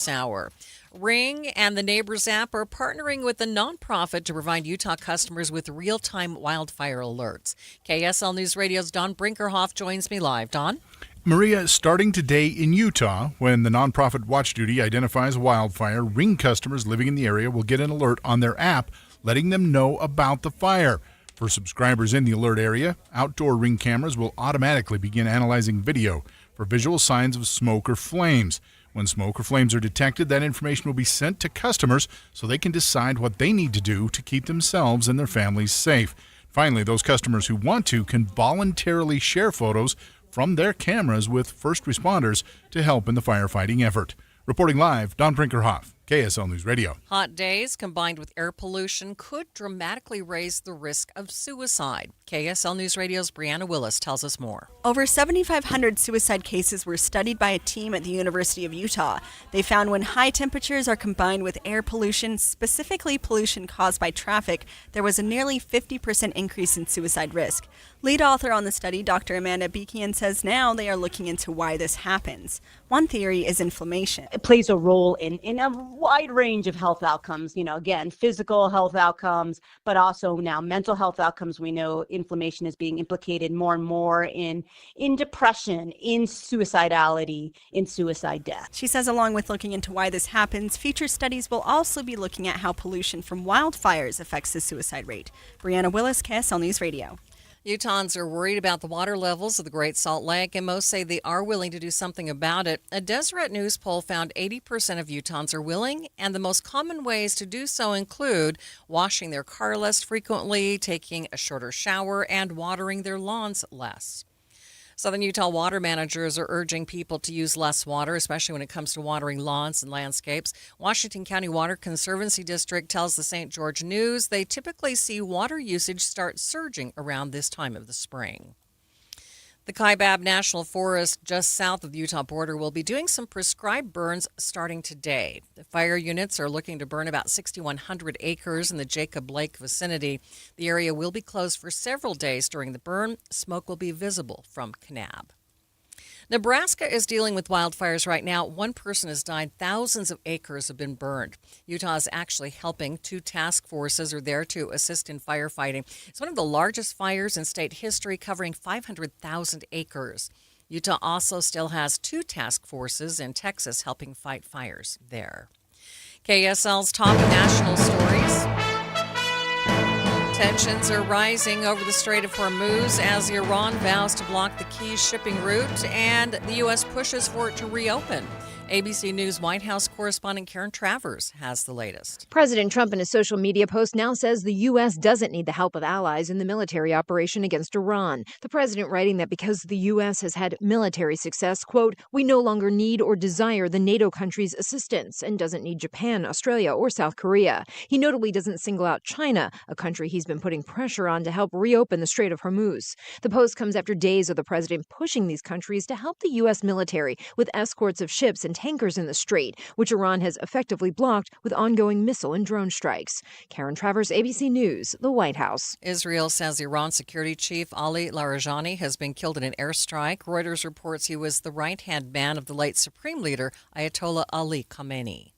hour. Ring and the Neighbors app are partnering with a nonprofit to provide Utah customers with real-time wildfire alerts. KSL News Radio's Don Brinkerhoff joins me live. Don? Maria, starting today in Utah, when the nonprofit Watch Duty identifies a wildfire, Ring customers living in the area will get an alert on their app letting them know about the fire. For subscribers in the alert area, outdoor Ring cameras will automatically begin analyzing video for visual signs of smoke or flames. When smoke or flames are detected, that information will be sent to customers so they can decide what they need to do to keep themselves and their families safe. Finally, those customers who want to can voluntarily share photos from their cameras with first responders to help in the firefighting effort. Reporting live, Don Brinkerhoff, KSL News Radio. Hot days combined with air pollution could dramatically raise the risk of suicide. KSL News Radio's Brianna Willis tells us more. Over 7,500 suicide cases were studied by a team at the University of Utah. They found when high temperatures are combined with air pollution, specifically pollution caused by traffic, there was a nearly 50% increase in suicide risk. Lead author on the study, Dr. Amanda Beekian, says now they are looking into why this happens. One theory is inflammation. It plays a role in a wide range of health outcomes, again, physical health outcomes, but also now mental health outcomes. We know inflammation is being implicated more and more in depression, in suicidality, in suicide death. She says along with looking into why this happens, future studies will also be looking at how pollution from wildfires affects the suicide rate. Brianna Willis, KSL News Radio. Utahns are worried about the water levels of the Great Salt Lake, and most say they are willing to do something about it. A Deseret News poll found 80% of Utahns are willing, and the most common ways to do so include washing their car less frequently, taking a shorter shower, and watering their lawns less. Southern Utah water managers are urging people to use less water, especially when it comes to watering lawns and landscapes. Washington County Water Conservancy District tells the St. George News they typically see water usage start surging around this time of the spring. The Kaibab National Forest just south of the Utah border will be doing some prescribed burns starting today. The fire units are looking to burn about 6,100 acres in the Jacob Lake vicinity. The area will be closed for several days during the burn. Smoke will be visible from Kanab. Nebraska is dealing with wildfires right now. One person has died. Thousands of acres have been burned. Utah is actually helping. 2 task forces are there to assist in firefighting. It's one of the largest fires in state history, covering 500,000 acres. Utah also still has 2 task forces in Texas helping fight fires there. KSL's top national stories. Tensions are rising over the Strait of Hormuz as Iran vows to block the key shipping route and the U.S. pushes for it to reopen. ABC News White House correspondent Karen Travers has the latest. President Trump in a social media post now says the U.S. doesn't need the help of allies in the military operation against Iran. The president writing that because the U.S. has had military success, quote, we no longer need or desire the NATO countries' assistance and doesn't need Japan, Australia, or South Korea. He notably doesn't single out China, a country he's been putting pressure on to help reopen the Strait of Hormuz. The post comes after days of the president pushing these countries to help the U.S. military with escorts of ships and tankers in the strait, which Iran has effectively blocked with ongoing missile and drone strikes. Karen Travers, ABC News, the White House. Israel says Iran security chief Ali Larijani has been killed in an airstrike. Reuters reports he was the right-hand man of the late Supreme Leader Ayatollah Ali Khamenei.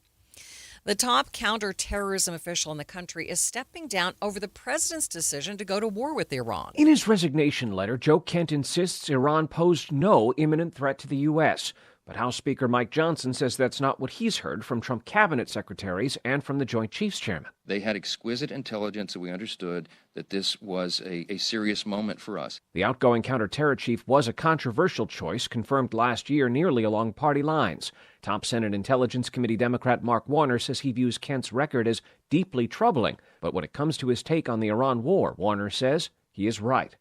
The top counterterrorism official in the country is stepping down over the president's decision to go to war with Iran. In his resignation letter, Joe Kent insists Iran posed no imminent threat to the U.S., but House Speaker Mike Johnson says that's not what he's heard from Trump cabinet secretaries and from the Joint Chiefs Chairman. They had exquisite intelligence, and we understood that this was a serious moment for us. The outgoing counterterror chief was a controversial choice, confirmed last year nearly along party lines. Top Senate Intelligence Committee Democrat Mark Warner says he views Kent's record as deeply troubling. But when it comes to his take on the Iran war, Warner says he is right.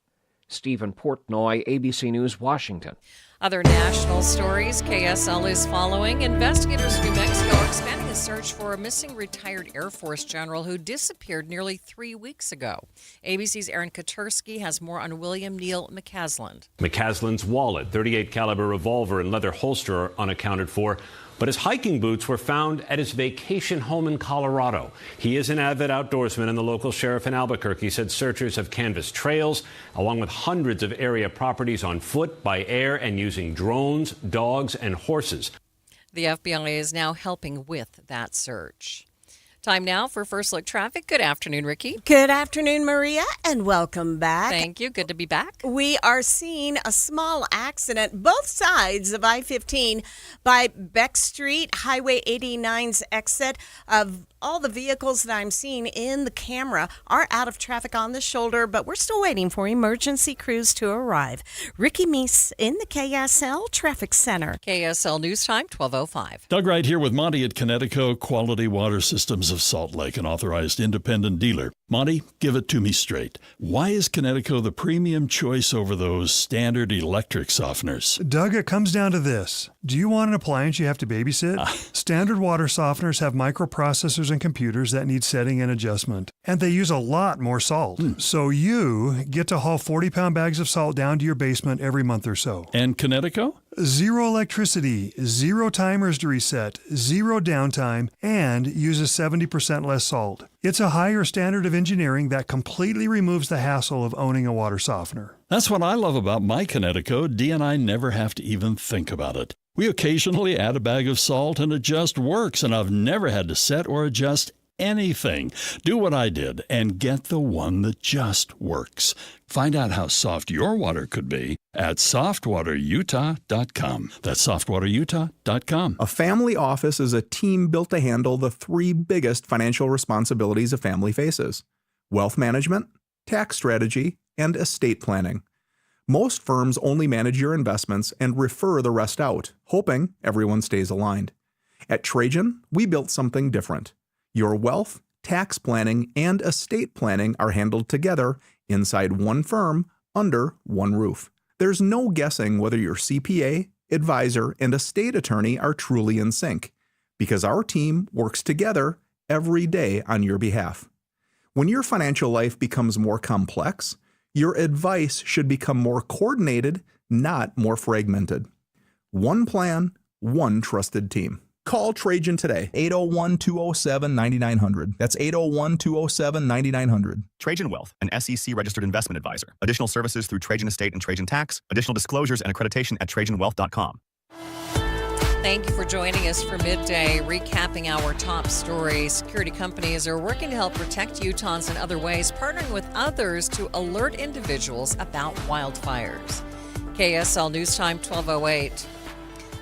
Stephen Portnoy, ABC News, Washington. Other national stories KSL is following. Investigators in New Mexico are expanding a search for a missing retired Air Force general who disappeared nearly 3 weeks ago. ABC's Aaron Katursky has more on William Neal McCasland. McCasland's wallet, .38 caliber revolver, and leather holster are unaccounted for, but his hiking boots were found at his vacation home in Colorado. He is an avid outdoorsman, and the local sheriff in Albuquerque said searchers have canvassed trails, along with hundreds of area properties on foot, by air, and using drones, dogs, and horses. The FBI is now helping with that search. Time now for First Look Traffic. Good afternoon, Ricky. Good afternoon, Maria, and welcome back. Thank you. Good to be back. We are seeing a small accident both sides of I-15 by Beck Street, Highway 89's exit. Of all the vehicles that I'm seeing in the camera are out of traffic on the shoulder, but we're still waiting for emergency crews to arrive. Ricky Meese in the KSL Traffic Center. KSL News Time, 12:05. Doug Wright here with Monty at Connecticut Quality Water Systems of Salt Lake, an authorized independent dealer. Monty, give it to me straight. Why is Connecticut the premium choice over those standard electric softeners? Doug, it comes down to this. Do you want an appliance you have to babysit? Standard water softeners have microprocessors and computers that need setting and adjustment. And they use a lot more salt. So you get to haul 40-pound bags of salt down to your basement every month or so. And Connecticut? Zero electricity, zero timers to reset, zero downtime, and uses 70% less salt. It's a higher standard of engineering that completely removes the hassle of owning a water softener. That's what I love about my Connecticut. Dee and I never have to even think about it. We occasionally add a bag of salt and it just works, and I've never had to set or adjust anything. Do what I did and get the one that just works. Find out how soft your water could be at softwaterutah.com. That's softwaterutah.com. A family office is a team built to handle the three biggest financial responsibilities a family faces: wealth management, tax strategy, and estate planning. Most firms only manage your investments and refer the rest out, hoping everyone stays aligned. At Trajan, we built something different. Your wealth, tax planning, and estate planning are handled together inside one firm under one roof. There's no guessing whether your CPA, advisor, and estate attorney are truly in sync, because our team works together every day on your behalf. When your financial life becomes more complex, your advice should become more coordinated, not more fragmented. One plan, one trusted team. Call Trajan today, 801-207-9900. That's 801-207-9900. Trajan Wealth, an SEC-registered investment advisor. Additional services through Trajan Estate and Trajan Tax. Additional disclosures and accreditation at TrajanWealth.com. Thank you for joining us for Midday, recapping our top stories. Security companies are working to help protect Utahns in other ways, partnering with others to alert individuals about wildfires. KSL News Time, 12:08.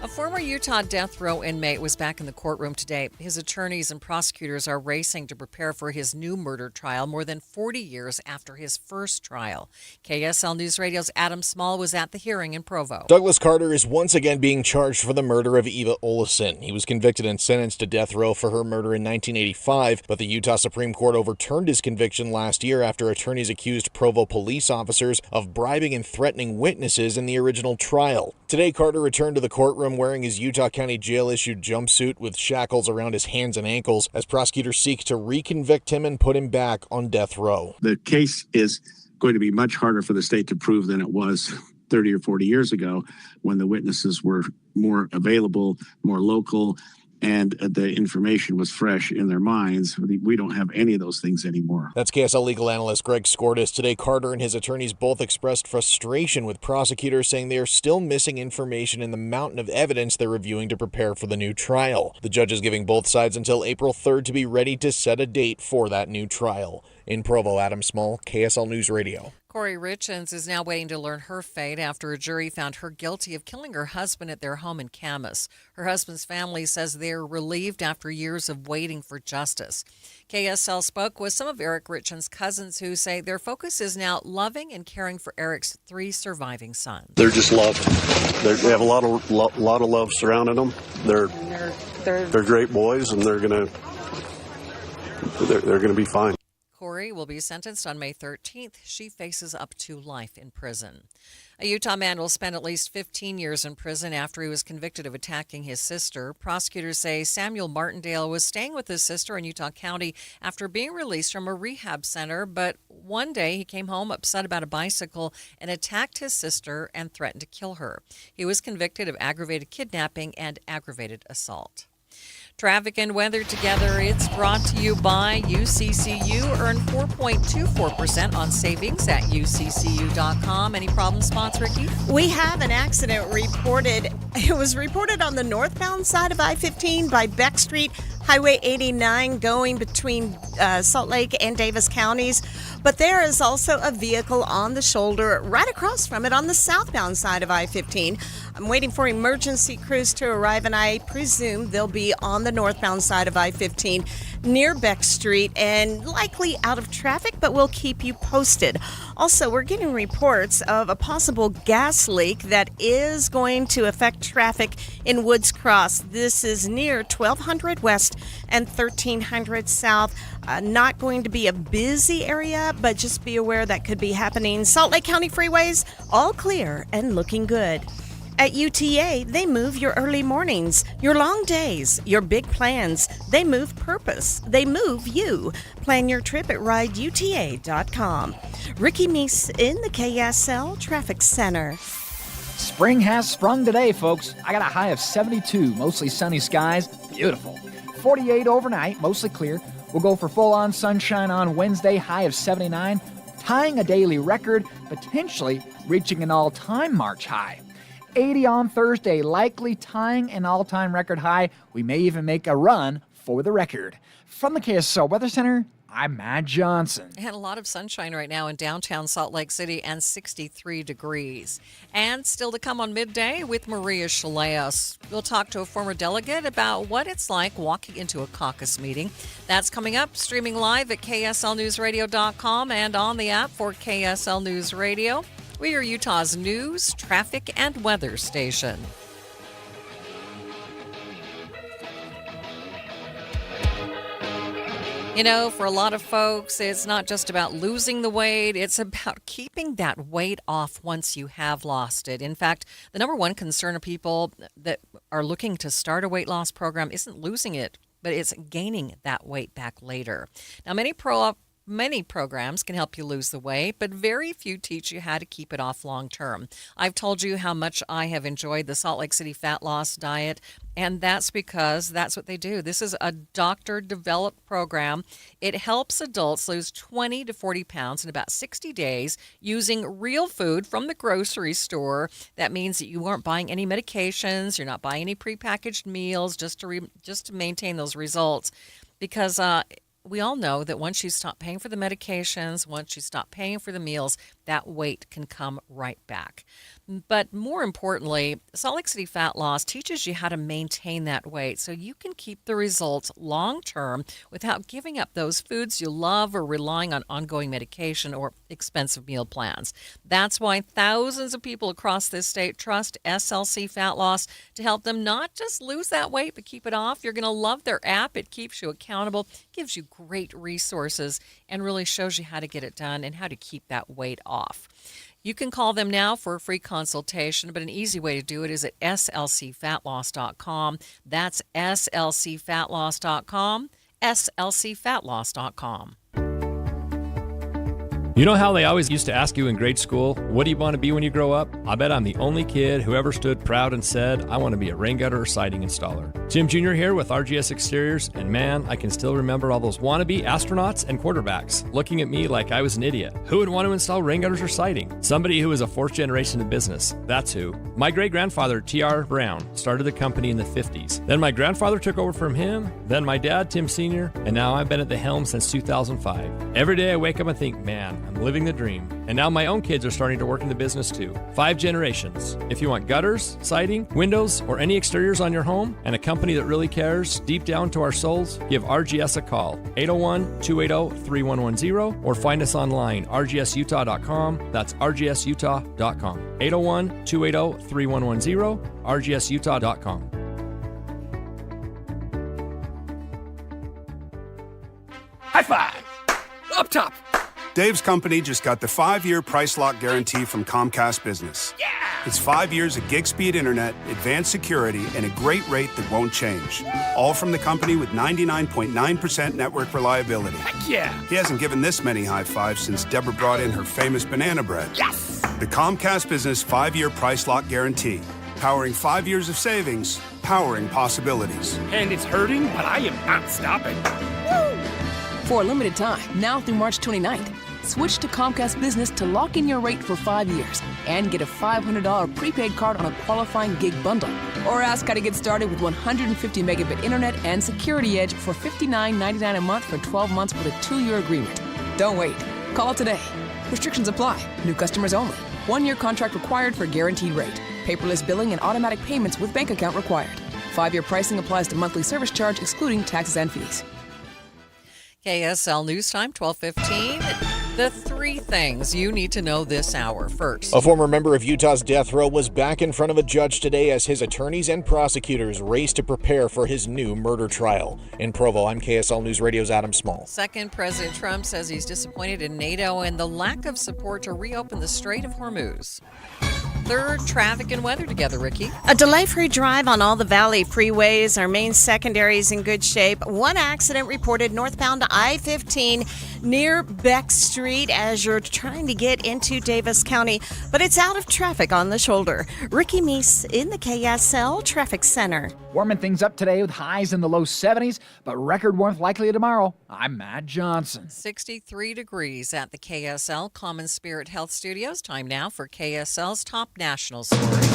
A former Utah death row inmate was back in the courtroom today. His attorneys and prosecutors are racing to prepare for his new murder trial more than 40 years after his first trial. KSL News Radio's Adam Small was at the hearing in Provo. Douglas Carter is once again being charged for the murder of Eva Olesen. He was convicted and sentenced to death row for her murder in 1985, but the Utah Supreme Court overturned his conviction last year after attorneys accused Provo police officers of bribing and threatening witnesses in the original trial. Today, Carter returned to the courtroom wearing his Utah County Jail-issued jumpsuit with shackles around his hands and ankles as prosecutors seek to reconvict him and put him back on death row. The case is going to be much harder for the state to prove than it was 30 or 40 years ago when the witnesses were more available, more local, and the information was fresh in their minds. We don't have any of those things anymore. That's KSL legal analyst Greg Skordas. Today, Carter and his attorneys both expressed frustration with prosecutors, saying they are still missing information in the mountain of evidence they're reviewing to prepare for the new trial. The judge is giving both sides until April 3rd to be ready to set a date for that new trial. In Provo, Adam Small, KSL News Radio. Corey Richens is now waiting to learn her fate after a jury found her guilty of killing her husband at their home in Camas. Her husband's family says they're relieved after years of waiting for justice. KSL spoke with some of Eric Richens' cousins who say their focus is now loving and caring for Eric's 3 surviving sons. They're just loved. They have a lot of love surrounding them. They're great boys, and they're gonna be fine. Corey will be sentenced on May 13th. She faces up to life in prison. A Utah man will spend at least 15 years in prison after he was convicted of attacking his sister. Prosecutors say Samuel Martindale was staying with his sister in Utah County after being released from a rehab center, but one day he came home upset about a bicycle and attacked his sister and threatened to kill her. He was convicted of aggravated kidnapping and aggravated assault. Traffic and weather together. It's brought to you by UCCU. Earn 4.24% on savings at UCCU.com. Any problem spots, Ricky? We have an accident reported. It was reported on the northbound side of I-15 by Beck Street, Highway 89, going between Salt Lake and Davis counties. But there is also a vehicle on the shoulder right across from it on the southbound side of I-15. I'm waiting for emergency crews to arrive, and I presume they'll be on the northbound side of I-15 near Beck Street and likely out of traffic, but we'll keep you posted. Also, we're getting reports of a possible gas leak that is going to affect traffic in Woods Cross. This is near 1200 West and 1300 South. Not going to be a busy area, but just be aware that could be happening. Salt Lake County freeways, all clear and looking good. At UTA, they move your early mornings, your long days, your big plans. They move purpose. They move you. Plan your trip at rideuta.com. Ricky Meese in the KSL Traffic Center. Spring has sprung today, folks. I got a high of 72, mostly sunny skies. Beautiful. 48 overnight, mostly clear. We'll go for full-on sunshine on Wednesday, high of 79, tying a daily record, potentially reaching an all-time March high. 80 on Thursday, likely tying an all-time record high. We may even make a run for the record. From the KSL Weather Center, I'm Matt Johnson. And a lot of sunshine right now in downtown Salt Lake City and 63 degrees. And still to come on Midday with Maria Shilaos. We'll talk to a former delegate about what it's like walking into a caucus meeting. That's coming up, streaming live at KSLNewsRadio.com and on the app for KSL News Radio. We are Utah's news, traffic, and weather station. You know, for a lot of folks, it's not just about losing the weight. It's about keeping that weight off once you have lost it. In fact, the number one concern of people that are looking to start a weight loss program isn't losing it, but it's gaining that weight back later. Now, many programs can help you lose the weight, but very few teach you how to keep it off long term. I've told you how much I have enjoyed the Salt Lake City Fat Loss Diet, and that's because that's what they do. This is a doctor-developed program. It helps adults lose 20 to 40 pounds in about 60 days using real food from the grocery store. That means that you aren't buying any medications, you're not buying any prepackaged meals just to maintain those results. Because we all know that once you stop paying for the medications, once you stop paying for the meals, that weight can come right back. But more importantly, Salt Lake City Fat Loss teaches you how to maintain that weight so you can keep the results long term without giving up those foods you love or relying on ongoing medication or expensive meal plans. That's why thousands of people across this state trust SLC Fat Loss to help them not just lose that weight, but keep it off. You're going to love their app. It keeps you accountable, gives you great resources, and really shows you how to get it done and how to keep that weight off. You can call them now for a free consultation, but an easy way to do it is at slcfatloss.com. That's slcfatloss.com, slcfatloss.com. You know how they always used to ask you in grade school, what do you want to be when you grow up? I bet I'm the only kid who ever stood proud and said, I want to be a rain gutter or siding installer. Jim Jr. here with RGS Exteriors, and man, I can still remember all those wannabe astronauts and quarterbacks looking at me like I was an idiot. Who would want to install rain gutters or siding? Somebody who was a fourth generation in business. That's who. My great-grandfather, T.R. Brown, started the company in the 50s. Then my grandfather took over from him, then my dad, Tim Sr., and now I've been at the helm since 2005. Every day I wake up and think, man, I'm living the dream. And now my own kids are starting to work in the business too. 5 generations. If you want gutters, siding, windows, or any exteriors on your home, and a company that really cares deep down to our souls, give RGS a call. 801-280-3110 or find us online, rgsutah.com. That's rgsutah.com. 801-280-3110, rgsutah.com. High five! Up top! Dave's company just got the 5-year price lock guarantee from Comcast Business. Yeah! It's 5 years of gig speed internet, advanced security, and a great rate that won't change. All from the company with 99.9% network reliability. Heck yeah! He hasn't given this many high fives since Deborah brought in her famous banana bread. Yes! The Comcast Business 5-year price lock guarantee. Powering 5 years of savings powering possibilities. And it's hurting, but I am not stopping. For a limited time, now through March 29th, switch to Comcast Business to lock in your rate for 5 years and get a $500 prepaid card on a qualifying gig bundle. Or ask how to get started with 150 megabit internet and Security Edge for $59.99 a month for 12 months with a 2-year agreement. Don't wait. Call today. Restrictions apply. New customers only. 1-year contract required for guaranteed rate. Paperless billing and automatic payments with bank account required. 5-year pricing applies to monthly service charge excluding taxes and fees. KSL News Time, 12:15. The 3 things you need to know this hour. First, a former member of Utah's death row was back in front of a judge today as his attorneys and prosecutors race to prepare for his new murder trial. In Provo, I'm KSL News Radio's Adam Small. Second, President Trump says he's disappointed in NATO and the lack of support to reopen the Strait of Hormuz. Third, traffic and weather together, Ricky. A delay-free drive on all the Valley freeways. Our main secondaries in good shape. One accident reported northbound I-15 near Beck Street as you're trying to get into Davis County, but it's out of traffic on the shoulder. Ricky Meese in the KSL Traffic Center. Warming things up today with highs in the low 70s, but record warmth likely tomorrow. I'm Matt Johnson. 63 degrees at the KSL Common Spirit Health Studios. Time now for KSL's top national stories.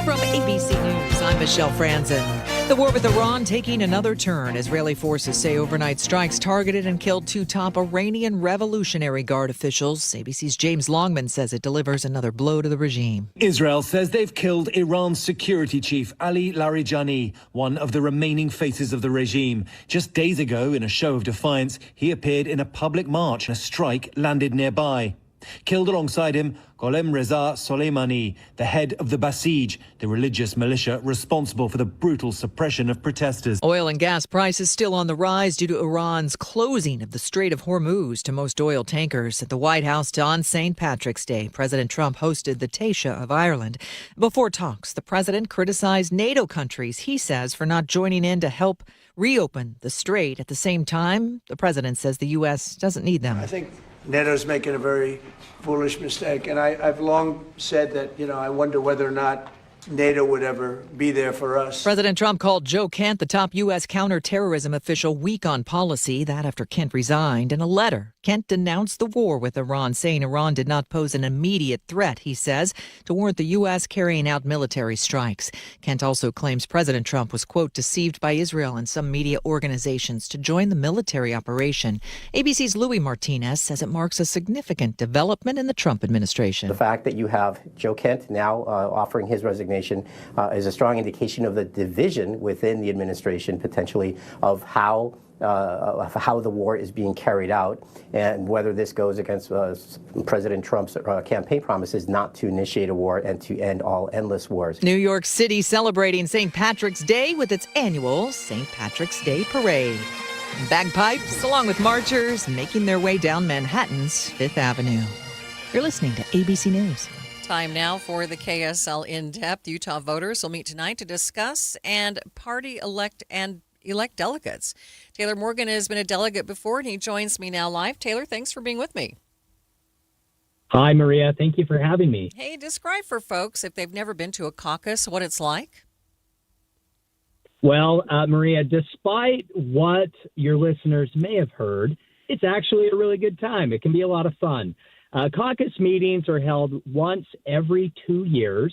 From ABC News, I'm Michelle Franzen. The war with Iran taking another turn. Israeli forces say overnight strikes targeted and killed 2 top Iranian Revolutionary Guard officials. ABC's James Longman says it delivers another blow to the regime. Israel says they've killed Iran's security chief, Ali Larijani, one of the remaining faces of the regime. Just days ago, in a show of defiance, he appeared in a public march and a strike landed nearby. Killed alongside him, Golem Reza Soleimani, the head of the Basij, the religious militia responsible for the brutal suppression of protesters. Oil and gas prices still on the rise due to Iran's closing of the Strait of Hormuz to most oil tankers. At the White House on St. Patrick's Day, President Trump hosted the Taoiseach of Ireland. Before talks, the president criticized NATO countries, he says, for not joining in to help reopen the strait. At the same time, the president says the U.S. doesn't need them. I think NATO's making a very foolish mistake, and I've long said that, I wonder whether or not NATO would ever be there for us. President Trump called Joe Kent, the top U.S. counterterrorism official, weak on policy. That after Kent resigned. In a letter, Kent denounced the war with Iran, saying Iran did not pose an immediate threat, he says, to warrant the U.S. carrying out military strikes. Kent also claims President Trump was, quote, deceived by Israel and some media organizations to join the military operation. ABC's Louis Martinez says it marks a significant development in the Trump administration. The fact that you have Joe Kent now offering his resignation is a strong indication of the division within the administration, potentially, of how the war is being carried out, and whether this goes against President Trump's campaign promises not to initiate a war and to end all endless wars. New York City celebrating St. Patrick's Day with its annual St. Patrick's Day Parade. Bagpipes, along with marchers, making their way down Manhattan's Fifth Avenue. You're listening to ABC News. Time now for the KSL In-Depth. Utah voters will meet tonight to discuss and elect delegates. Taylor Morgan has been a delegate before, and he joins me now live. Taylor, thanks for being with me. Hi, Maria. Thank you for having me. Hey, describe for folks, if they've never been to a caucus, what it's like. Well, Maria, despite what your listeners may have heard, it's actually a really good time. It can be a lot of fun. Caucus meetings are held once every 2 years.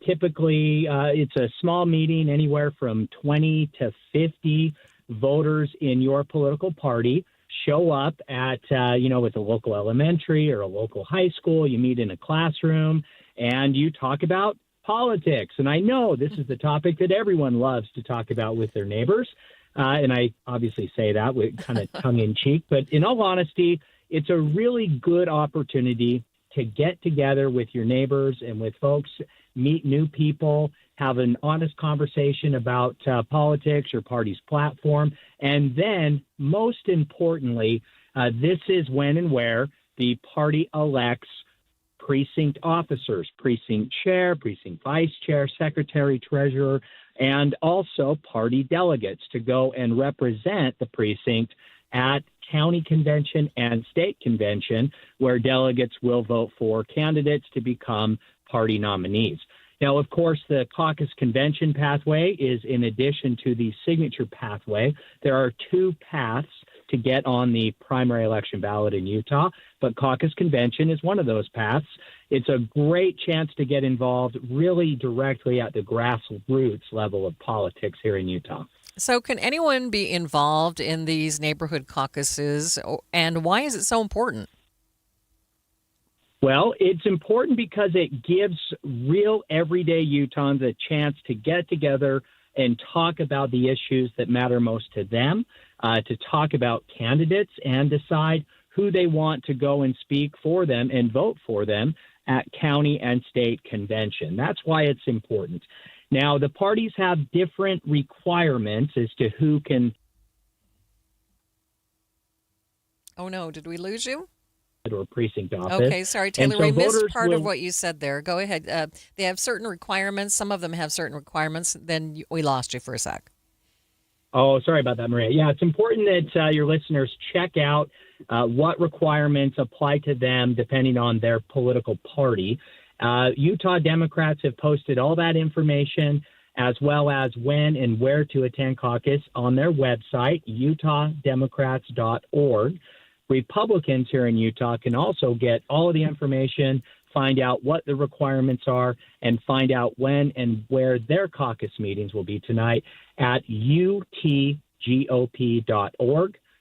Typically, it's a small meeting, anywhere from 20 to 50 voters in your political party show up at, with a local elementary or a local high school. You meet in a classroom and you talk about politics. And I know this is the topic that everyone loves to talk about with their neighbors. And I obviously say that with kind of tongue in cheek, but in all honesty, it's a really good opportunity to get together with your neighbors and with folks, meet new people, have an honest conversation about politics, your party's platform. And then, most importantly, this is when and where the party elects precinct officers, precinct chair, precinct vice chair, secretary, treasurer, and also party delegates to go and represent the precinct at county convention and state convention, where delegates will vote for candidates to become party nominees. Now, of course, the caucus convention pathway is in addition to the signature pathway. There are two paths to get on the primary election ballot in Utah, but caucus convention is one of those paths. It's a great chance to get involved really directly at the grassroots level of politics here in Utah. So can anyone be involved in these neighborhood caucuses, and why is it so important? Well, it's important because it gives real everyday Utahns a chance to get together and talk about the issues that matter most to them, to talk about candidates and decide who they want to go and speak for them and vote for them at county and state convention. That's why it's important. Now, the parties have different requirements as to who can. Oh, no. Did we lose you? Or precinct office. Okay, sorry, Taylor. So we missed voters part of what you said there. Go ahead. They have certain requirements. Some of them have certain requirements. Then we lost you for a sec. Oh, sorry about that, Maria. Yeah, it's important that your listeners check out what requirements apply to them depending on their political party. Utah Democrats have posted all that information as well as when and where to attend caucus on their website, utahdemocrats.org. Republicans here in Utah can also get all of the information, find out what the requirements are, and find out when and where their caucus meetings will be tonight at utgop.org.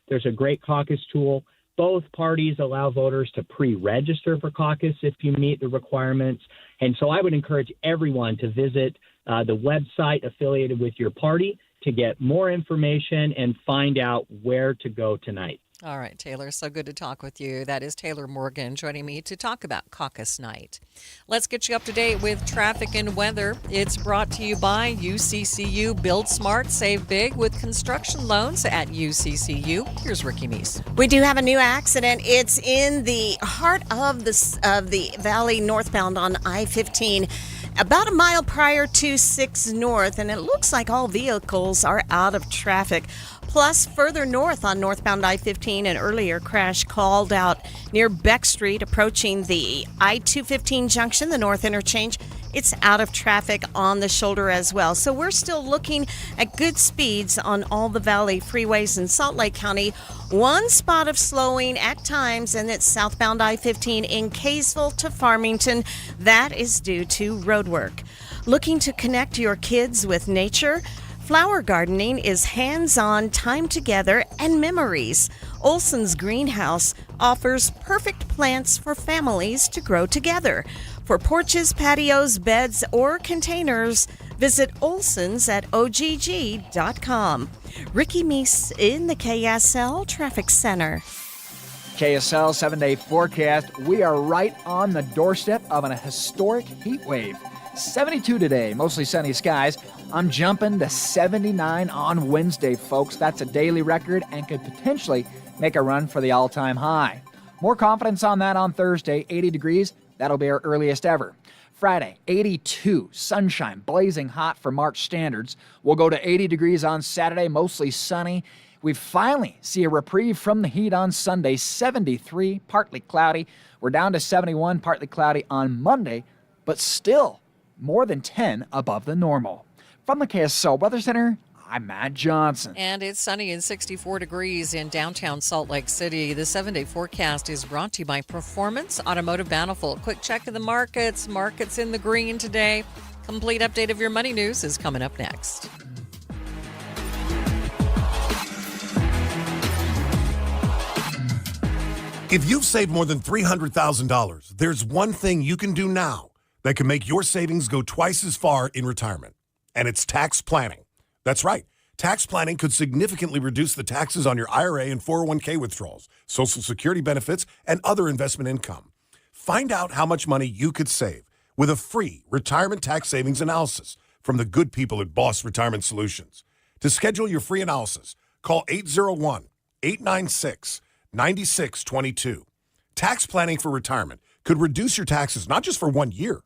There's a great caucus tool. Both parties allow voters to pre-register for caucus if you meet the requirements. And so I would encourage everyone to visit the website affiliated with your party to get more information and find out where to go tonight. All right, Taylor, so good to talk with you. That is Taylor Morgan joining me to talk about caucus night. Let's get you up to date with traffic and weather. It's brought to you by UCCU. Build smart, save big with construction loans at UCCU. Here's Ricky Meese. We do have a new accident. It's in the heart of the valley northbound on I-15. About a mile prior to 6 North, and it looks like all vehicles are out of traffic. Plus, further north on northbound I-15, an earlier crash called out near Beck Street, approaching the I-215 junction, the north interchange. It's out of traffic on the shoulder as well. So we're still looking at good speeds on all the valley freeways in Salt Lake County. One spot of slowing at times, and it's southbound I-15 in Kaysville to Farmington. That is due to road work. Looking to connect your kids with nature? Flower gardening is hands-on, time together, and memories. Olson's Greenhouse offers perfect plants for families to grow together. For porches, patios, beds, or containers, visit Olson's at ogg.com. Ricky Meese in the KSL Traffic Center. KSL 7-day forecast. We are right on the doorstep of an historic heat wave. 72 today, mostly sunny skies. I'm jumping to 79 on Wednesday, folks. That's a daily record and could potentially make a run for the all-time high. More confidence on that on Thursday, 80 degrees. That'll be our earliest ever. Friday, 82, sunshine, blazing hot for March standards. We'll go to 80 degrees on Saturday, mostly sunny. We finally see a reprieve from the heat on Sunday, 73, partly cloudy. We're down to 71, partly cloudy on Monday, but still more than 10 above the normal. From the KSL Weather Center, I'm Matt Johnson. And it's sunny and 64 degrees in downtown Salt Lake City. The 7-day forecast is brought to you by Performance Automotive Bountiful. Quick check of the markets. Markets in the green today. Complete update of your money news is coming up next. If you've saved more than $300,000, there's one thing you can do now that can make your savings go twice as far in retirement, and it's tax planning. That's right. Tax planning could significantly reduce the taxes on your IRA and 401k withdrawals, Social Security benefits, and other investment income. Find out how much money you could save with a free retirement tax savings analysis from the good people at Boss Retirement Solutions. To schedule your free analysis, call 801-896-9622. Tax planning for retirement could reduce your taxes not just for 1 year,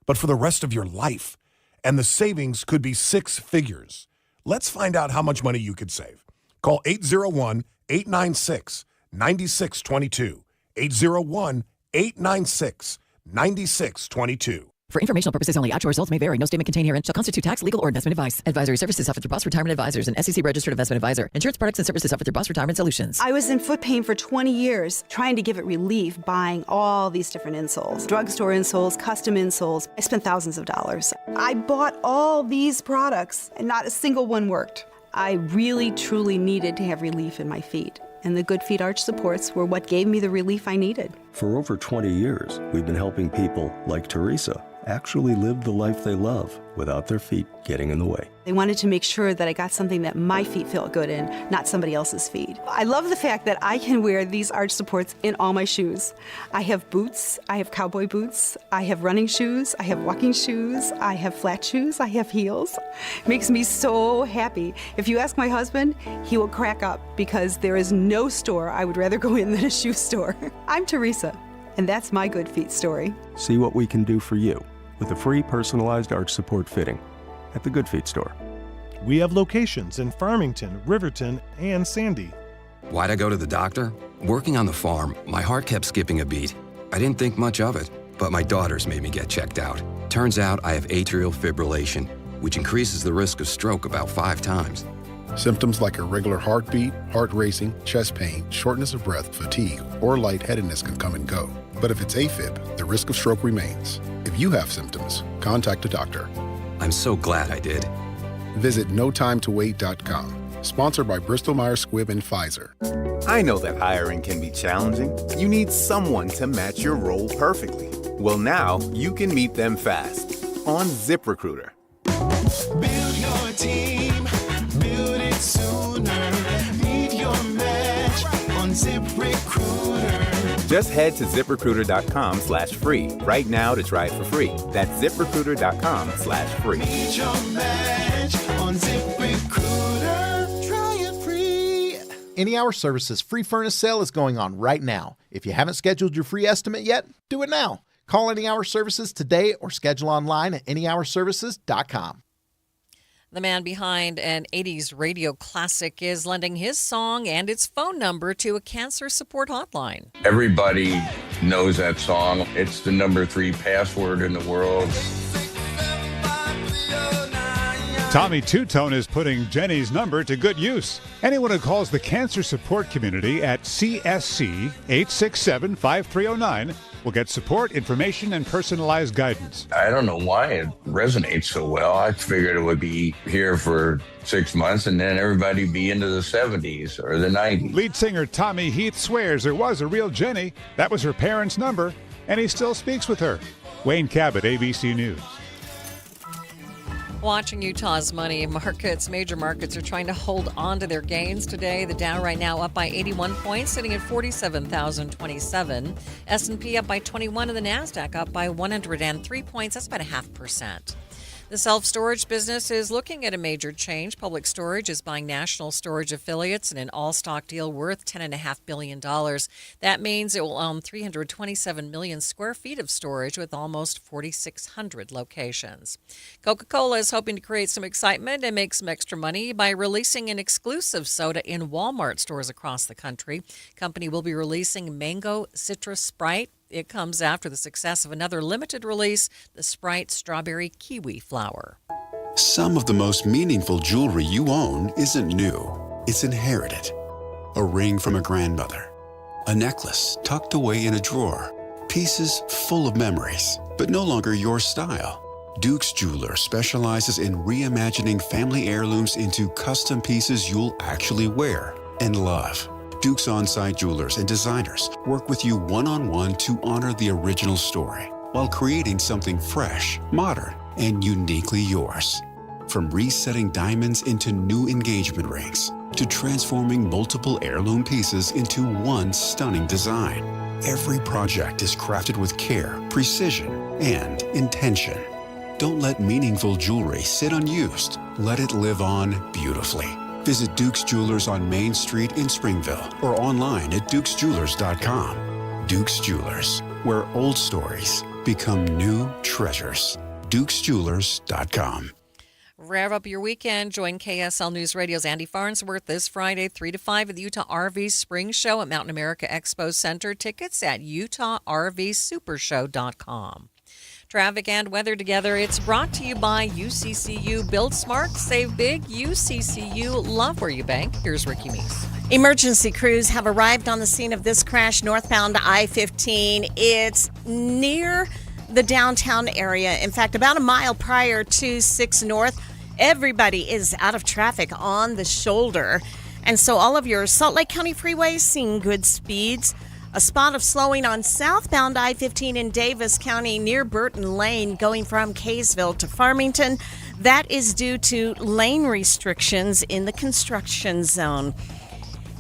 but for the rest of your life. And the savings could be six figures. Let's find out how much money you could save. Call 801-896-9622. 801-896-9622. For informational purposes only, actual results may vary. No statement contained herein shall constitute tax, legal, or investment advice. Advisory services offered through Boss Retirement Advisors and SEC registered investment advisor. Insurance products and services offered through Boss Retirement Solutions. I was in foot pain for 20 years, trying to give it relief, buying all these different insoles. Drugstore insoles, custom insoles. I spent thousands of dollars. I bought all these products, and not a single one worked. I really, truly needed to have relief in my feet. And the Good Feet arch supports were what gave me the relief I needed. For over 20 years, we've been helping people like Teresa actually live the life they love without their feet getting in the way. They wanted to make sure that I got something that my feet felt good in, not somebody else's feet. I love the fact that I can wear these arch supports in all my shoes. I have boots, I have cowboy boots, I have running shoes, I have walking shoes, I have flat shoes, I have heels. It makes me so happy. If you ask my husband, he will crack up because there is no store I would rather go in than a shoe store. I'm Teresa, and that's my Good Feet story. See what we can do for you with a free personalized arch support fitting at the Good Feet store. We have locations in Farmington, Riverton, and Sandy. Why'd I go to the doctor? Working on the farm, my heart kept skipping a beat. I didn't think much of it, but my daughters made me get checked out. Turns out I have atrial fibrillation, which increases the risk of stroke about 5 times. Symptoms like irregular heartbeat, heart racing, chest pain, shortness of breath, fatigue, or lightheadedness can come and go. But if it's AFib, the risk of stroke remains. If you have symptoms, contact a doctor. I'm so glad I did. Visit notimetowait.com. Sponsored by Bristol-Myers Squibb and Pfizer. I know that hiring can be challenging. You need someone to match your role perfectly. Well, now you can meet them fast on ZipRecruiter. Build your team, build it sooner. Meet your match on ZipRecruiter. Just head to ZipRecruiter.com/free right now to try it for free. That's ZipRecruiter.com/free. Meet your match on ZipRecruiter. Try it free. Any Hour Services free furnace sale is going on right now. If you haven't scheduled your free estimate yet, do it now. Call Any Hour Services today or schedule online at anyhourservices.com. The man behind an 80s radio classic is lending his song and its phone number to a cancer support hotline. Everybody knows that song. It's the number 3 password in the world. Tommy Two-Tone is putting Jenny's number to good use. Anyone who calls the cancer support community at CSC 867-5309 will get support, information, and personalized guidance. I don't know why it resonates so well. I figured it would be here for 6 months and then everybody be into the 70s or the 90s. Lead singer Tommy Heath swears there was a real Jenny. That was her parents' number, and he still speaks with her. Wayne Cabot, ABC News. Watching Utah's money markets, major markets are trying to hold on to their gains today. The Dow right now up by 81 points, sitting at 47,027. S&P up by 21 and the NASDAQ up by 103 points. That's about 0.5%. The self-storage business is looking at a major change. Public Storage is buying National Storage Affiliates in an all-stock deal worth $10.5 billion. That means it will own 327 million square feet of storage with almost 4,600 locations. Coca-Cola is hoping to create some excitement and make some extra money by releasing an exclusive soda in Walmart stores across the country. The company will be releasing Mango Citrus Sprite. It comes after the success of another limited release, the Sprite Strawberry Kiwi Flower. Some of the most meaningful jewelry you own isn't new. It's inherited. A ring from a grandmother. A necklace tucked away in a drawer. Pieces full of memories, but no longer your style. Duke's Jeweler specializes in reimagining family heirlooms into custom pieces you'll actually wear and love. Duke's on-site jewelers and designers work with you one-on-one to honor the original story while creating something fresh, modern, and uniquely yours. From resetting diamonds into new engagement rings to transforming multiple heirloom pieces into one stunning design, every project is crafted with care, precision, and intention. Don't let meaningful jewelry sit unused. Let it live on beautifully. Visit Duke's Jewelers on Main Street in Springville or online at dukesjewelers.com. Duke's Jewelers, where old stories become new treasures. dukesjewelers.com. Rev up your weekend. Join KSL News Radio's Andy Farnsworth this Friday, 3 to 5 at the Utah RV Spring Show at Mountain America Expo Center. Tickets at utahRVSupershow.com. Traffic and weather together. It's brought to you by UCCU. Build smart, save big. UCCU, love where you bank. Here's Ricky Meese. Emergency crews have arrived on the scene of this crash northbound I-15. It's near the downtown area. In fact, about a mile prior to 6 North, everybody is out of traffic on the shoulder. And so all of your Salt Lake County freeways seeing good speeds. A spot of slowing on southbound I-15 in Davis County near Burton Lane going from Kaysville to Farmington. That is due to lane restrictions in the construction zone.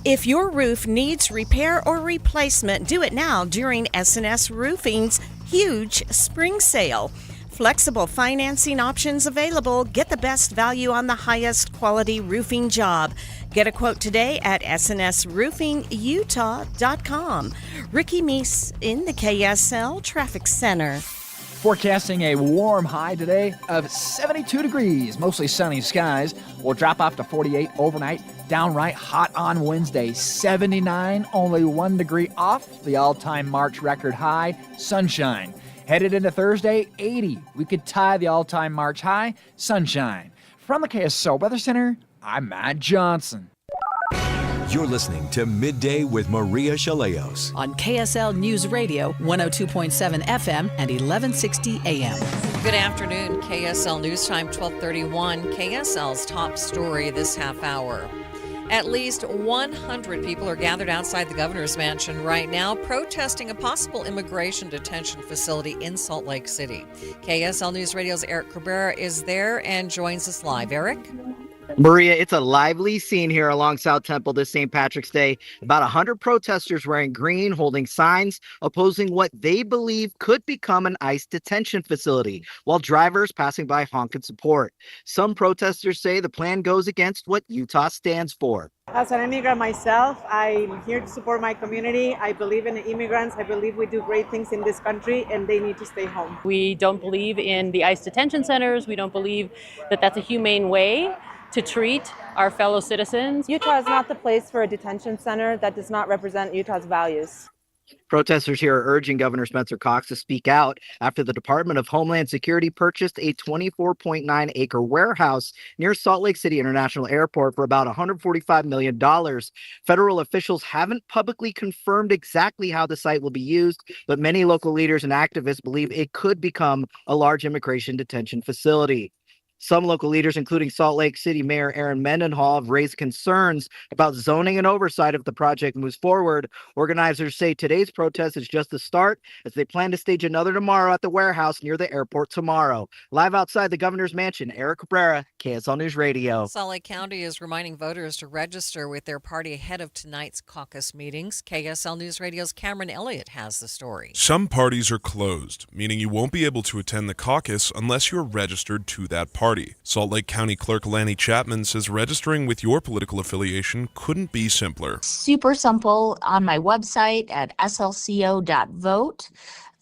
If your roof needs repair or replacement, do it now during S&S Roofing's huge spring sale. Flexible financing options available. Get the best value on the highest quality roofing job. Get a quote today at snsroofingutah.com. Ricky Meese in the KSL Traffic Center. Forecasting a warm high today of 72 degrees, mostly sunny skies. Will drop off to 48 overnight. Downright hot on Wednesday, 79, only 1 degree off the all-time March record high, sunshine. Headed into Thursday, 80. We could tie the all-time March high, sunshine. From the KSL Weather Center, I'm Matt Johnson. You're listening to Midday with Maria Shilaos on KSL News Radio, 102.7 FM and 1160 AM. Good afternoon. KSL News Time, 1231. KSL's top story this half hour. At least 100 people are gathered outside the governor's mansion right now protesting a possible immigration detention facility in Salt Lake City. KSL News Radio's Eric Cabrera is there and joins us live. Eric? Maria, it's a lively scene here along South Temple this St. Patrick's Day. About 100 protesters wearing green, holding signs opposing what they believe could become an ICE detention facility, while drivers passing by honk in support. Some protesters say the plan goes against what Utah stands for. As an immigrant myself, I'm here to support my community. I believe in the immigrants. I believe we do great things in this country, and they need to stay home. We don't believe in the ICE detention centers. We don't believe that that's a humane way to treat our fellow citizens. Utah is not the place for a detention center that does not represent Utah's values. Protesters here are urging Governor Spencer Cox to speak out after the Department of Homeland Security purchased a 24.9-acre warehouse near Salt Lake City International Airport for about $145 million. Federal officials haven't publicly confirmed exactly how the site will be used, but many local leaders and activists believe it could become a large immigration detention facility. Some local leaders, including Salt Lake City Mayor Aaron Mendenhall, have raised concerns about zoning and oversight if the project moves forward. Organizers say today's protest is just the start, as they plan to stage another tomorrow at the warehouse near the airport tomorrow. Live outside the governor's mansion, Eric Cabrera, KSL News Radio. Salt Lake County is reminding voters to register with their party ahead of tonight's caucus meetings. KSL News Radio's Cameron Elliott has the story. Some parties are closed, meaning you won't be able to attend the caucus unless you're registered to that party. Salt Lake County Clerk Lanny Chapman says registering with your political affiliation couldn't be simpler. Super simple. On my website at slco.vote,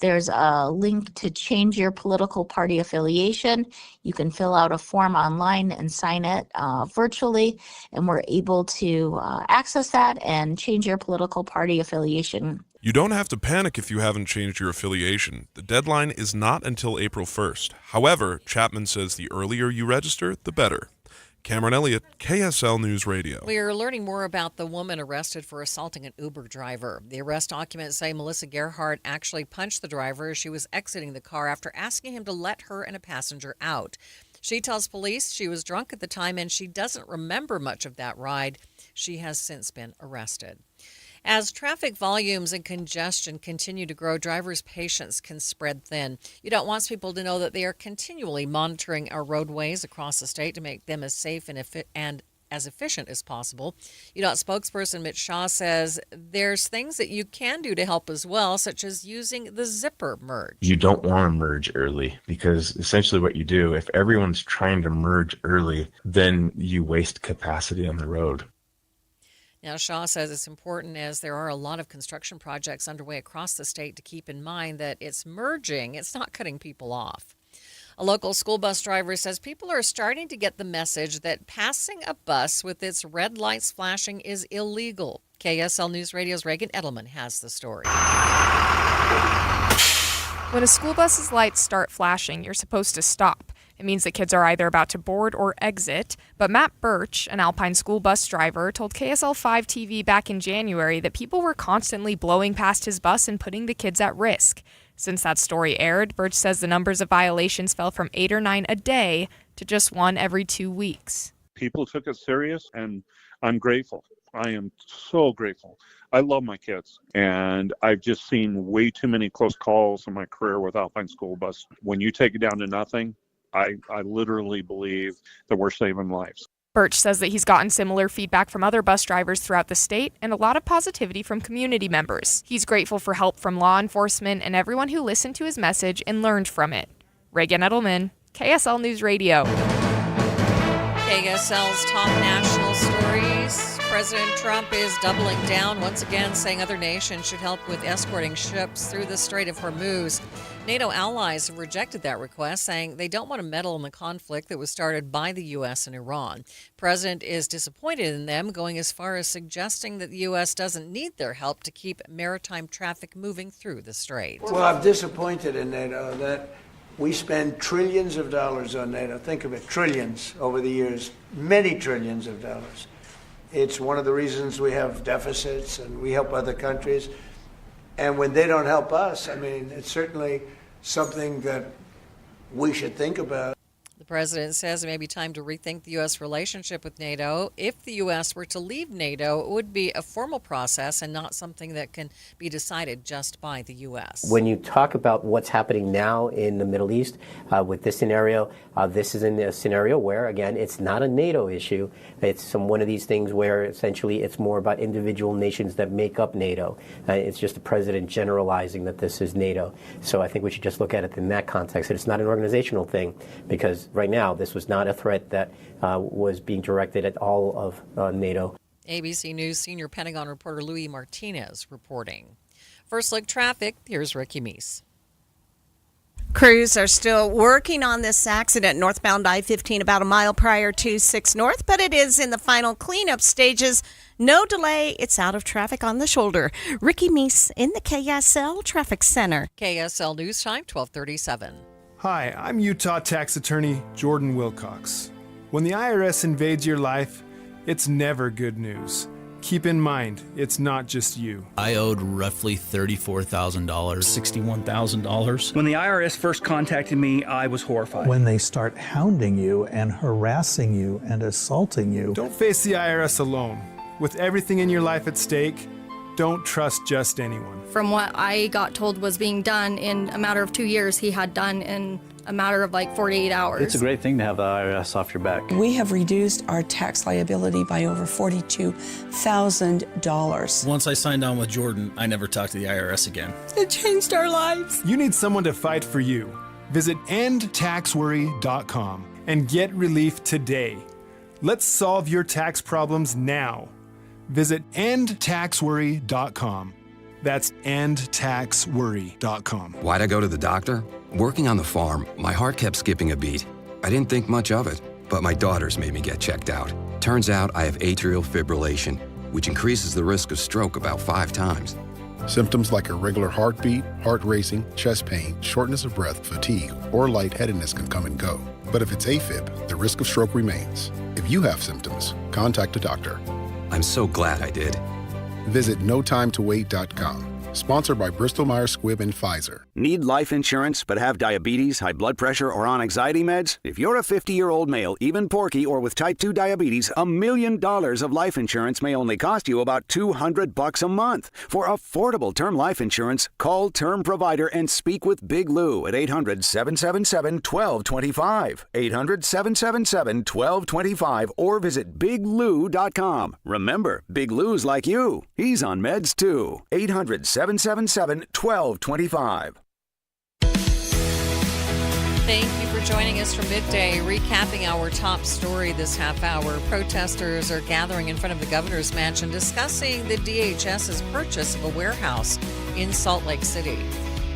there's a link to change your political party affiliation. You can fill out a form online and sign it virtually, and we're able to access that and change your political party affiliation. You don't have to panic if you haven't changed your affiliation. The deadline is not until April 1st. However, Chapman says the earlier you register, the better. Cameron Elliott, KSL News Radio. We are learning more about the woman arrested for assaulting an Uber driver. The arrest documents say Melissa Gerhardt actually punched the driver as she was exiting the car after asking him to let her and a passenger out. She tells police she was drunk at the time and she doesn't remember much of that ride. She has since been arrested. As traffic volumes and congestion continue to grow, drivers' patience can spread thin. UDOT wants people to know that they are continually monitoring our roadways across the state to make them as safe and as efficient as possible. UDOT spokesperson Mitch Shaw says there's things that you can do to help as well, such as using the zipper merge. You don't want to merge early because essentially what you do, if everyone's trying to merge early, then you waste capacity on the road. Now, Shaw says it's important as there are a lot of construction projects underway across the state to keep in mind that it's merging, it's not cutting people off. A local school bus driver says people are starting to get the message that passing a bus with its red lights flashing is illegal. KSL News Radio's Reagan Edelman has the story. When a school bus's lights start flashing, you're supposed to stop. It means that kids are either about to board or exit. But Matt Birch, an Alpine school bus driver, told KSL 5 TV back in January that people were constantly blowing past his bus and putting the kids at risk. Since that story aired, Birch says the numbers of violations fell from 8 or 9 a day to just 1 every 2 weeks. People took it serious, and I'm grateful. I am so grateful. I love my kids, and I've just seen way too many close calls in my career with Alpine School Bus. When you take it down to nothing, I literally believe that we're saving lives. Birch says that he's gotten similar feedback from other bus drivers throughout the state and a lot of positivity from community members. He's grateful for help from law enforcement and everyone who listened to his message and learned from it. Reagan Edelman, KSL News Radio. KSL's top national stories. President Trump is doubling down once again, saying other nations should help with escorting ships through the Strait of Hormuz. NATO allies have rejected that request, saying they don't want to meddle in the conflict that was started by the U.S. and Iran. President is disappointed in them, going as far as suggesting that the U.S. doesn't need their help to keep maritime traffic moving through the strait. Well, I'm disappointed in NATO that we spend trillions of dollars on NATO. Think of it, trillions over the years, many trillions of dollars. It's one of the reasons we have deficits and we help other countries. And when they don't help us, I mean, it's certainly something that we should think about. The president says it may be time to rethink the U.S. relationship with NATO. If the U.S. were to leave NATO, it would be a formal process and not something that can be decided just by the U.S. When you talk about what's happening now in the Middle East with this scenario, this is in a scenario where, again, it's not a NATO issue. It's one of these things where essentially it's more about individual nations that make up NATO. It's just the president generalizing that this is NATO. So I think we should just look at it in that context. It's not an organizational thing, because right now this was not a threat that was being directed at all of NATO. ABC News senior Pentagon reporter Louis Martinez reporting. First Look Traffic, here's Ricky Meese. Crews are still working on this accident northbound I-15 about a mile prior to 6 North, but it is in the final cleanup stages. No delay. It's out of traffic on the shoulder. Ricky Meese in the KSL Traffic Center. KSL News Time, 1237. Hi, I'm Utah tax attorney Jordan Wilcox. When the IRS invades your life, it's never good news. Keep in mind, it's not just you. I owed roughly $34,000. $61,000. When the IRS first contacted me, I was horrified. When they start hounding you and harassing you and assaulting you. Don't face the IRS alone. With everything in your life at stake, don't trust just anyone. From what I got told was being done in a matter of 2 years, he had done in a matter of like 48 hours. It's a great thing to have the IRS off your back. We have reduced our tax liability by over $42,000. Once I signed on with Jordan, I never talked to the IRS again. It changed our lives. You need someone to fight for you. Visit endtaxworry.com and get relief today. Let's solve your tax problems now. Visit endtaxworry.com. That's endtaxworry.com. Why'd I go to the doctor? Working on the farm, my heart kept skipping a beat. I didn't think much of it, but my daughters made me get checked out. Turns out I have atrial fibrillation, which increases the risk of stroke about 5 times. Symptoms like irregular heartbeat, heart racing, chest pain, shortness of breath, fatigue, or lightheadedness can come and go. But if it's AFib, the risk of stroke remains. If you have symptoms, contact a doctor. I'm so glad I did. Visit notimetowait.com. Sponsored by Bristol-Myers Squibb and Pfizer. Need life insurance but have diabetes, high blood pressure, or on anxiety meds? If you're a 50-year-old male, even porky, or with type 2 diabetes, $1 million of life insurance may only cost you about $200 a month. For affordable term life insurance, call Term Provider and speak with Big Lou at 800-777-1225. 800-777-1225 or visit biglou.com. Remember, Big Lou's like you. He's on meds too. 800-777-1225. Thank you for joining us for Midday. Recapping our top story this half hour, protesters are gathering in front of the governor's mansion discussing the DHS's purchase of a warehouse in Salt Lake City.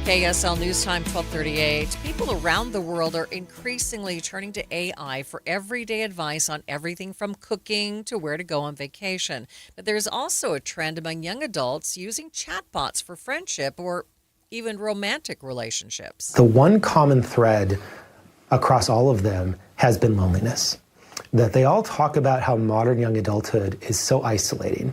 KSL News Time 1238. People around the world are increasingly turning to AI for everyday advice on everything from cooking to where to go on vacation. But there's also a trend among young adults using chatbots for friendship or even romantic relationships. The one common thread across all of them has been loneliness. That they all talk about how modern young adulthood is so isolating.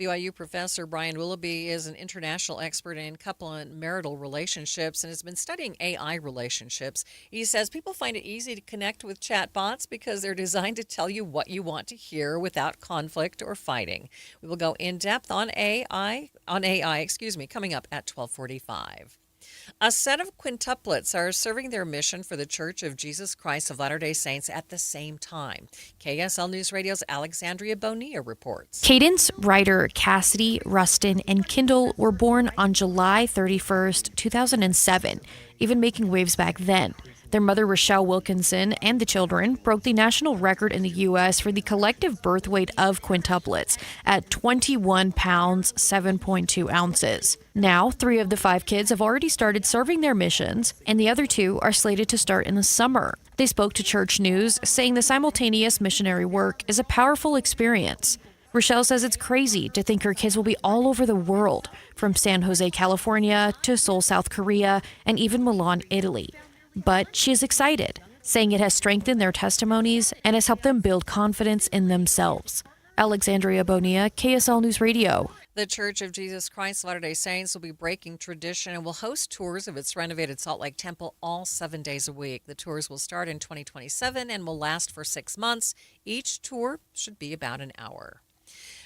BYU professor Brian Willoughby is an international expert in couple and marital relationships and has been studying AI relationships. He says people find it easy to connect with chatbots because they're designed to tell you what you want to hear without conflict or fighting. We will go in depth on AI, coming up at 12:45. A set of quintuplets are serving their mission for the Church of Jesus Christ of Latter-day Saints at the same time. KSL News Radio's Alexandria Bonilla reports. Cadence, Ryder, Cassidy, Rustin, and Kindle were born on July 31st, 2007, even making waves back then. Their mother, Rochelle Wilkinson, and the children broke the national record in the U.S. for the collective birth weight of quintuplets at 21 pounds, 7.2 ounces. Now, 3 of the 5 kids have already started serving their missions, and the other 2 are slated to start in the summer. They spoke to Church News, saying the simultaneous missionary work is a powerful experience. Rochelle says it's crazy to think her kids will be all over the world, from San Jose, California, to Seoul, South Korea, and even Milan, Italy. But she is excited, saying it has strengthened their testimonies and has helped them build confidence in themselves. Alexandria Bonilla, KSL News Radio. The Church of Jesus Christ of Latter-day Saints will be breaking tradition and will host tours of its renovated Salt Lake Temple all 7 days a week. The tours will start in 2027 and will last for 6 months. Each tour should be about an hour.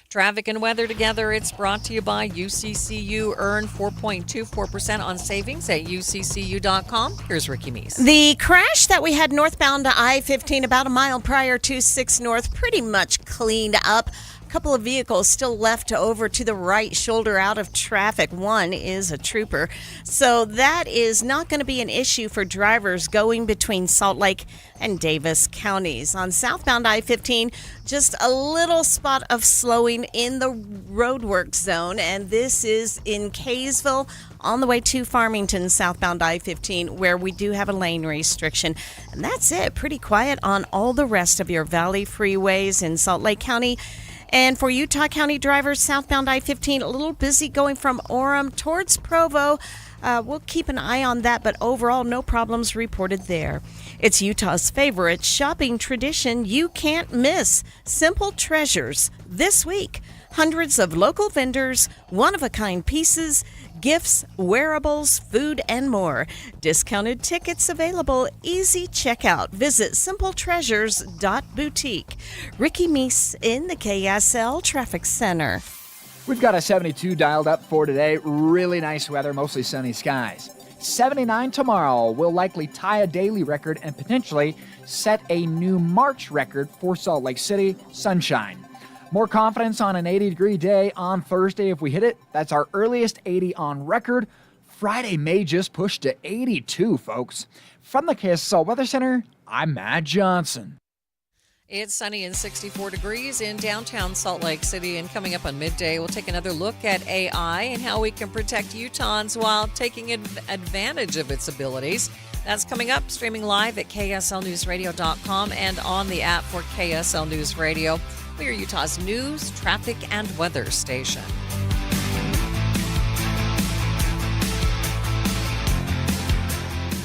Traffic and weather together. It's brought to you by UCCU. Earn 4.24% on savings at UCCU.com. Here's Ricky Meese. The crash that we had northbound to I-15 about a mile prior to 6 North pretty much cleaned up. Couple of vehicles still left over to the right shoulder out of traffic. One is a trooper. So that is not going to be an issue for drivers going between Salt Lake and Davis counties. On southbound I-15, just a little spot of slowing in the roadwork zone, and this is in Kaysville on the way to Farmington, southbound I-15, where we do have a lane restriction. And that's it. Pretty quiet on all the rest of your valley freeways in Salt Lake County. And for Utah County drivers, southbound I-15, a little busy going from Orem towards Provo. We'll keep an eye on that, but overall, no problems reported there. It's Utah's favorite shopping tradition you can't miss. Simple Treasures this week. Hundreds of local vendors, one-of-a-kind pieces, gifts, wearables, food, and more. Discounted tickets available, easy checkout. Visit simpletreasures.boutique. Ricky Meese in the KSL Traffic Center. We've got a 72 dialed up for today. Really nice weather, mostly sunny skies. 79 tomorrow will likely tie a daily record and potentially set a new March record for Salt Lake City. Sunshine. More confidence on an 80-degree day on Thursday if we hit it. That's our earliest 80 on record. Friday may just push to 82, folks. From the KSL Weather Center, I'm Matt Johnson. It's sunny and 64 degrees in downtown Salt Lake City. And coming up on Midday, we'll take another look at AI and how we can protect Utahns while taking advantage of its abilities. That's coming up, streaming live at KSLNewsRadio.com and on the app for KSL News Radio. We are Utah's news, traffic, and weather station.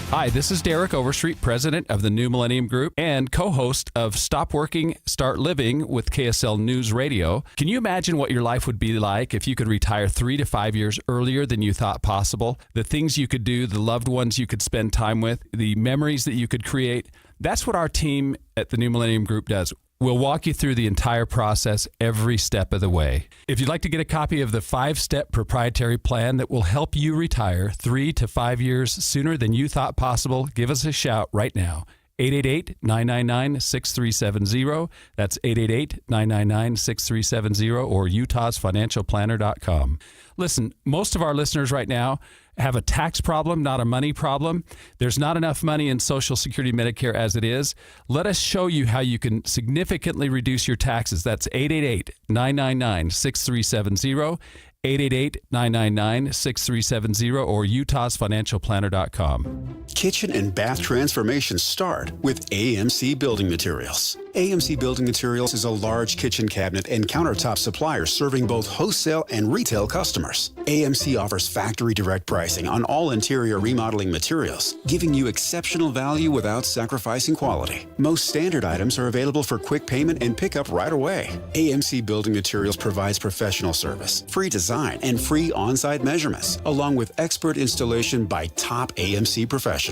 Hi, this is Derek Overstreet, president of the New Millennium Group and co-host of Stop Working, Start Living with KSL News Radio. Can you imagine what your life would be like if you could retire 3 to 5 years earlier than you thought possible? The things you could do, the loved ones you could spend time with, the memories that you could create. That's what our team at the New Millennium Group does. We'll walk you through the entire process every step of the way. If you'd like to get a copy of the 5-step proprietary plan that will help you retire 3 to 5 years sooner than you thought possible, give us a shout right now. 888-999-6370. That's 888-999-6370 or utahsfinancialplanner.com. Listen, most of our listeners right now have a tax problem, not a money problem. There's not enough money in Social Security Medicare as it is. Let us show you how you can significantly reduce your taxes. That's 888-999-6370, 888-999-6370 or utahsfinancialplanner.com. Kitchen and bath transformations start with AMC Building Materials. AMC Building Materials is a large kitchen cabinet and countertop supplier serving both wholesale and retail customers. AMC offers factory direct pricing on all interior remodeling materials, giving you exceptional value without sacrificing quality. Most standard items are available for quick payment and pickup right away. AMC Building Materials provides professional service, free design, and free on-site measurements, along with expert installation by top AMC professionals.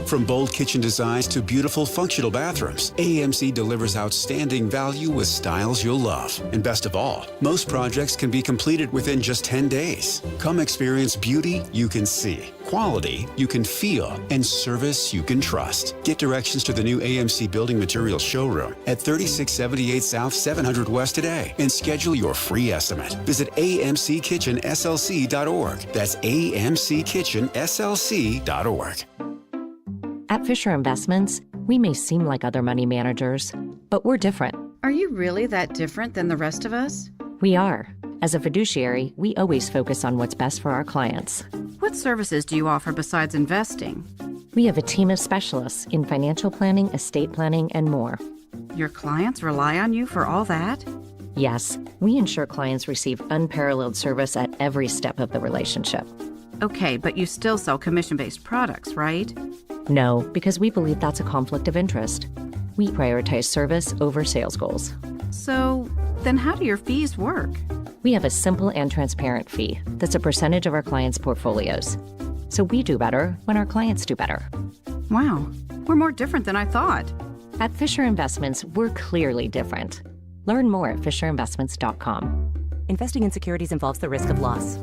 From bold kitchen designs to beautiful functional bathrooms, AMC delivers outstanding value with styles you'll love. And best of all, most projects can be completed within just 10 days. Come experience beauty you can see, quality you can feel, and service you can trust. Get directions to the new AMC Building Materials showroom at 3678 South 700 West today and schedule your free estimate. Visit amckitchenslc.org. That's amckitchenslc.org. At Fisher Investments, we may seem like other money managers, but we're different. Are you really that different than the rest of us? We are. As a fiduciary, we always focus on what's best for our clients. What services do you offer besides investing? We have a team of specialists in financial planning, estate planning, and more. Your clients rely on you for all that? Yes, we ensure clients receive unparalleled service at every step of the relationship. Okay, but you still sell commission-based products, right? No, because we believe that's a conflict of interest. We prioritize service over sales goals. So, then how do your fees work? We have a simple and transparent fee that's a percentage of our clients' portfolios. So we do better when our clients do better. Wow, we're more different than I thought. At Fisher Investments, we're clearly different. Learn more at fisherinvestments.com. Investing in securities involves the risk of loss.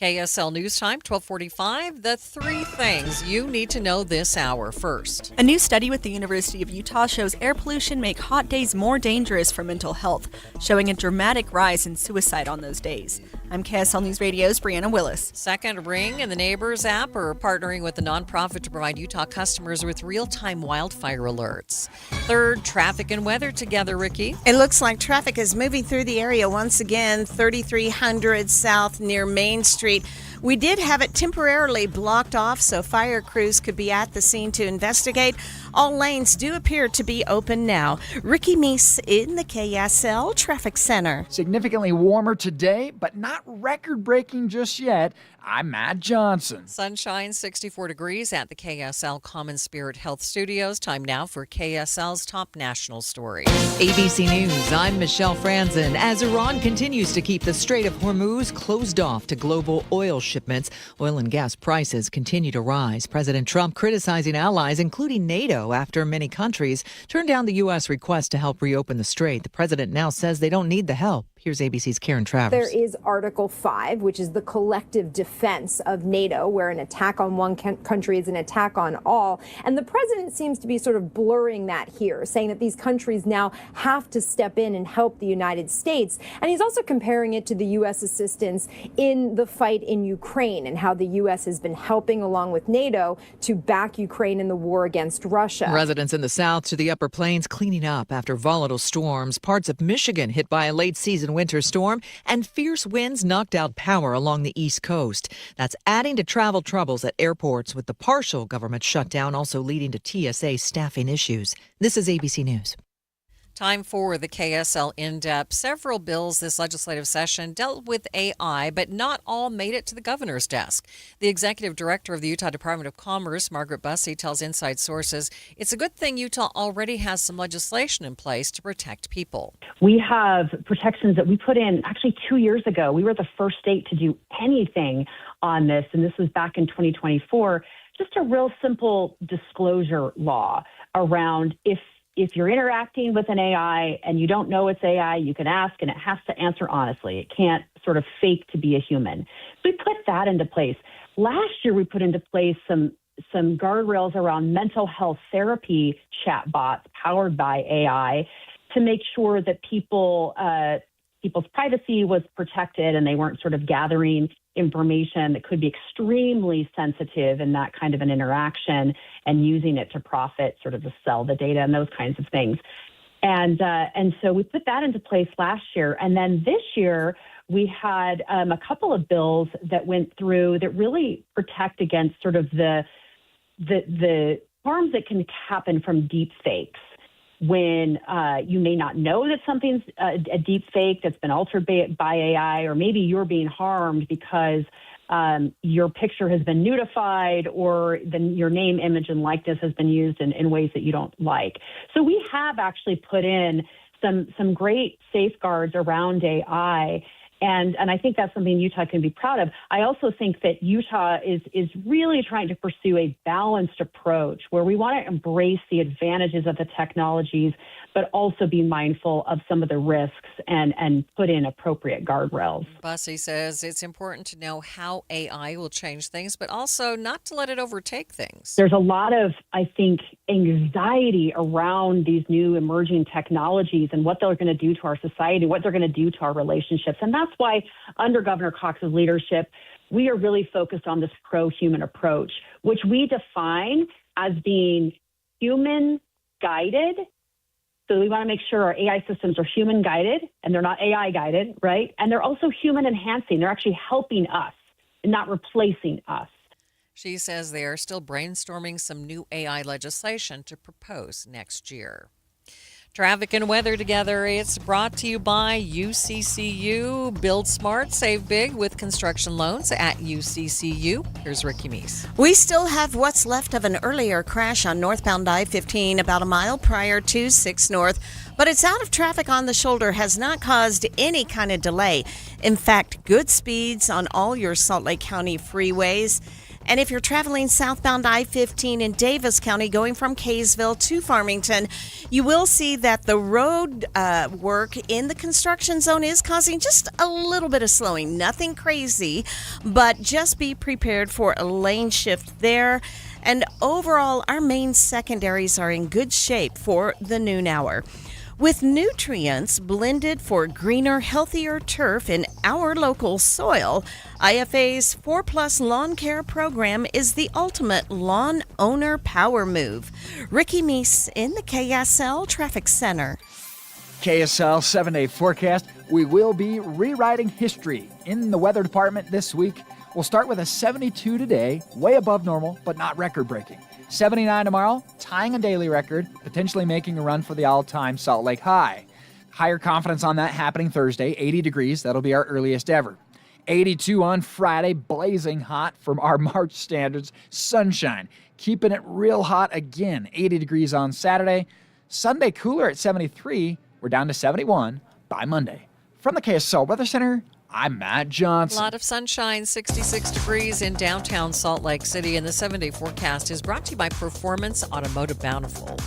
KSL News Time, 1245. The three things you need to know this hour. First, a new study with the University of Utah shows air pollution make hot days more dangerous for mental health, showing a dramatic rise in suicide on those days. I'm KSL News Radio's Brianna Willis. Second, Ring and the Neighbors app are partnering with the nonprofit to provide Utah customers with real-time wildfire alerts. Third, traffic and weather together, Ricky. It looks like traffic is moving through the area once again, 3300 South near Main Street. We did have it temporarily blocked off so fire crews could be at the scene to investigate. All lanes do appear to be open now. Ricky Meese in the KSL Traffic Center. Significantly warmer today, but not record-breaking just yet. I'm Matt Johnson. Sunshine, 64 degrees at the KSL Common Spirit Health Studios. Time now for KSL's top national stories. ABC News, I'm Michelle Franzen. As Iran continues to keep the Strait of Hormuz closed off to global oil shipments, oil and gas prices continue to rise. President Trump criticizing allies, including NATO, after many countries turned down the U.S. request to help reopen the strait. The president now says they don't need the help. Here's ABC's Karen Travers. There is Article 5, which is the collective defense of NATO, where an attack on one country is an attack on all. And the president seems to be sort of blurring that here, saying that these countries now have to step in and help the United States. And he's also comparing it to the U.S. assistance in the fight in Ukraine and how the U.S. has been helping along with NATO to back Ukraine in the war against Russia. Residents in the South to the Upper Plains cleaning up after volatile storms. Parts of Michigan hit by a late-season winter storm, and fierce winds knocked out power along the East Coast. That's adding to travel troubles at airports, with the partial government shutdown also leading to TSA staffing issues. This is ABC News. Time for the KSL In-Depth. Several bills this legislative session dealt with AI, but not all made it to the governor's desk. The executive director of the Utah Department of Commerce, Margaret Bussey, tells Inside Sources it's a good thing Utah already has some legislation in place to protect people. We have protections that we put in actually 2 years ago. We were the first state to do anything on this, and this was back in 2024. Just a real simple disclosure law around if you're interacting with an AI and you don't know it's AI, you can ask and it has to answer honestly. It can't sort of fake to be a human. We put that into place. Last year, we put into place some guardrails around mental health therapy chatbots powered by AI to make sure that people's privacy was protected and they weren't sort of gathering information that could be extremely sensitive in that kind of an interaction and using it to profit, sort of to sell the data and those kinds of things. And so we put that into place last year. And then this year, we had a couple of bills that went through that really protect against sort of the harms that can happen from deep fakes. When you may not know that something's a deep fake that's been altered by AI, or maybe you're being harmed because your picture has been nudified, or your name, image, and likeness has been used in ways that you don't like. So we have actually put in some great safeguards around AI. And I think that's something Utah can be proud of. I also think that Utah is really trying to pursue a balanced approach where we want to embrace the advantages of the technologies, but also be mindful of some of the risks and put in appropriate guardrails. Bussey says it's important to know how AI will change things, but also not to let it overtake things. There's a lot of, I think, anxiety around these new emerging technologies and what they're going to do to our society, what they're going to do to our relationships. And that's why under Governor Cox's leadership, we are really focused on this pro-human approach, which we define as being human-guided. So we want to make sure our AI systems are human-guided, and they're not AI-guided, right? And they're also human-enhancing. They're actually helping us and not replacing us. She says they are still brainstorming some new AI legislation to propose next year. Traffic and weather together. It's brought to you by UCCU. Build smart, save big with construction loans at UCCU. Here's Ricky Meese. We still have what's left of an earlier crash on northbound I-15 about a mile prior to 6 North, but it's out of traffic on the shoulder, has not caused any kind of delay. In fact, good speeds on all your Salt Lake County freeways. And if you're traveling southbound I-15 in Davis County going from Kaysville to Farmington, you will see that the road work in the construction zone is causing just a little bit of slowing. Nothing crazy, but just be prepared for a lane shift there. And overall, our main secondaries are in good shape for the noon hour. With nutrients blended for greener, healthier turf in our local soil, IFA's 4+ Lawn Care program is the ultimate lawn owner power move. Ricky Meese in the KSL Traffic Center. KSL 7-day forecast. We will be rewriting history in the weather department this week. We'll start with a 72 today, way above normal, but not record-breaking. 79 tomorrow, tying a daily record, potentially making a run for the all-time Salt Lake high. Higher confidence on that happening Thursday, 80 degrees. That'll be our earliest ever. 82 on Friday, blazing hot from our March standards. Sunshine, keeping it real hot again. 80 degrees on Saturday. Sunday cooler at 73. We're down to 71 by Monday. From the KSL Weather Center, I'm Matt Johnson. A lot of sunshine, 66 degrees in downtown Salt Lake City, and the 7-day forecast is brought to you by Performance Automotive Bountiful.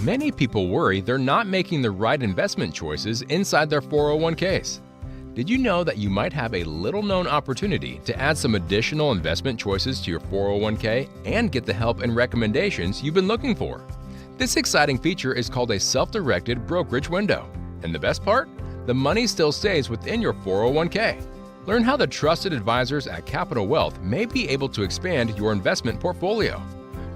Many people worry they're not making the right investment choices inside their 401ks. Did you know that you might have a little-known opportunity to add some additional investment choices to your 401k and get the help and recommendations you've been looking for? This exciting feature is called a self-directed brokerage window. And the best part? The money still stays within your 401k. Learn how the trusted advisors at Capital Wealth may be able to expand your investment portfolio.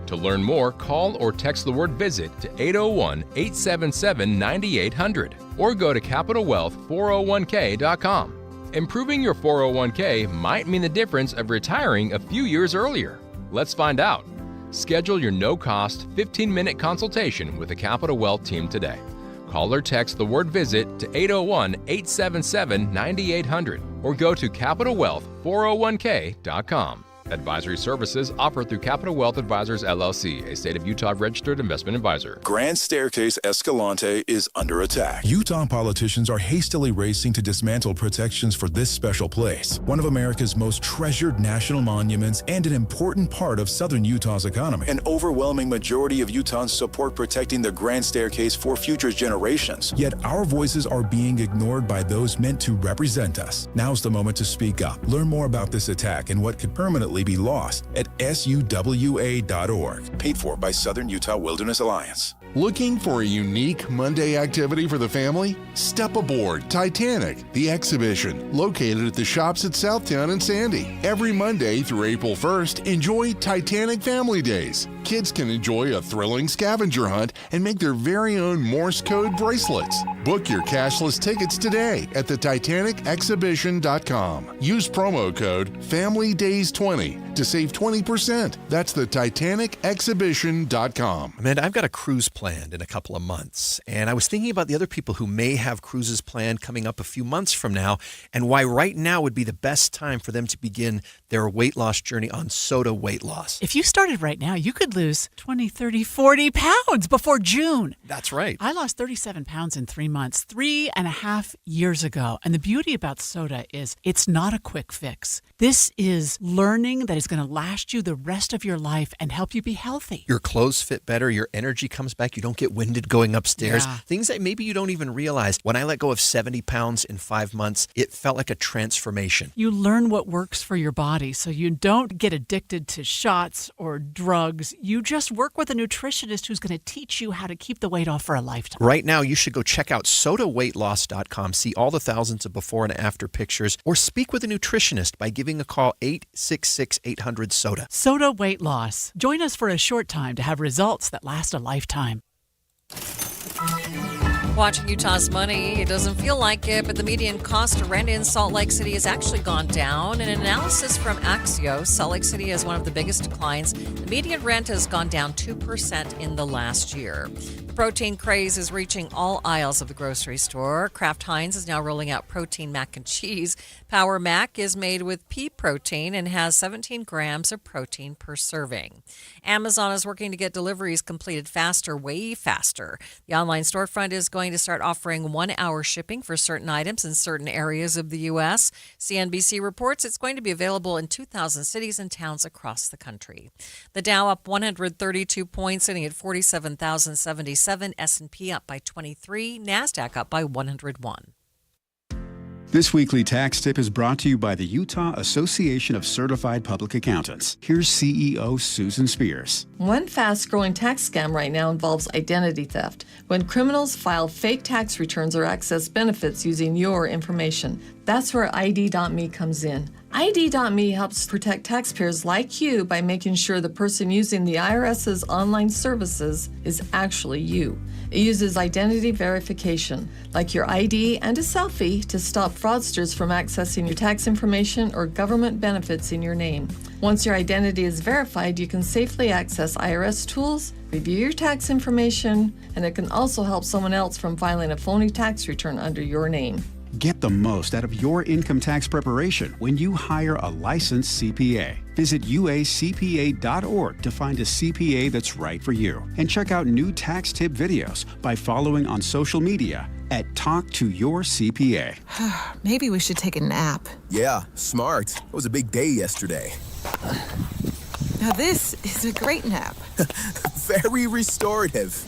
To learn more, call or text the word VISIT to 801-877-9800 or go to CapitalWealth401k.com. Improving your 401k might mean the difference of retiring a few years earlier. Let's find out. Schedule your no-cost 15-minute consultation with the Capital Wealth team today. Call or text the word VISIT to 801-877-9800 or go to CapitalWealth401k.com. Advisory services offered through Capital Wealth Advisors, LLC, a state of Utah registered investment advisor. Grand Staircase Escalante is under attack. Utah politicians are hastily racing to dismantle protections for this special place, one of America's most treasured national monuments and an important part of southern Utah's economy. An overwhelming majority of Utahns support protecting the Grand Staircase for future generations. Yet our voices are being ignored by those meant to represent us. Now's the moment to speak up. Learn more about this attack and what could permanently be lost at suwa.org. Paid for by Southern Utah Wilderness Alliance. Looking for a unique Monday activity for the family? Step aboard Titanic, the exhibition, located at the shops at Southtown and Sandy. Every Monday through April 1st, enjoy Titanic Family Days. kids can enjoy a thrilling scavenger hunt and make their very own Morse code bracelets. Book your cashless tickets today at thetitanicexhibition.com. Use promo code FamilyDays20 to save 20%. That's thetitanicexhibition.com. Amanda, I've got a cruise planned in a couple of months, and I was thinking about the other people who may have cruises planned coming up a few months from now, and why right now would be the best time for them to begin their weight loss journey on Soda Weight Loss. If you started right now, you could lose 20, 30, 40 pounds before June. That's right. I lost 37 pounds in 3 months, 3.5 years ago. And the beauty about soda is it's not a quick fix. This is learning that is going to last you the rest of your life and help you be healthy. Your clothes fit better. Your energy comes back. You don't get winded going upstairs. Yeah. Things that maybe you don't even realize. When I let go of 70 pounds in 5 months, it felt like a transformation. You learn what works for your body so you don't get addicted to shots or drugs. You just work with a nutritionist who's going to teach you how to keep the weight off for a lifetime. Right now, you should go check out sodaweightloss.com, see all the thousands of before and after pictures, or speak with a nutritionist by giving a call 866-800-SODA. Soda Weight Loss. Join us for a short time to have results that last a lifetime. Watching Utah's money, it doesn't feel like it, but the median cost to rent in Salt Lake City has actually gone down. In an analysis from Axios, Salt Lake City has one of the biggest declines. The median rent has gone down 2% in the last year. The protein craze is reaching all aisles of the grocery store. Kraft Heinz is now rolling out protein mac and cheese. Power Mac is made with pea protein and has 17 grams of protein per serving. Amazon is working to get deliveries completed faster, way faster. The online storefront is going to start offering 1-hour shipping for certain items in certain areas of the U.S. CNBC reports it's going to be available in 2,000 cities and towns across the country. The Dow up 132 points, sitting at 47,077. S&P up by 23. NASDAQ up by 101. This weekly tax tip is brought to you by the Utah Association of Certified Public Accountants. Here's CEO Susan Spears. One fast-growing tax scam right now involves identity theft, when criminals file fake tax returns or access benefits using your information. That's where ID.me comes in. ID.me helps protect taxpayers like you by making sure the person using the IRS's online services is actually you. It uses identity verification, like your ID and a selfie, to stop fraudsters from accessing your tax information or government benefits in your name. Once your identity is verified, you can safely access IRS tools, review your tax information, and it can also help someone else from filing a phony tax return under your name. Get the most out of your income tax preparation when you hire a licensed CPA. Visit uacpa.org to find a CPA that's right for you. And check out new tax tip videos by following on social media at Talk to Your CPA. Maybe we should take a nap. Yeah, smart. It was a big day yesterday. Now this is a great nap. Very restorative.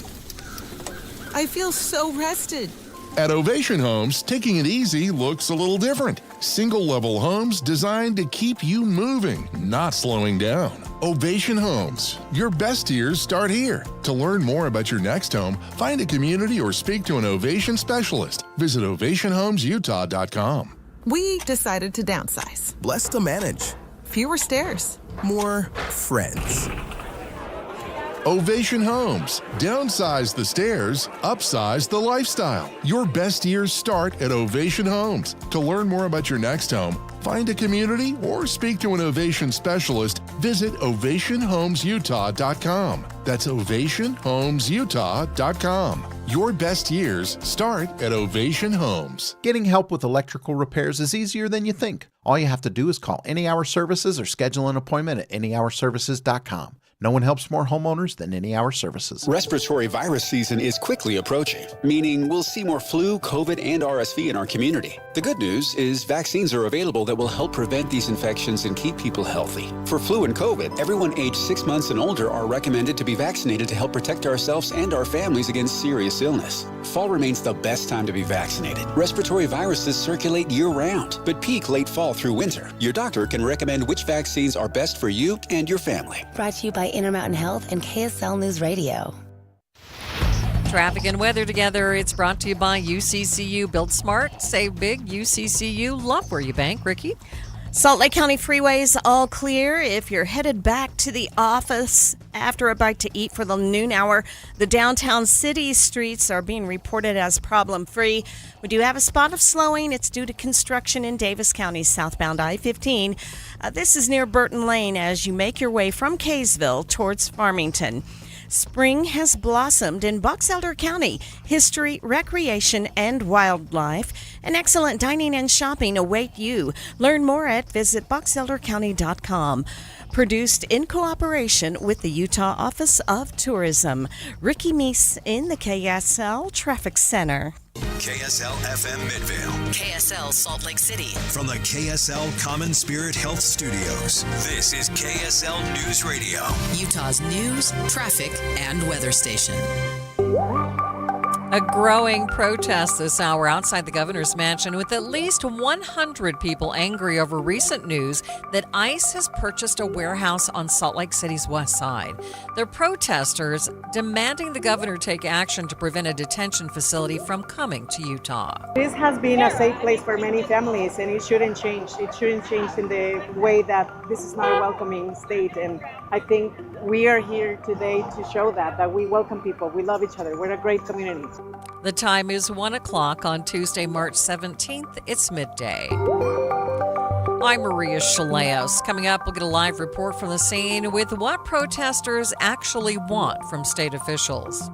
I feel so rested. At Ovation Homes, taking it easy looks a little different. Single-level homes designed to keep you moving, not slowing down. Ovation Homes. Your best years start here. To learn more about your next home, find a community or speak to an Ovation specialist. Visit OvationHomesUtah.com. We decided to downsize. Less to manage. Fewer stairs. More friends. Ovation Homes. Downsize the stairs, upsize the lifestyle. Your best years start at Ovation Homes. To learn more about your next home, find a community or speak to an Ovation specialist, visit OvationHomesUtah.com. That's OvationHomesUtah.com. Your best years start at Ovation Homes. Getting help with electrical repairs is easier than you think. All you have to do is call Any Hour Services or schedule an appointment at anyhourservices.com. No one helps more homeowners than Any Hour Services. Respiratory virus season is quickly approaching, meaning we'll see more flu, COVID, and RSV in our community. The good news is vaccines are available that will help prevent these infections and keep people healthy. For flu and COVID, everyone aged 6 months and older are recommended to be vaccinated to help protect ourselves and our families against serious illness. Fall remains the best time to be vaccinated. Respiratory viruses circulate year-round, but peak late fall through winter. Your doctor can recommend which vaccines are best for you and your family. Brought to you by Intermountain Health and KSL News Radio. Traffic and weather together. It's brought to you by UCCU. Build smart, save big. UCCU. Love where you bank. Ricky? Salt Lake County freeways all clear. If you're headed back to the office after a bite to eat for the noon hour, the downtown city streets are being reported as problem-free. We do have a spot of slowing. It's due to construction in Davis County, southbound I-15. This is near Burton Lane as you make your way from Kaysville towards Farmington. Spring has blossomed in Box Elder County. History, recreation, and wildlife. And excellent dining and shopping await you. Learn more at visitboxeldercounty.com. Produced in cooperation with the Utah Office of Tourism. Ricky Meese in the KSL Traffic Center. KSL FM Midvale. KSL Salt Lake City. From the KSL Common Spirit Health Studios, this is KSL News Radio. Utah's news, traffic, and weather station. A growing protest this hour outside the governor's mansion with at least 100 people angry over recent news that ICE has purchased a warehouse on Salt Lake City's west side. They're protesters demanding the governor take action to prevent a detention facility from coming to Utah. This has been a safe place for many families, and it shouldn't change. It shouldn't change in the way that this is not a welcoming state. And I think we are here today to show that we welcome people. We love each other. We're a great community. The time is 1 o'clock on Tuesday, March 17th. It's midday. I'm Maria Shilaos. Coming up, we'll get a live report from the scene with what protesters actually want from state officials.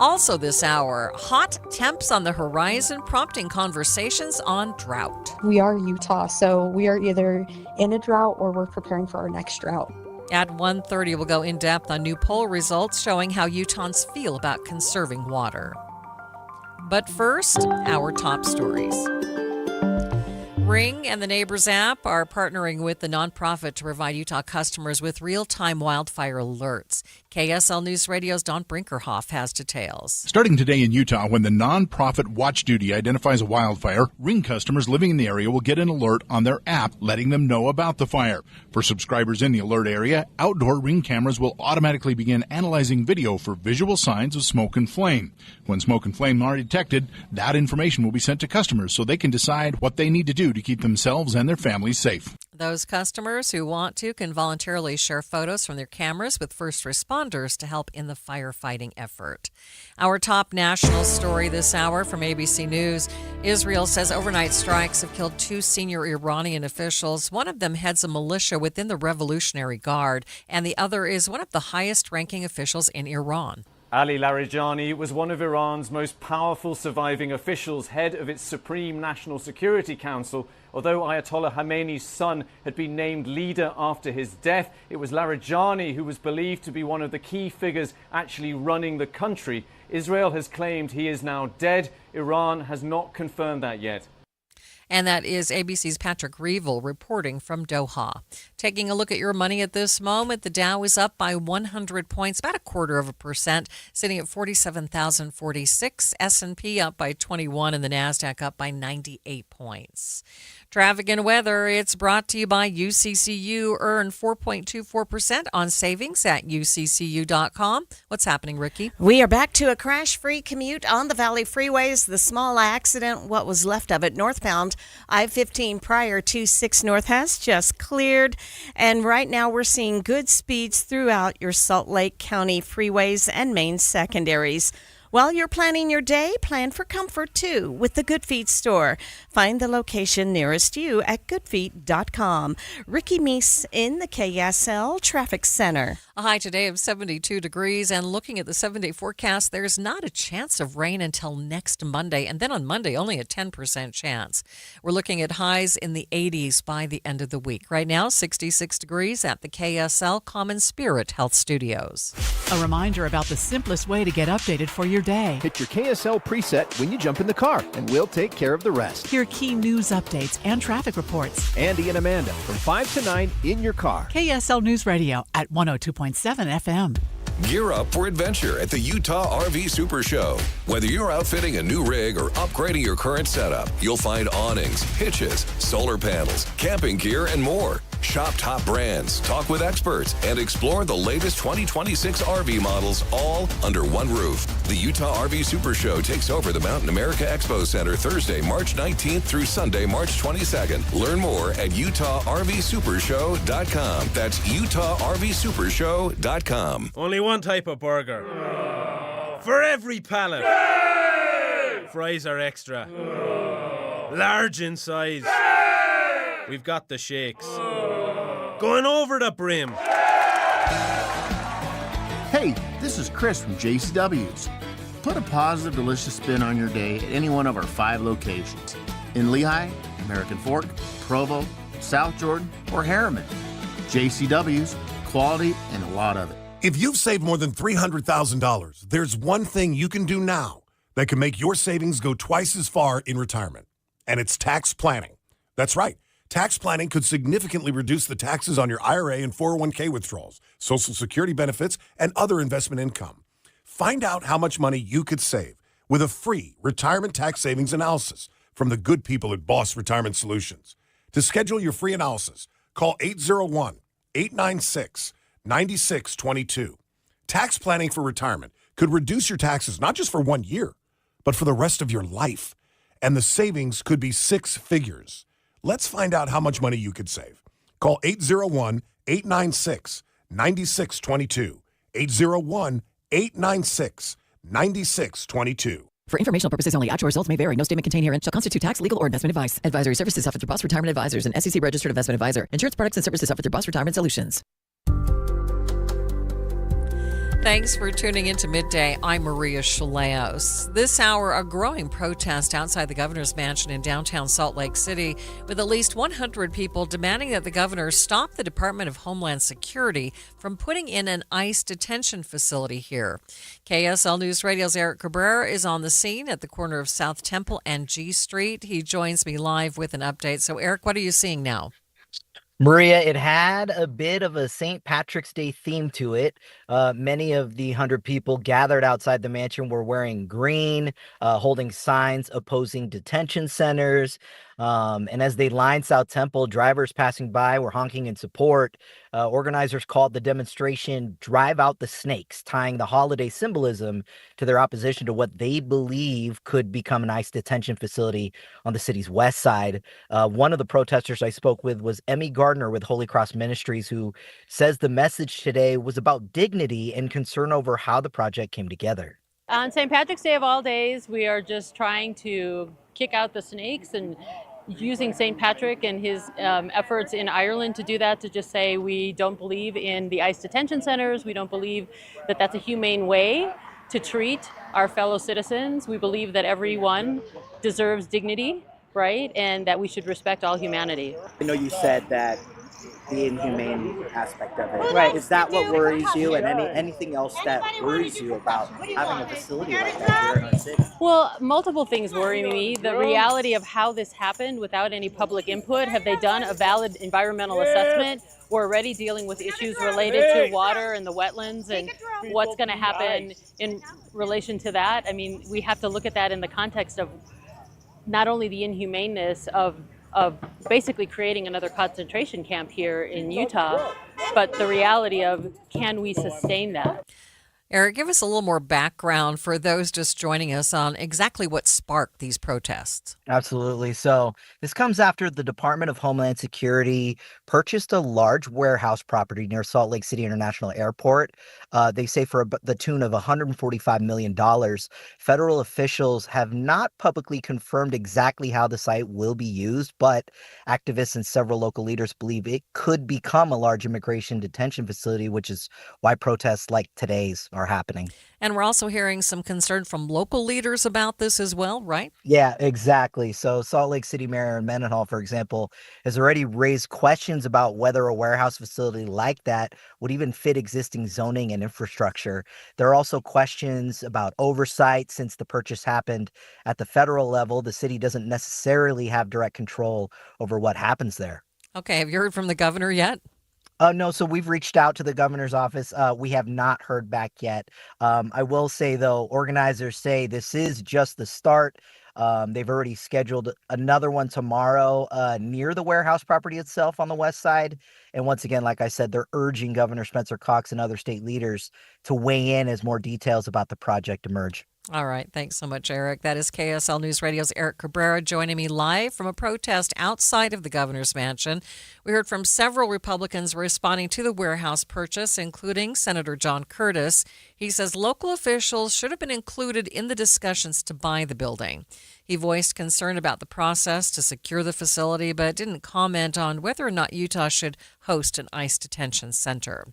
Also this hour, hot temps on the horizon prompting conversations on drought. We are Utah, so we are either in a drought or we're preparing for our next drought. At 1:30, we'll go in depth on new poll results showing how Utahns feel about conserving water. But first, our top stories. Ring and the Neighbors app are partnering with the nonprofit to provide Utah customers with real-time wildfire alerts. KSL News Radio's Don Brinkerhoff has details. Starting today in Utah, when the nonprofit Watch Duty identifies a wildfire, Ring customers living in the area will get an alert on their app letting them know about the fire. For subscribers in the alert area, outdoor Ring cameras will automatically begin analyzing video for visual signs of smoke and flame. When smoke and flame are detected, that information will be sent to customers so they can decide what they need to do to keep themselves and their families safe. Those customers who want to can voluntarily share photos from their cameras with first responders to help in the firefighting effort. Our top national story this hour from ABC News. Israel says overnight strikes have killed 2 senior Iranian officials. One of them heads a militia within the Revolutionary Guard, and the other is one of the highest-ranking officials in Iran. Ali Larijani was one of Iran's most powerful surviving officials, head of its Supreme National Security Council. Although Ayatollah Khamenei's son had been named leader after his death, it was Larijani who was believed to be one of the key figures actually running the country. Israel has claimed he is now dead. Iran has not confirmed that yet. And that is ABC's Patrick Reevil reporting from Doha. Taking a look at your money at this moment, the Dow is up by 100 points, about 0.25%, sitting at 47,046. S&P up by 21, and the NASDAQ up by 98 points. Traffic and weather, it's brought to you by UCCU. Earn 4.24% on savings at uccu.com. What's happening, Ricky? We are back to a crash-free commute on the Valley freeways. The small accident, what was left of it, northbound I-15 prior to 6 North has just cleared. And right now we're seeing good speeds throughout your Salt Lake County freeways and main secondaries. While you're planning your day, plan for comfort, too, with the Good Feet store. Find the location nearest you at goodfeet.com. Ricky Meese in the KSL Traffic Center. A high today of 72 degrees, and looking at the 7-day forecast, there's not a chance of rain until next Monday, and then on Monday, only a 10% chance. We're looking at highs in the 80s by the end of the week. Right now, 66 degrees at the KSL Common Spirit Health Studios. A reminder about the simplest way to get updated for your day. Hit your KSL preset when you jump in the car, and we'll take care of the rest. Hear key news updates and traffic reports. Andy and Amanda from 5 to 9 in your car. KSL News Radio at 102.7 FM. Gear up for adventure at the Utah RV Super Show. Whether you're outfitting a new rig or upgrading your current setup, you'll find awnings, hitches, solar panels, camping gear, and more. Shop top brands, talk with experts, and explore the latest 2026 RV models all under one roof. The Utah RV Super Show takes over the Mountain America Expo Center Thursday, March 19th through Sunday, March 22nd. Learn more at UtahRVSupershow.com. That's UtahRVSupershow.com. Only one type of burger. For every pallet. Fries are extra. Large in size. We've got the shakes. Going over the brim. Hey, this is Chris from JCW's. Put a positive, delicious spin on your day at any one of our 5 locations. In Lehigh, American Fork, Provo, South Jordan, or Harriman. JCW's, quality and a lot of it. If you've saved more than $300,000, there's one thing you can do now that can make your savings go twice as far in retirement. And it's tax planning. That's right. Tax planning could significantly reduce the taxes on your IRA and 401k withdrawals, Social Security benefits, and other investment income. Find out how much money you could save with a free retirement tax savings analysis from the good people at Boss Retirement Solutions. To schedule your free analysis, call 801-896-9622. Tax planning for retirement could reduce your taxes not just for 1 year, but for the rest of your life. And the savings could be 6 figures. Let's find out how much money you could save. Call 801-896-9622. 801-896-9622. For informational purposes only, actual results may vary. No statement contained herein shall constitute tax, legal, or investment advice. Advisory services offered through Boss Retirement Advisors, an SEC registered investment advisor. Insurance products and services offered through Boss Retirement Solutions. Thanks for tuning into Midday. I'm Maria Shilaos. This hour, a growing protest outside the governor's mansion in downtown Salt Lake City, with at least 100 people demanding that the governor stop the Department of Homeland Security from putting in an ICE detention facility here. KSL News Radio's Eric Cabrera is on the scene at the corner of South Temple and G Street. He joins me live with an update. So, Eric, what are you seeing now? Maria, it had a bit of a St. Patrick's Day theme to it. Many of the 100 people gathered outside the mansion were wearing green, holding signs opposing detention centers. And as they lined South Temple, drivers passing by were honking in support. Organizers called the demonstration Drive Out the Snakes, tying the holiday symbolism to their opposition to what they believe could become an ICE detention facility on the city's west side. One of the protesters I spoke with was Emmy Gardner with Holy Cross Ministries, who says the message today was about dignity and concern over how the project came together. On St. Patrick's Day of all days, we are just trying to kick out the snakes and using St. Patrick and his efforts in Ireland to do that, to just say we don't believe in the ICE detention centers. We don't believe that that's a humane way to treat our fellow citizens. We believe that everyone deserves dignity, right? And that we should respect all humanity. I know you said that the inhumane aspect of it. Right. Is that what worries you, and anything else that worries you about having a facility like that here in our city? Well, multiple things worry me. The reality of how this happened without any public input. Have they done a valid environmental assessment? We're already dealing with issues related to water and the wetlands and what's going to happen in relation to that. I mean, we have to look at that in the context of not only the inhumaneness of basically creating another concentration camp here in Utah, but the reality of, can we sustain that? Eric, give us a little more background for those just joining us on exactly what sparked these protests. Absolutely. So this comes after the Department of Homeland Security purchased a large warehouse property near Salt Lake City International Airport. They say for the tune of $145 million. Federal officials have not publicly confirmed exactly how the site will be used, but activists and several local leaders believe it could become a large immigration detention facility, which is why protests like today's are happening. And we're also hearing some concern from local leaders about this as well, right? Yeah, exactly. So Salt Lake City Mayor Mendenhall, for example, has already raised questions about whether a warehouse facility like that would even fit existing zoning and infrastructure. There are also questions about oversight since the purchase happened at the federal level. The city doesn't necessarily have direct control over what happens there. Okay. Have you heard from the governor yet? No, so we've reached out to the governor's office. We have not heard back yet. I will say, though, organizers say this is just the start. They've already scheduled another one tomorrow near the warehouse property itself on the west side. And once again, like I said, they're urging Governor Spencer Cox and other state leaders to weigh in as more details about the project emerge. All right. Thanks so much, Eric. That is KSL News Radio's Eric Cabrera joining me live from a protest outside of the governor's mansion. We heard from several Republicans responding to the warehouse purchase, including Senator John Curtis. He says local officials should have been included in the discussions to buy the building. He voiced concern about the process to secure the facility, but didn't comment on whether or not Utah should host an ICE detention center.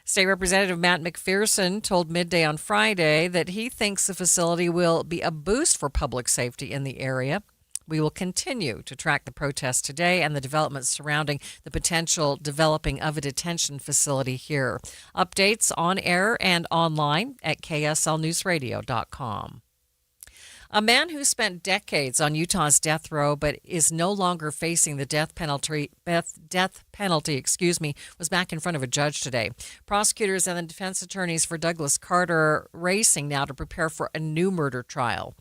State Representative Matt McPherson told Midday on Friday that he thinks the facility will be a boost for public safety in the area. We will continue to track the protests today and the developments surrounding the potential developing of a detention facility here. Updates on air and online at kslnewsradio.com. A man who spent decades on Utah's death row but is no longer facing the death penalty, was back in front of a judge today. Prosecutors and the defense attorneys for Douglas Carter are racing now to prepare for a new murder trial.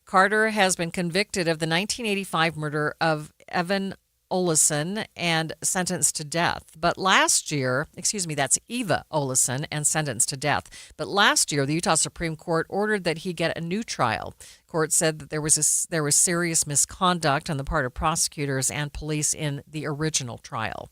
Carter has been convicted of the 1985 murder of Evan Olison and sentenced to death. But last year, that's Eva Olison and sentenced to death. But last year, the Utah Supreme Court ordered that he get a new trial. Court said that there was serious misconduct on the part of prosecutors and police in the original trial.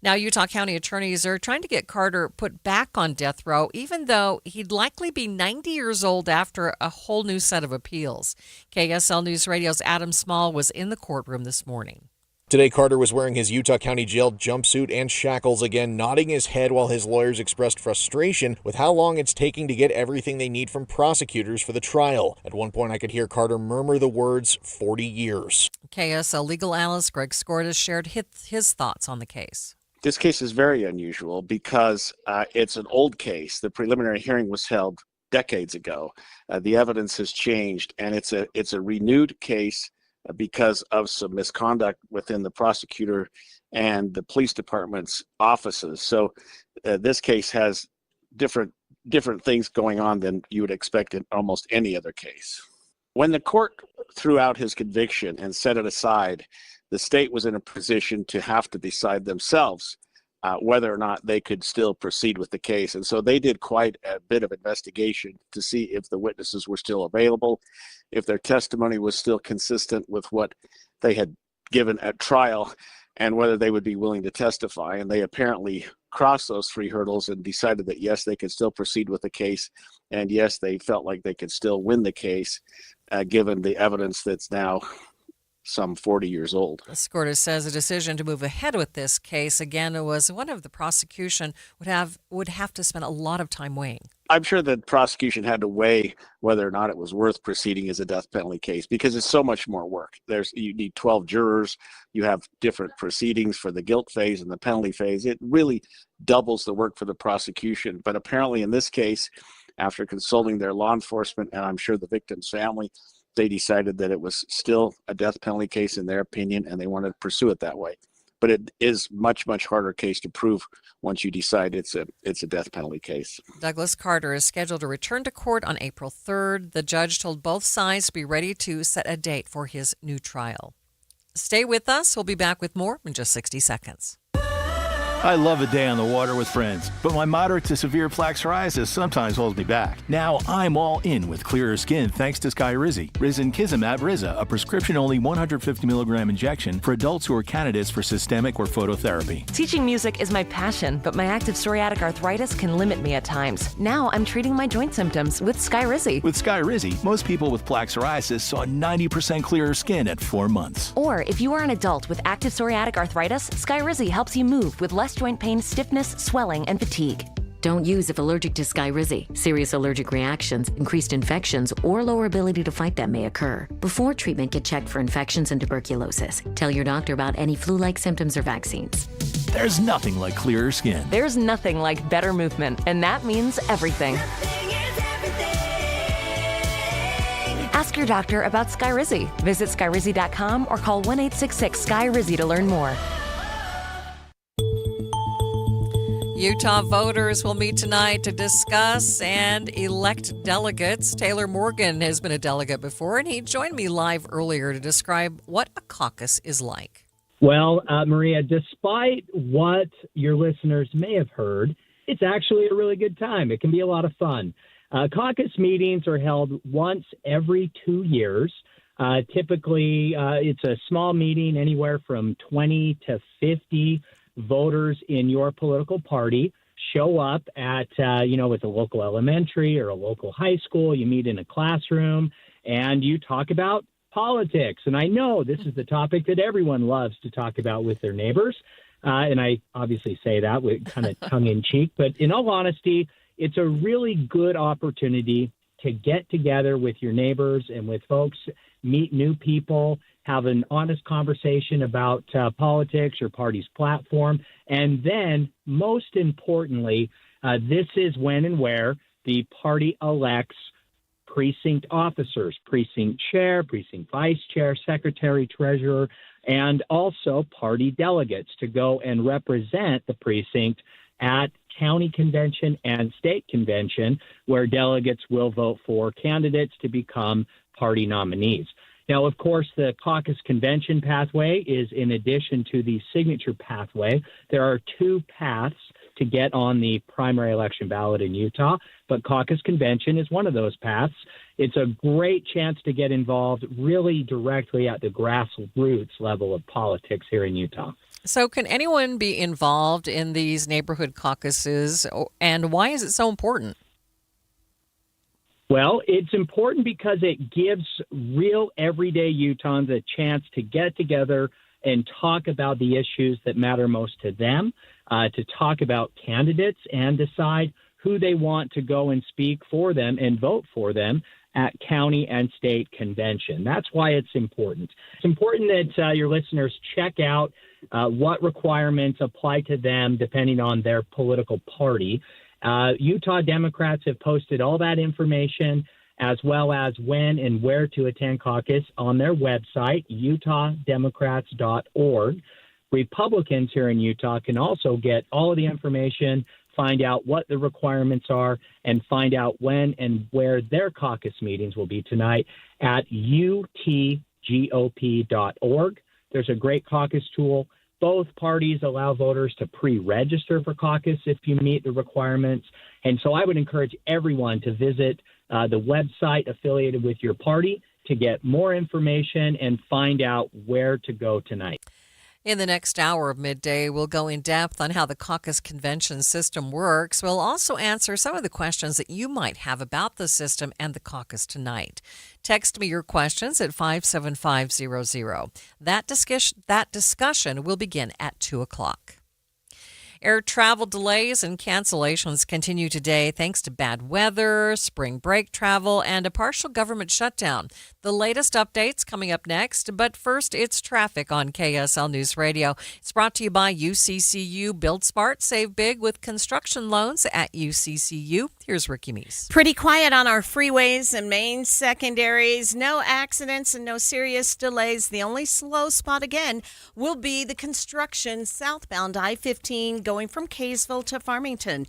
Now, Utah County attorneys are trying to get Carter put back on death row, even though he'd likely be 90 years old after a whole new set of appeals. KSL News Radio's Adam Small was in the courtroom this morning. Today, Carter was wearing his Utah County jail jumpsuit and shackles again, nodding his head while his lawyers expressed frustration with how long it's taking to get everything they need from prosecutors for the trial. At one point, I could hear Carter murmur the words, 40 years. KSL legal analyst Greg Skordas shared his thoughts on the case. This case is very unusual because it's an old case. The preliminary hearing was held decades ago. The evidence has changed, and it's a renewed case because of some misconduct within the prosecutor and the police department's offices. So this case has different things going on than you would expect in almost any other case. When the court threw out his conviction and set it aside, the state was in a position to have to decide themselves whether or not they could still proceed with the case. And so they did quite a bit of investigation to see if the witnesses were still available, if their testimony was still consistent with what they had given at trial, and whether they would be willing to testify. And they apparently crossed those three hurdles and decided that, yes, they could still proceed with the case. And yes, they felt like they could still win the case, given the evidence that's now some 40 years old. Skordas says a decision to move ahead with this case, again, was one of the prosecution would have to spend a lot of time weighing. I'm sure the prosecution had to weigh whether or not it was worth proceeding as a death penalty case, because it's so much more work. You need 12 jurors. You have different proceedings for the guilt phase and the penalty phase. It really doubles the work for the prosecution. But apparently in this case, after consulting their law enforcement and I'm sure the victim's family, they decided that it was still a death penalty case in their opinion, and they wanted to pursue it that way. But it is much harder case to prove once you decide it's a death penalty case. Douglas Carter is scheduled to return to court on April 3rd. The judge told both sides to be ready to set a date for his new trial. Stay with us. We'll be back with more in just 60 seconds. I love a day on the water with friends, but my moderate to severe plaque psoriasis sometimes holds me back. Now I'm all in with clearer skin thanks to Skyrizi. Risankizumab Riza, a prescription-only 150 milligram injection for adults who are candidates for systemic or phototherapy. Teaching music is my passion, but my active psoriatic arthritis can limit me at times. Now I'm treating my joint symptoms with Skyrizi. With Skyrizi, most people with plaque psoriasis saw 90% clearer skin at 4 months. Or if you are an adult with active psoriatic arthritis, Skyrizi helps you move with less joint pain, stiffness, swelling, and fatigue. Don't use if allergic to Skyrizi. Serious allergic reactions, increased infections, or lower ability to fight them may occur. Before treatment, get checked for infections and tuberculosis. Tell your doctor about any flu-like symptoms or vaccines. There's nothing like clearer skin. There's nothing like better movement, and that means everything. Ask your doctor about Skyrizi. Visit Skyrizi.com or call 1-866-SKY-RIZI to learn more. Utah voters will meet tonight to discuss and elect delegates. Taylor Morgan has been a delegate before, and he joined me live earlier to describe what a caucus is like. Well, Maria, despite what your listeners may have heard, it's actually a really good time. It can be a lot of fun. Caucus meetings are held once every 2 years. Typically, it's a small meeting, anywhere from 20 to 50 voters in your political party show up at, with a local elementary or a local high school. You meet in a classroom and you talk about politics. And I know this is the topic that everyone loves to talk about with their neighbors. And I obviously say that with kind of tongue in cheek, but in all honesty, it's a really good opportunity to get together with your neighbors and with folks, meet new people, have an honest conversation about politics, your party's platform. And then, most importantly, this is when and where the party elects precinct officers, precinct chair, precinct vice chair, secretary, treasurer, and also party delegates to go and represent the precinct at county convention and state convention, where delegates will vote for candidates to become party nominees. Now, of course, the caucus convention pathway is in addition to the signature pathway. There are two paths to get on the primary election ballot in Utah, but caucus convention is one of those paths. It's a great chance to get involved really directly at the grassroots level of politics here in Utah. So can anyone be involved in these neighborhood caucuses, and why is it so important? Well, it's important because it gives real everyday Utahns a chance to get together and talk about the issues that matter most to them, to talk about candidates and decide who they want to go and speak for them and vote for them at county and state convention. That's why it's important. It's important that your listeners check out what requirements apply to them depending on their political party. Utah Democrats have posted all that information, as well as when and where to attend caucus, on their website, utahdemocrats.org. Republicans here in Utah can also get all of the information, find out what the requirements are, and find out when and where their caucus meetings will be tonight at utgop.org. There's a great caucus tool. Both parties allow voters to pre-register for caucus if you meet the requirements. And so I would encourage everyone to visit the website affiliated with your party to get more information and find out where to go tonight. In the next hour of Midday, we'll go in depth on how the caucus convention system works. We'll also answer some of the questions that you might have about the system and the caucus tonight. Text me your questions at 57500. That discussion will begin at 2 o'clock. Air travel delays and cancellations continue today thanks to bad weather, spring break travel, and a partial government shutdown. The latest updates coming up next, but first it's traffic on KSL News Radio. It's brought to you by UCCU. Build smart, save big with construction loans at UCCU. Here's Ricky Meese. Pretty quiet on our freeways and main secondaries. No accidents and no serious delays. The only slow spot again will be the construction southbound I-15 going from Kaysville to Farmington.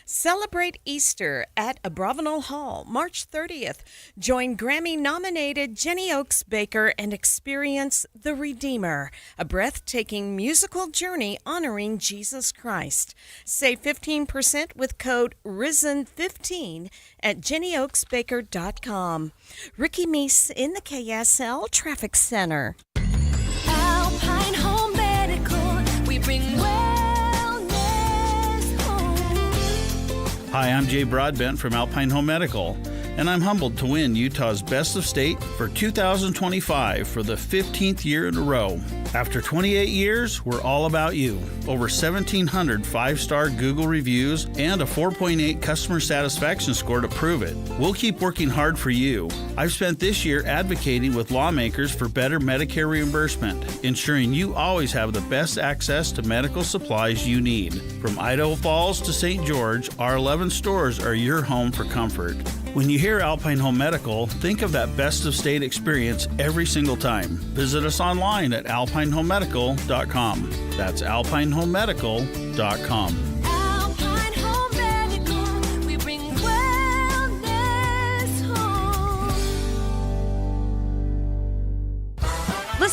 Celebrate Easter at Abravanel Hall, March 30th. Join Grammy-nominated Jenny Oaks Baker and experience The Redeemer, a breathtaking musical journey honoring Jesus Christ. Save 15% with code RISEN15 at jennyoaksbaker.com. Ricky Meese in the KSL Traffic Center. Alpine Home Medical, we bring Hi, I'm Jay Broadbent from Alpine Home Medical, and I'm humbled to win Utah's Best of State for 2025 for the 15th year in a row. After 28 years, we're all about you. Over 1,700 five-star Google reviews and a 4.8 customer satisfaction score to prove it. We'll keep working hard for you. I've spent this year advocating with lawmakers for better Medicare reimbursement, ensuring you always have the best access to medical supplies you need. From Idaho Falls to St. George, our 11 stores are your home for comfort. When you hear Alpine Home Medical, think of that best of state experience every single time. Visit us online at alpinehomemedical.com. That's alpinehomemedical.com.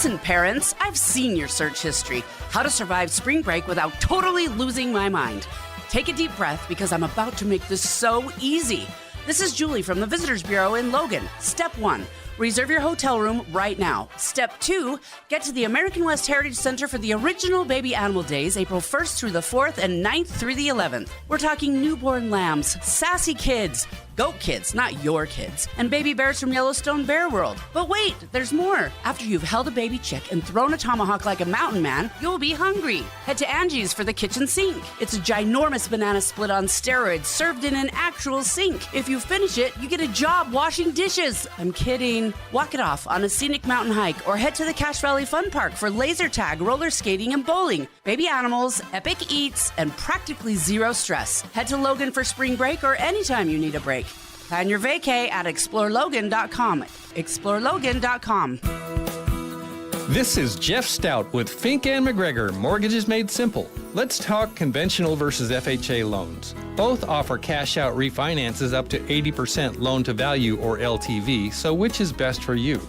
Listen, parents, I've seen your search history. How to survive spring break without totally losing my mind. Take a deep breath because I'm about to make this so easy. This is Julie from the Visitors Bureau in Logan. Step 1. Reserve your hotel room right now. Step 2, get to the American West Heritage Center for the original Baby Animal Days, April 1st through the 4th and 9th through the 11th. We're talking newborn lambs, sassy kids, goat kids, not your kids, and baby bears from Yellowstone Bear World. But wait, there's more. After you've held a baby chick and thrown a tomahawk like a mountain man, you'll be hungry. Head to Angie's for the kitchen sink. It's a ginormous banana split on steroids served in an actual sink. If you finish it, you get a job washing dishes. I'm kidding. Walk it off on a scenic mountain hike or head to the Cache Valley Fun Park for laser tag, roller skating, and bowling. Baby animals, epic eats, and practically zero stress. Head to Logan for spring break or anytime you need a break. Plan your vacay at explorelogan.com. explorelogan.com. This is Jeff Stout with Fink and McGregor, Mortgages Made Simple. Let's talk conventional versus FHA loans. Both offer cash-out refinances up to 80% loan-to-value or LTV, so which is best for you?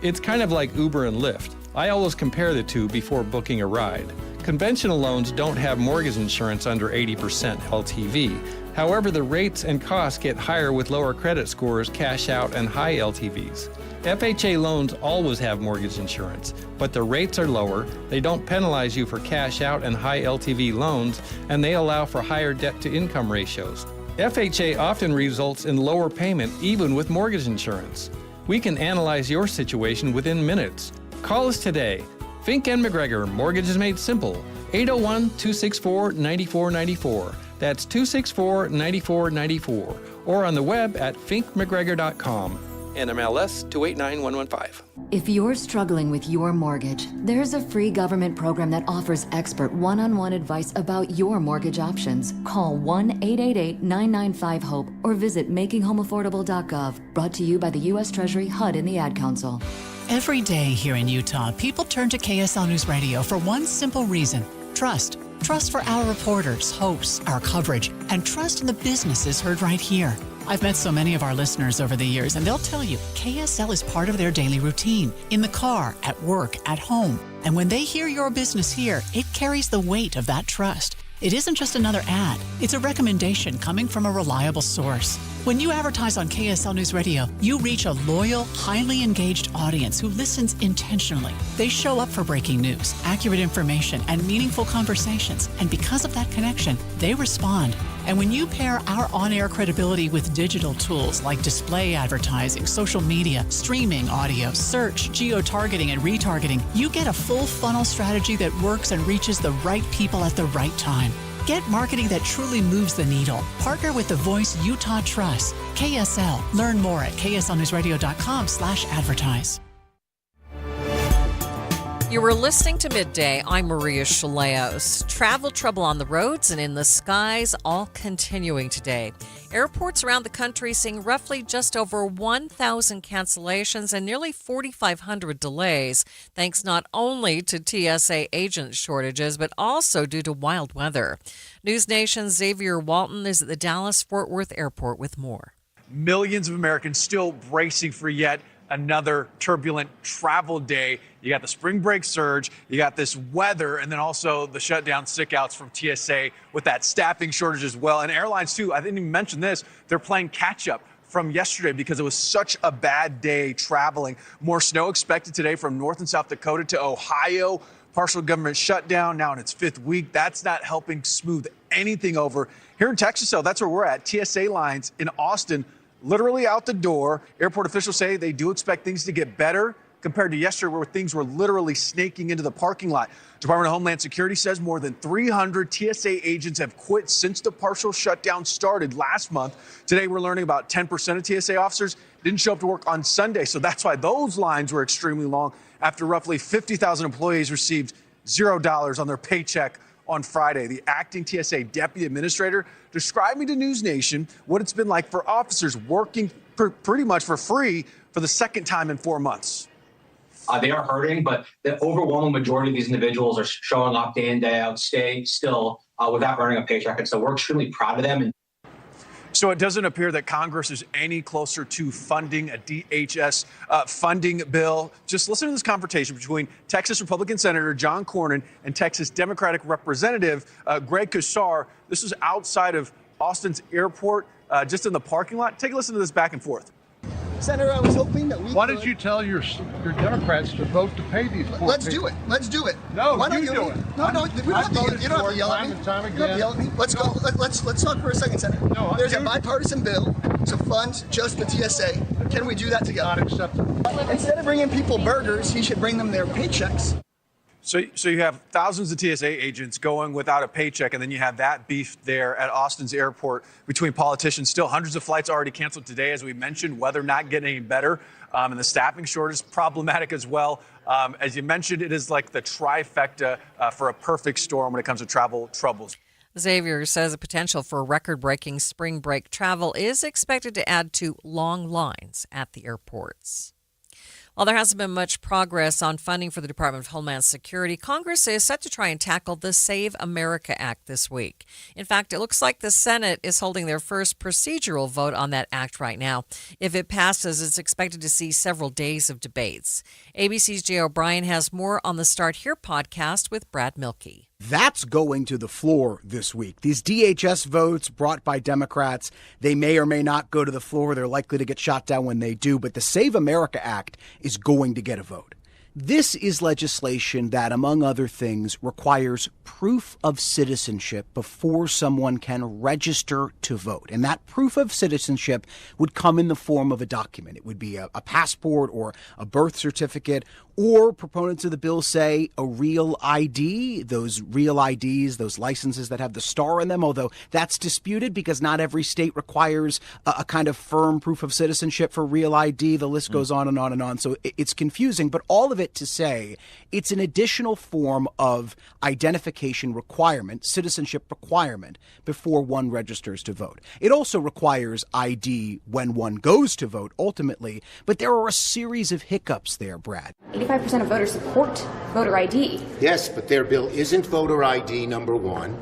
It's kind of like Uber and Lyft. I always compare the two before booking a ride. Conventional loans don't have mortgage insurance under 80% LTV. However, the rates and costs get higher with lower credit scores, cash out, and high LTVs. FHA loans always have mortgage insurance, but the rates are lower, they don't penalize you for cash out and high LTV loans, and they allow for higher debt-to-income ratios. FHA often results in lower payment even with mortgage insurance. We can analyze your situation within minutes. Call us today. Fink and McGregor, Mortgages Made Simple, 801-264-9494. That's 264-9494. Or on the web at finkmcgregor.com. NMLS 289115. If you're struggling with your mortgage, there's a free government program that offers expert one-on-one advice about your mortgage options. Call 1-888-995-HOPE or visit makinghomeaffordable.gov. Brought to you by the U.S. Treasury, HUD, and the Ad Council. Every day here in Utah, people turn to KSL News Radio for one simple reason: trust. Trust for our reporters, hosts, our coverage, and trust in the businesses heard right here. I've met so many of our listeners over the years, and they'll tell you KSL is part of their daily routine, in the car, at work, at home. And when they hear your business here, it carries the weight of that trust. It isn't just another ad. It's a recommendation coming from a reliable source. When you advertise on KSL News Radio, you reach a loyal, highly engaged audience who listens intentionally. They show up for breaking news, accurate information, and meaningful conversations. And because of that connection, they respond. And when you pair our on-air credibility with digital tools like display advertising, social media, streaming audio, search, geo-targeting, and retargeting, you get a full funnel strategy that works and reaches the right people at the right time. Get marketing that truly moves the needle. Partner with the voice Utah trusts. KSL. Learn more at kslnewsradio.com/advertise. You were listening to Midday. I'm Maria Shilaos. Travel trouble on the roads and in the skies all continuing today. Airports around the country seeing roughly just over 1,000 cancellations and nearly 4,500 delays, thanks not only to TSA agent shortages, but also due to wild weather. News Nation's Xavier Walton is at the Dallas-Fort Worth Airport with more. Millions of Americans still bracing for yet another turbulent travel day. You got the spring break surge, you got this weather, and then also the shutdown stickouts from TSA with that staffing shortage as well. And airlines too, I didn't even mention this, they're playing catch up from yesterday because it was such a bad day traveling. More snow expected today from North and South Dakota to Ohio. Partial government shutdown now in its 5th week. That's not helping smooth anything over. Here in Texas, though, that's where we're at. TSA lines in Austin literally out the door. Airport officials say they do expect things to get better compared to yesterday where things were literally snaking into the parking lot. Department of Homeland Security says more than 300 TSA agents have quit since the partial shutdown started last month. Today we're learning about 10% of TSA officers didn't show up to work on Sunday, so that's why those lines were extremely long after roughly 50,000 employees received $0 on their paycheck on Friday. The acting TSA deputy administrator describing to News Nation what it's been like for officers working pretty much for free for the second time in 4 months. They are hurting, but the overwhelming majority of these individuals are showing up day in, day out, still without earning a paycheck. And so we're extremely proud of them. So it doesn't appear that Congress is any closer to funding a DHS funding bill. Just listen to this conversation between Texas Republican Senator John Cornyn and Texas Democratic Representative Greg Casar. This is outside of Austin's airport, just in the parking lot. Take a listen to this back and forth. Senator, I was hoping that we Why did you tell your Democrats to vote to pay these poor Let's people? do it. Let's do it. No, Why don't you do it. No, we don't have to. You don't have to yell at me. You don't have to yell at me. Let's go. Let's talk for a second, Senator. No, there's a bipartisan bill to fund just the TSA. Can we do that together? Not acceptable. Instead of bringing people burgers, he should bring them their paychecks. So you have thousands of TSA agents going without a paycheck, and then you have that beef there at Austin's airport between politicians. Still, hundreds of flights already canceled today, as we mentioned. Weather not getting any better, and the staffing shortage is problematic as well. As you mentioned, it is like the trifecta for a perfect storm when it comes to travel troubles. Xavier says the potential for record-breaking spring break travel is expected to add to long lines at the airports. While there hasn't been much progress on funding for the Department of Homeland Security, Congress is set to try and tackle the Save America Act this week. In fact, it looks like the Senate is holding their first procedural vote on that act right now. If it passes, it's expected to see several days of debates. ABC's Jay O'Brien has more on the Start Here podcast with Brad Milkey. That's going to the floor this week. These DHS votes brought by Democrats, they may or may not go to the floor. They're likely to get shot down when they do. But the Save America Act is going to get a vote. This is legislation that, among other things, requires proof of citizenship before someone can register to vote. And that proof of citizenship would come in the form of a document. It would be a passport or a birth certificate, or proponents of the bill say a real ID, those real IDs, those licenses that have the star in them, although that's disputed because not every state requires a kind of firm proof of citizenship for real ID. The list goes on and on and on. So it's confusing, but all of it to say it's an additional form of identification requirement, citizenship requirement, before one registers to vote. It also requires ID when one goes to vote, ultimately, but there are a series of hiccups there, Brad. 85% of voters support voter ID. Yes, but their bill isn't voter ID, number one.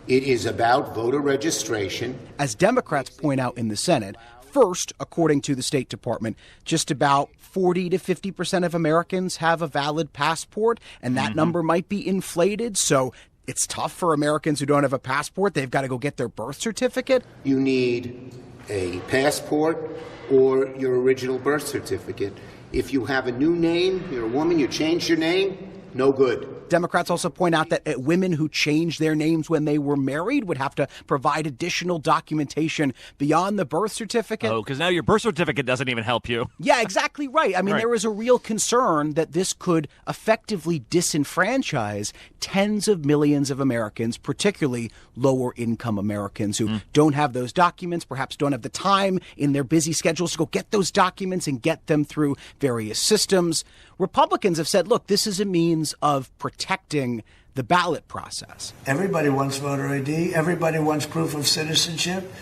It is about voter registration. As Democrats point out in the Senate, first, according to the State Department, just about 40 to 50% of Americans have a valid passport, and that number might be inflated. So it's tough for Americans who don't have a passport. They've got to go get their birth certificate. You need a passport or your original birth certificate. If you have a new name, you're a woman, you changed your name, no good. Democrats also point out that women who changed their names when they were married would have to provide additional documentation beyond the birth certificate. Oh, because now your birth certificate doesn't even help you. Yeah, exactly right. I mean, there is a real concern that this could effectively disenfranchise tens of millions of Americans, particularly lower income Americans who don't have those documents, perhaps don't have the time in their busy schedules to go get those documents and get them through various systems. Republicans have said, look, this is a means of protecting the ballot process. Everybody wants voter ID. Everybody wants proof of citizenship.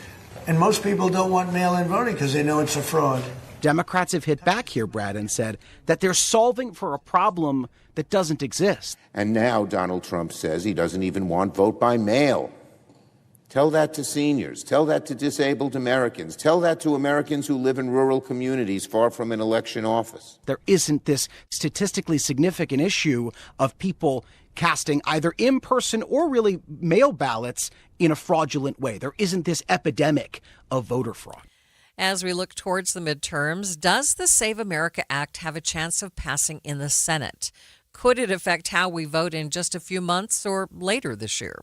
And most people don't want mail-in voting because they know it's a fraud. Democrats have hit back here, Brad, and said that they're solving for a problem that doesn't exist. And now Donald Trump says he doesn't even want vote by mail. Tell that to seniors. Tell that to disabled Americans. Tell that to Americans who live in rural communities far from an election office. There isn't this statistically significant issue of people casting either in person or really mail ballots in a fraudulent way. There isn't this epidemic of voter fraud. As we look towards the midterms, does the Save America Act have a chance of passing in the Senate? Could it affect how we vote in just a few months or later this year?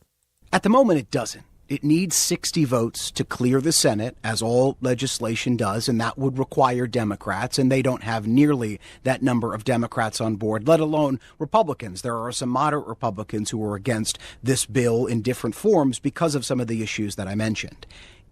At the moment, it doesn't. It needs 60 votes to clear the Senate, as all legislation does, and that would require Democrats, and they don't have nearly that number of Democrats on board, let alone Republicans. There are some moderate Republicans who are against this bill in different forms because of some of the issues that I mentioned.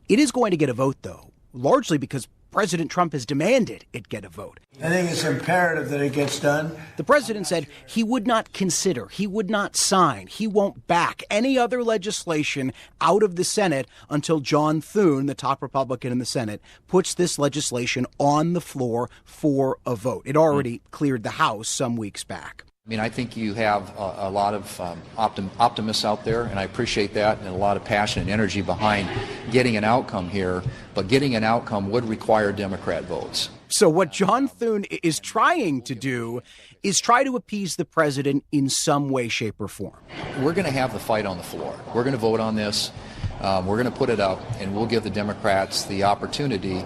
It is going to get a vote, though, largely because President Trump has demanded it get a vote. I think it's imperative that it gets done. The president said he would not consider, he would not sign, he won't back any other legislation out of the Senate until John Thune, the top Republican in the Senate, puts this legislation on the floor for a vote. It already cleared the House some weeks back. I mean, I think you have a lot of optimists out there, and I appreciate that, and a lot of passion and energy behind getting an outcome here. But getting an outcome would require Democrat votes. So what John Thune is trying to do is try to appease the president in some way, shape, or form. We're going to have the fight on the floor. We're going to vote on this. We're going to put it up, and we'll give the Democrats the opportunity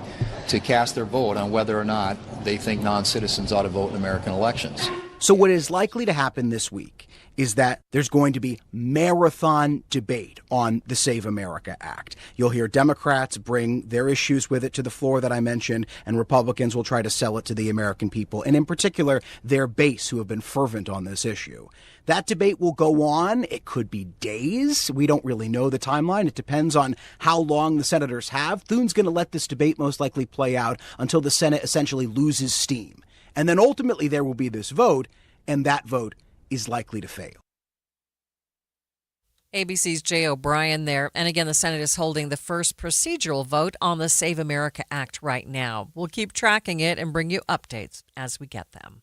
to cast their vote on whether or not they think non-citizens ought to vote in American elections. So what is likely to happen this week is that there's going to be marathon debate on the Save America Act. You'll hear Democrats bring their issues with it to the floor that I mentioned, and Republicans will try to sell it to the American people, and in particular, their base who have been fervent on this issue. That debate will go on. It could be days. We don't really know the timeline. It depends on how long the senators have. Thune's going to let this debate most likely play out until the Senate essentially loses steam. And then ultimately there will be this vote, and that vote is likely to fail. ABC's Jay O'Brien there. And again, the Senate is holding the first procedural vote on the Save America Act right now. We'll keep tracking it and bring you updates as we get them.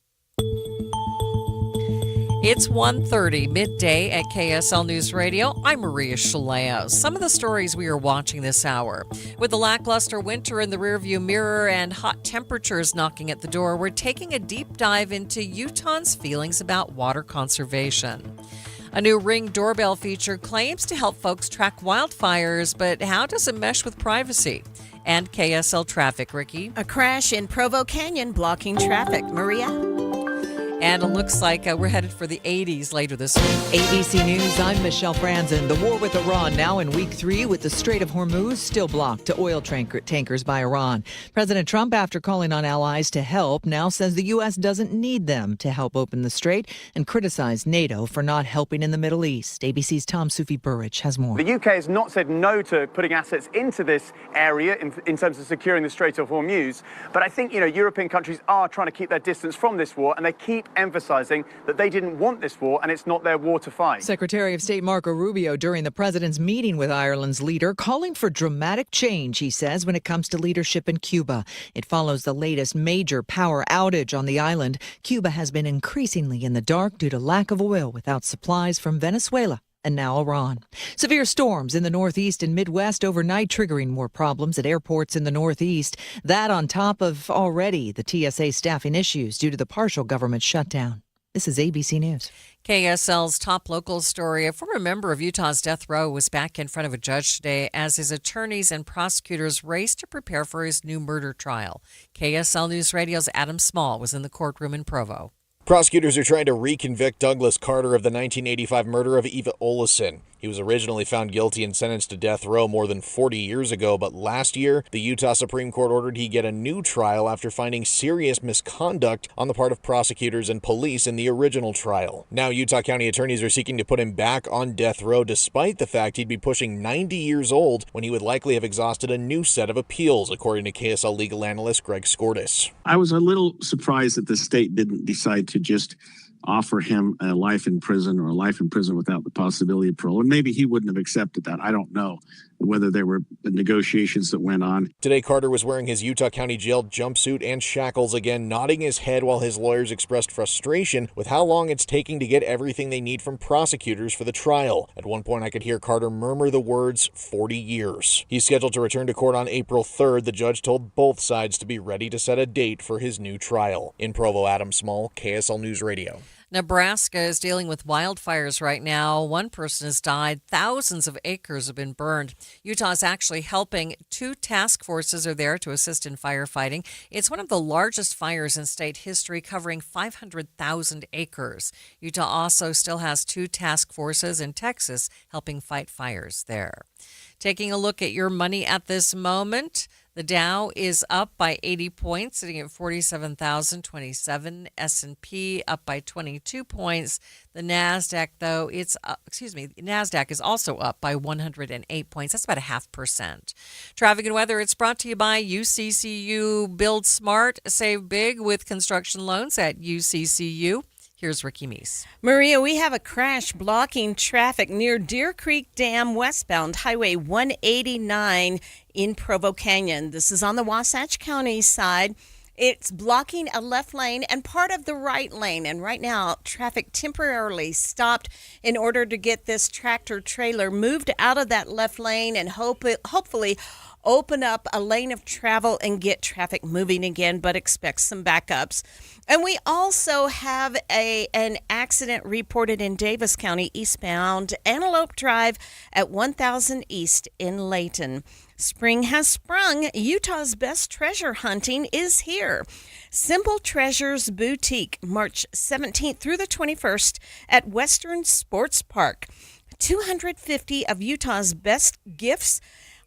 It's 1:30 midday at KSL News Radio. I'm Maria Shilaos. Some of the stories we are watching this hour. With the lackluster winter in the rearview mirror and hot temperatures knocking at the door, we're taking a deep dive into Utahns' feelings about water conservation. A new Ring doorbell feature claims to help folks track wildfires, but how does it mesh with privacy? And KSL traffic, Ricky. A crash in Provo Canyon blocking traffic. Maria? And it looks like we're headed for the 80s later this week. ABC News, I'm Michelle Franzen. The war with Iran now in week 3 with the Strait of Hormuz still blocked to oil tankers by Iran. President Trump, after calling on allies to help, now says the U.S. doesn't need them to help open the strait and criticized NATO for not helping in the Middle East. ABC's Tom Sufi Burrich has more. The UK has not said no to putting assets into this area in terms of securing the Strait of Hormuz. But I think, European countries are trying to keep their distance from this war, and they keep emphasizing that they didn't want this war and it's not their war to fight. Secretary of State Marco Rubio during the president's meeting with Ireland's leader calling for dramatic change, he says, when it comes to leadership in Cuba. It follows the latest major power outage on the island. Cuba has been increasingly in the dark due to lack of oil without supplies from Venezuela and now Iran. Severe storms in the Northeast and Midwest overnight, triggering more problems at airports in the Northeast. That on top of already the TSA staffing issues due to the partial government shutdown. This is ABC News. KSL's top local story. A former member of Utah's death row was back in front of a judge today as his attorneys and prosecutors raced to prepare for his new murder trial. KSL News Radio's Adam Small was in the courtroom in Provo. Prosecutors are trying to reconvict Douglas Carter of the 1985 murder of Eva Olesen. He was originally found guilty and sentenced to death row more than 40 years ago, but last year, the Utah Supreme Court ordered he get a new trial after finding serious misconduct on the part of prosecutors and police in the original trial. Now, Utah County attorneys are seeking to put him back on death row despite the fact he'd be pushing 90 years old when he would likely have exhausted a new set of appeals, according to KSL legal analyst Greg Skordas. I was a little surprised that the state didn't decide to just offer him a life in prison or a life in prison without the possibility of parole. And maybe he wouldn't have accepted that. I don't know whether there were negotiations that went on. Today, Carter was wearing his Utah County jail jumpsuit and shackles again, nodding his head while his lawyers expressed frustration with how long it's taking to get everything they need from prosecutors for the trial. At one point, I could hear Carter murmur the words, 40 years. He's scheduled to return to court on April 3rd. The judge told both sides to be ready to set a date for his new trial. In Provo, Adam Small, KSL News Radio. Nebraska is dealing with wildfires right now. One person has died. Thousands of acres have been burned. Utah is actually helping. 2 task forces are there to assist in firefighting. It's one of the largest fires in state history, covering 500,000 acres. Utah also still has 2 task forces in Texas helping fight fires there. Taking a look at your money at this moment, the Dow is up by 80 points, sitting at 47,027. S&P up by 22 points. The Nasdaq, though, Nasdaq is also up by 108 points. That's about 0.5%. Traffic and weather, it's brought to you by UCCU. Build smart, save big with construction loans at UCCU. Here's Ricky Meese. Maria, we have a crash blocking traffic near Deer Creek Dam westbound Highway 189 in Provo Canyon. This is on the Wasatch County side. It's blocking a left lane and part of the right lane. And right now, traffic temporarily stopped in order to get this tractor trailer moved out of that left lane and hopefully open up a lane of travel and get traffic moving again, but expect some backups. And we also have an accident reported in Davis County, eastbound Antelope Drive at 1000 East in Layton. Spring has sprung. Utah's best treasure hunting is here. Simple Treasures Boutique, March 17th through the 21st at Western Sports Park. 250 of Utah's best gifts,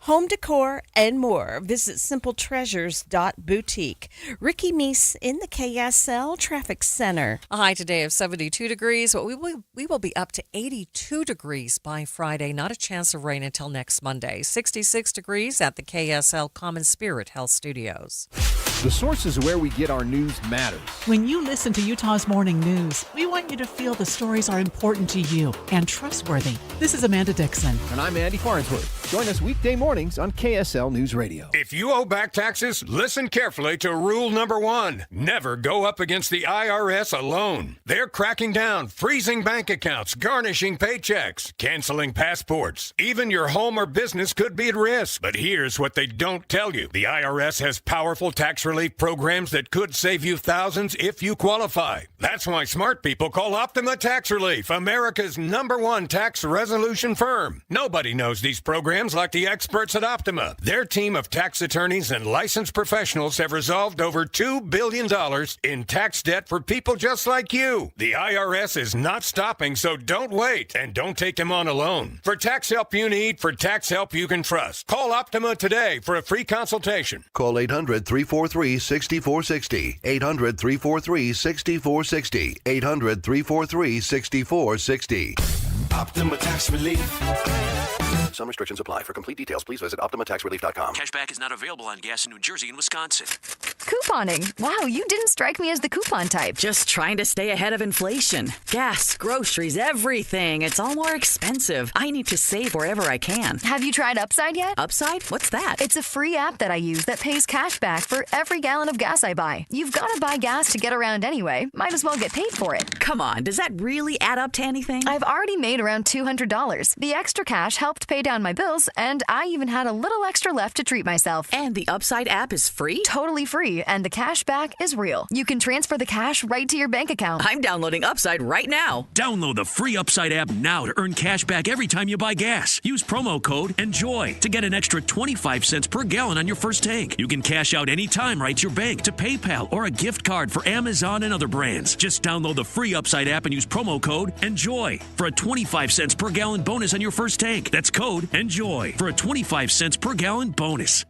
home decor, and more. Visit simpletreasures.boutique. Ricky Meese in the KSL Traffic Center. A high today of 72 degrees, but we will be up to 82 degrees by Friday. Not a chance of rain until next Monday. 66 degrees at the KSL Common Spirit Health Studios. The sources where we get our news matters. When you listen to Utah's Morning News, we want you to feel the stories are important to you and trustworthy. This is Amanda Dixon. And I'm Andy Farnsworth. Join us weekday mornings on KSL News Radio. If you owe back taxes, listen carefully to rule number 1. Never go up against the IRS alone. They're cracking down, freezing bank accounts, garnishing paychecks, canceling passports. Even your home or business could be at risk. But here's what they don't tell you. The IRS has powerful tax relief programs that could save you thousands if you qualify. That's why smart people call Optima Tax Relief, America's #1 tax resolution firm. Nobody knows these programs like the experts at Optima. Their team of tax attorneys and licensed professionals have resolved over $2 billion in tax debt for people just like you. The IRS is not stopping, so don't wait and don't take them on alone. For tax help you need, for tax help you can trust, call Optima today for a free consultation. Call 800-343-6460. 800-343-6460. 800-343-6460. Optima Tax Relief. Some restrictions apply. For complete details, please visit OptimaTaxRelief.com. Cashback is not available on gas in New Jersey and Wisconsin. Couponing. Wow, you didn't strike me as the coupon type. Just trying to stay ahead of inflation. Gas, groceries, everything. It's all more expensive. I need to save wherever I can. Have you tried Upside yet? Upside? What's that? It's a free app that I use that pays cash back for every gallon of gas I buy. You've got to buy gas to get around anyway. Might as well get paid for it. Come on, does that really add up to anything? I've already made around $200. The extra cash helped pay down my bills, and I even had a little extra left to treat myself. And the Upside app is free? Totally free, and the cash back is real. You can transfer the cash right to your bank account. I'm downloading Upside right now. Download the free Upside app now to earn cash back every time you buy gas. Use promo code ENJOY to get an extra 25 cents per gallon on your first tank. You can cash out anytime right to your bank, to PayPal, or a gift card for Amazon and other brands. Just download the free Upside app and use promo code ENJOY for a 25 cents per gallon bonus on your first tank. That's code ENJOY for a 25 cents per gallon bonus.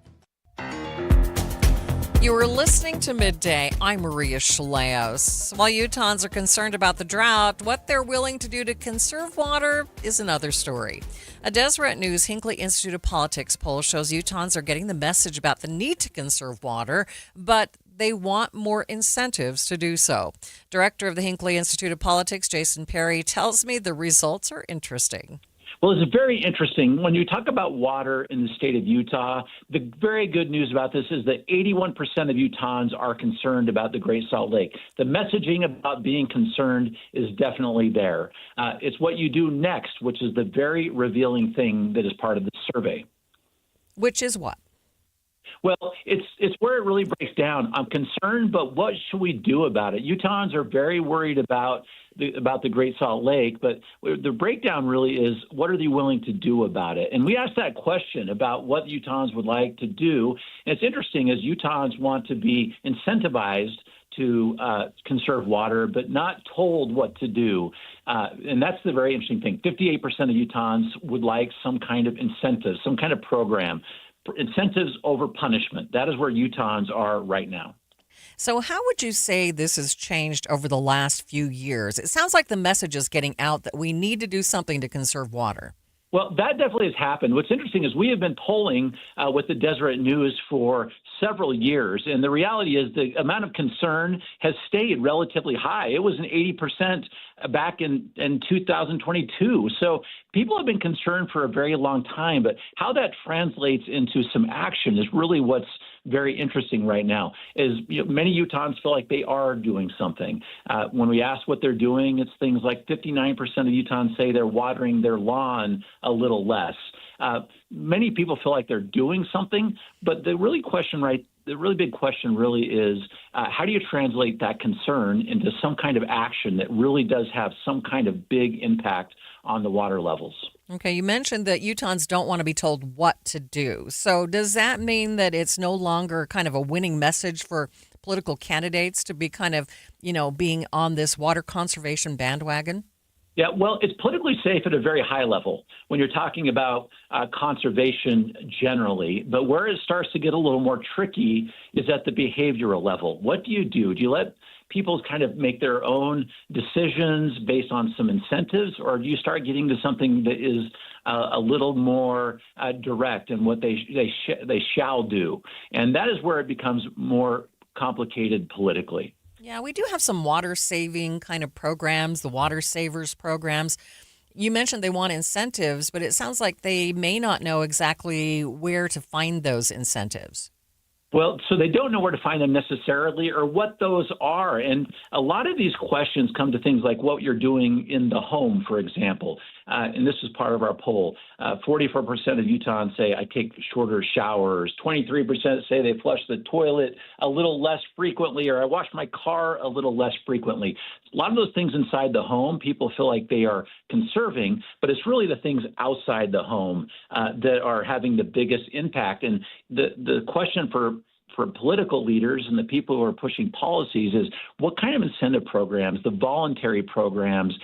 You were listening to Midday. I'm Maria Shilaos. While Utahns are concerned about the drought, what they're willing to do to conserve water is another story. A Deseret News Hinckley Institute of Politics poll shows Utahns are getting the message about the need to conserve water, but they want more incentives to do so. Director of the Hinckley Institute of Politics, Jason Perry, tells me the results are interesting. Well, it's very interesting. When you talk about water in the state of Utah, the very good news about this is that 81% of Utahns are concerned about the Great Salt Lake. The messaging about being concerned is definitely there. It's what you do next, which is the very revealing thing that is part of the survey. Which is what? Well, it's where it really breaks down. I'm concerned, but what should we do about it? Utahns are very worried about the Great Salt Lake, but the breakdown really is, what are they willing to do about it? And we asked that question about what Utahns would like to do. And it's interesting, as Utahns want to be incentivized to conserve water, but not told what to do. And that's the very interesting thing. 58% of Utahns would like some kind of incentive, some kind of program. Incentives over punishment. That is where Utahns are right now. So how would you say this has changed over the last few years? It sounds like the message is getting out that we need to do something to conserve water. Well, that definitely has happened. What's interesting is we have been polling with the Deseret News for several years, and the reality is the amount of concern has stayed relatively high. It was an 80% back in 2022. So people have been concerned for a very long time, but how that translates into some action is really what's very interesting right now is many Utahns feel like they are doing something. When we ask what they're doing, it's things like 59% of Utahns say they're watering their lawn a little less. Many people feel like they're doing something, but the really big question really is how do you translate that concern into some kind of action that really does have some kind of big impact on the water levels? Okay, you mentioned that Utahns don't want to be told what to do. So does that mean that it's no longer kind of a winning message for political candidates to be kind of, being on this water conservation bandwagon? Yeah, well, it's politically safe at a very high level when you're talking about conservation generally. But where it starts to get a little more tricky is at the behavioral level. What do you do? Do you let people kind of make their own decisions based on some incentives, or do you start getting to something that is a little more direct in what they shall do? And that is where it becomes more complicated politically. Yeah, we do have some water saving kind of programs, the water savers programs. You mentioned they want incentives, but it sounds like they may not know exactly where to find those incentives. Well, so they don't know where to find them necessarily or what those are. And a lot of these questions come to things like what you're doing in the home, for example. And this is part of our poll. 44% of Utahns say I take shorter showers. 23% say they flush the toilet a little less frequently, or I wash my car a little less frequently. A lot of those things inside the home, people feel like they are conserving, but it's really the things outside the home that are having the biggest impact. And the question for political leaders and the people who are pushing policies is what kind of incentive programs, the voluntary programs,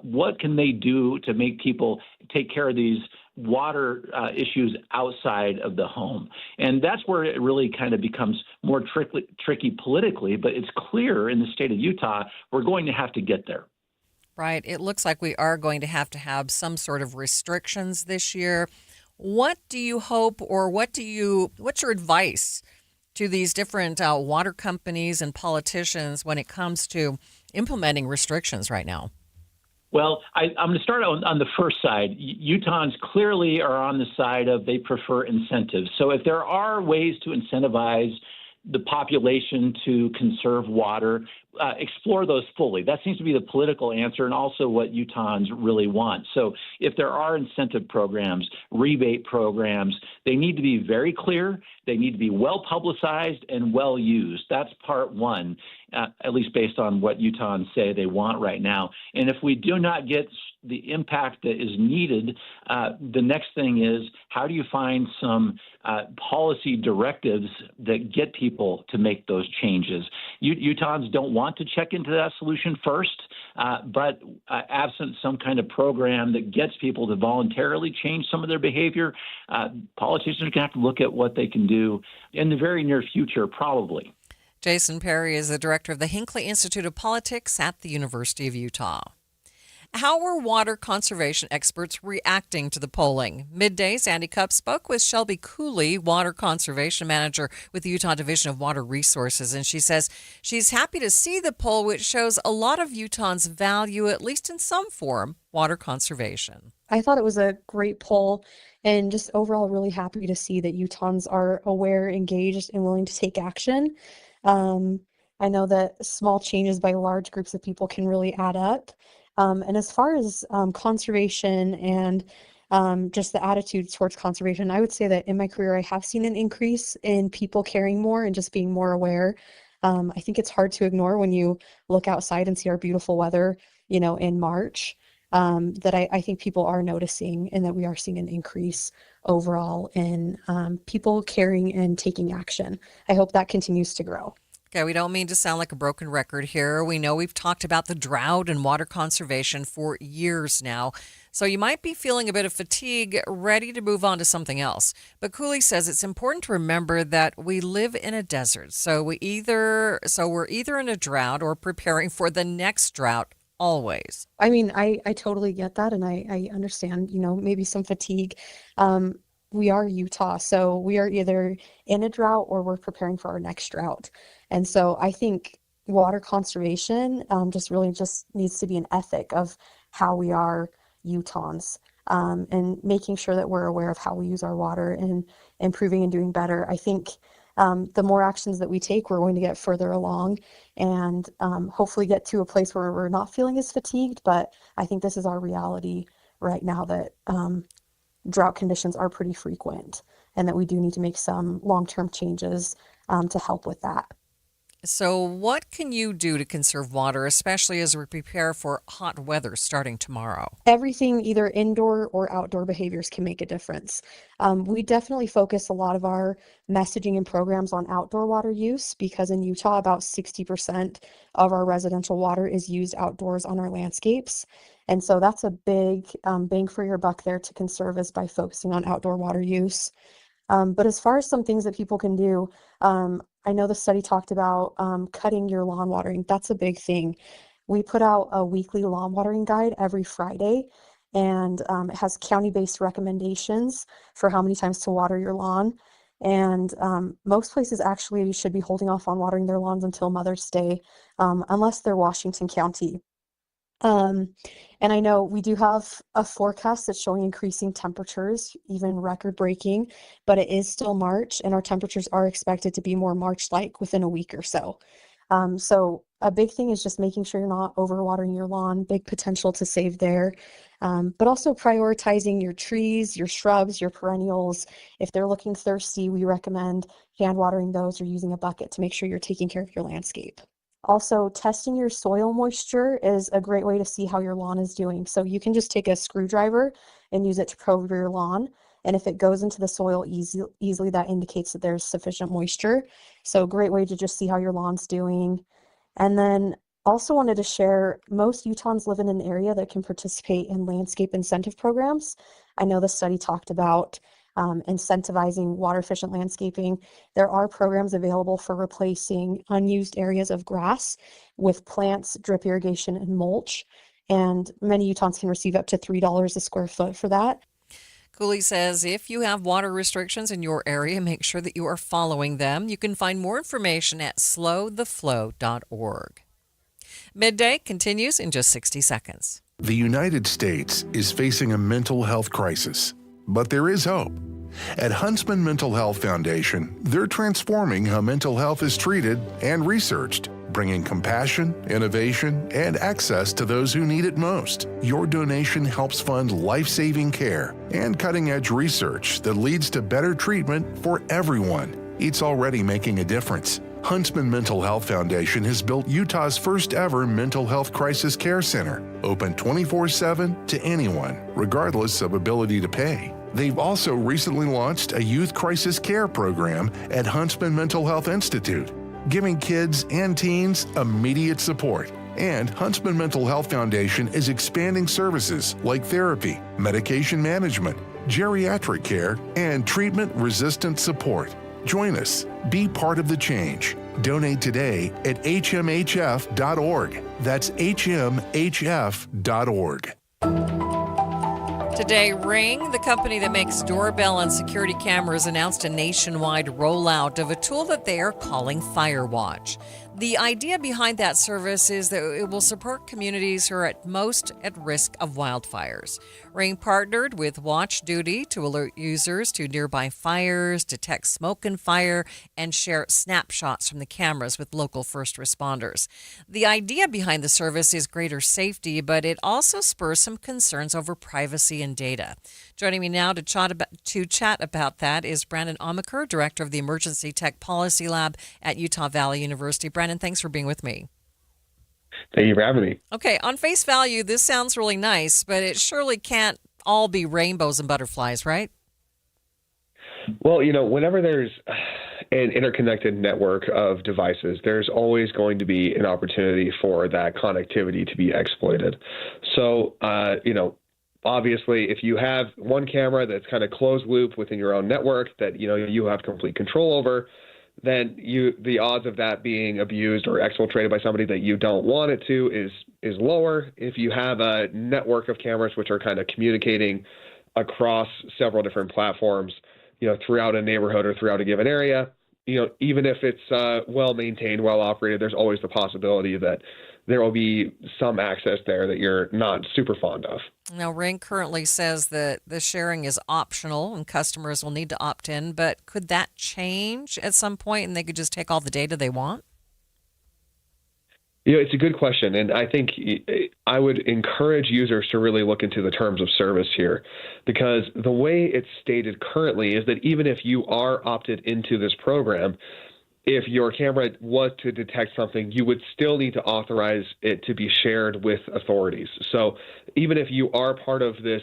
what can they do to make people take care of these water issues outside of the home? And that's where it really kind of becomes more tricky politically, but it's clear in the state of Utah, we're going to have to get there. Right. It looks like we are going to have some sort of restrictions this year. What do you hope, or what's your advice to these different water companies and politicians when it comes to implementing restrictions right now? Well, I'm going to start on the first side. Utahns clearly are on the side of they prefer incentives. So if there are ways to incentivize the population to conserve water, explore those fully. That seems to be the political answer and also what Utahns really want. So if there are incentive programs, rebate programs, they need to be very clear. They need to be well publicized and well used. That's part one, at least based on what Utahns say they want right now. And if we do not get the impact that is needed, the next thing is how do you find some policy directives that get people to make those changes? Utahns don't want to check into that solution first, but absent some kind of program that gets people to voluntarily change some of their behavior, politicians are going to have to look at what they can do in the very near future, probably. Jason Perry is the director of the Hinckley Institute of Politics at the University of Utah. How were water conservation experts reacting to the polling? Midday's Andy Cupp spoke with Shelby Cooley, water conservation manager with the Utah Division of Water Resources, and she says she's happy to see the poll, which shows a lot of Utahns value, at least in some form, water conservation. I thought it was a great poll, and just overall really happy to see that Utahns are aware, engaged, and willing to take action. I know that small changes by large groups of people can really add up. And as far as conservation and just the attitude towards conservation, I would say that in my career, I have seen an increase in people caring more and just being more aware. I think it's hard to ignore when you look outside and see our beautiful weather, in March, that I think people are noticing, and that we are seeing an increase overall in people caring and taking action. I hope that continues to grow. Okay, we don't mean to sound like a broken record here. We know we've talked about the drought and water conservation for years now. So you might be feeling a bit of fatigue, ready to move on to something else. But Cooley says it's important to remember that we live in a desert. So we're either in a drought or preparing for the next drought always. I mean, I totally get that, and I understand, maybe some fatigue. We are Utah, so we are either in a drought or we're preparing for our next drought. And so I think water conservation just needs to be an ethic of how we are Utahns, and making sure that we're aware of how we use our water and improving and doing better. I think the more actions that we take, we're going to get further along and hopefully get to a place where we're not feeling as fatigued. But I think this is our reality right now, that drought conditions are pretty frequent and that we do need to make some long-term changes to help with that. So, what can you do to conserve water, especially as we prepare for hot weather starting tomorrow? Everything, either indoor or outdoor behaviors, can make a difference. We definitely focus a lot of our messaging and programs on outdoor water use because in Utah, about 60% of our residential water is used outdoors on our landscapes. And so that's a big bang for your buck there to conserve, is by focusing on outdoor water use. But as far as some things that people can do, I know the study talked about cutting your lawn watering. That's a big thing. We put out a weekly lawn watering guide every Friday, and it has county-based recommendations for how many times to water your lawn. And most places actually should be holding off on watering their lawns until Mother's Day, unless they're Washington County. And I know we do have a forecast that's showing increasing temperatures, even record breaking, but it is still March and our temperatures are expected to be more March-like within a week or so. So a big thing is just making sure you're not overwatering your lawn, big potential to save there. But also prioritizing your trees, your shrubs, your perennials. If they're looking thirsty, we recommend hand watering those or using a bucket to make sure you're taking care of your landscape. Also, testing your soil moisture is a great way to see how your lawn is doing. So you can just take a screwdriver and use it to probe your lawn. And if it goes into the soil easily, that indicates that there's sufficient moisture. So a great way to just see how your lawn's doing. And then also wanted to share, most Utahns live in an area that can participate in landscape incentive programs. I know the study talked about incentivizing water efficient landscaping. There are programs available for replacing unused areas of grass with plants, drip irrigation, and mulch. And many Utahns can receive up to $3 a square foot for that. Cooley says if you have water restrictions in your area, make sure that you are following them. You can find more information at slowtheflow.org. Midday continues in just 60 seconds. The United States is facing a mental health crisis, but there is hope. At Huntsman Mental Health Foundation, they're transforming how mental health is treated and researched, bringing compassion, innovation, and access to those who need it most. Your donation helps fund life-saving care and cutting-edge research that leads to better treatment for everyone. It's already making a difference. Huntsman Mental Health Foundation has built Utah's first ever mental health crisis care center, open 24/7 to anyone, regardless of ability to pay. They've also recently launched a youth crisis care program at Huntsman Mental Health Institute, giving kids and teens immediate support. And Huntsman Mental Health Foundation is expanding services like therapy, medication management, geriatric care, and treatment-resistant support. Join us. Be part of the change. Donate today at hmhf.org. That's hmhf.org. Today, Ring, the company that makes doorbell and security cameras, announced a nationwide rollout of a tool that they are calling Firewatch. The idea behind that service is that it will support communities who are at most at risk of wildfires. Ring partnered with Watch Duty to alert users to nearby fires, detect smoke and fire, and share snapshots from the cameras with local first responders. The idea behind the service is greater safety, but it also spurs some concerns over privacy and data. Joining me now to chat about that is Brandon Amaker, Director of the Emergency Tech Policy Lab at Utah Valley University. Brandon, thanks for being with me. Thank you for having me. Okay, on face value, this sounds really nice, but it surely can't all be rainbows and butterflies, right? Well, whenever there's an interconnected network of devices, there's always going to be an opportunity for that connectivity to be exploited. So, obviously, if you have one camera that's kind of closed loop within your own network that, you have complete control over, then the odds of that being abused or exfiltrated by somebody that you don't want it to is lower. If you have a network of cameras which are kind of communicating across several different platforms, throughout a neighborhood or throughout a given area, even if it's well maintained, well operated, there's always the possibility that there will be some access there that you're not super fond of. Now, Ring currently says that the sharing is optional and customers will need to opt in, but could that change at some point and they could just take all the data they want? It's a good question, and I think I would encourage users to really look into the terms of service here, because the way it's stated currently is that even if you are opted into this program, if your camera was to detect something, you would still need to authorize it to be shared with authorities. So even if you are part of this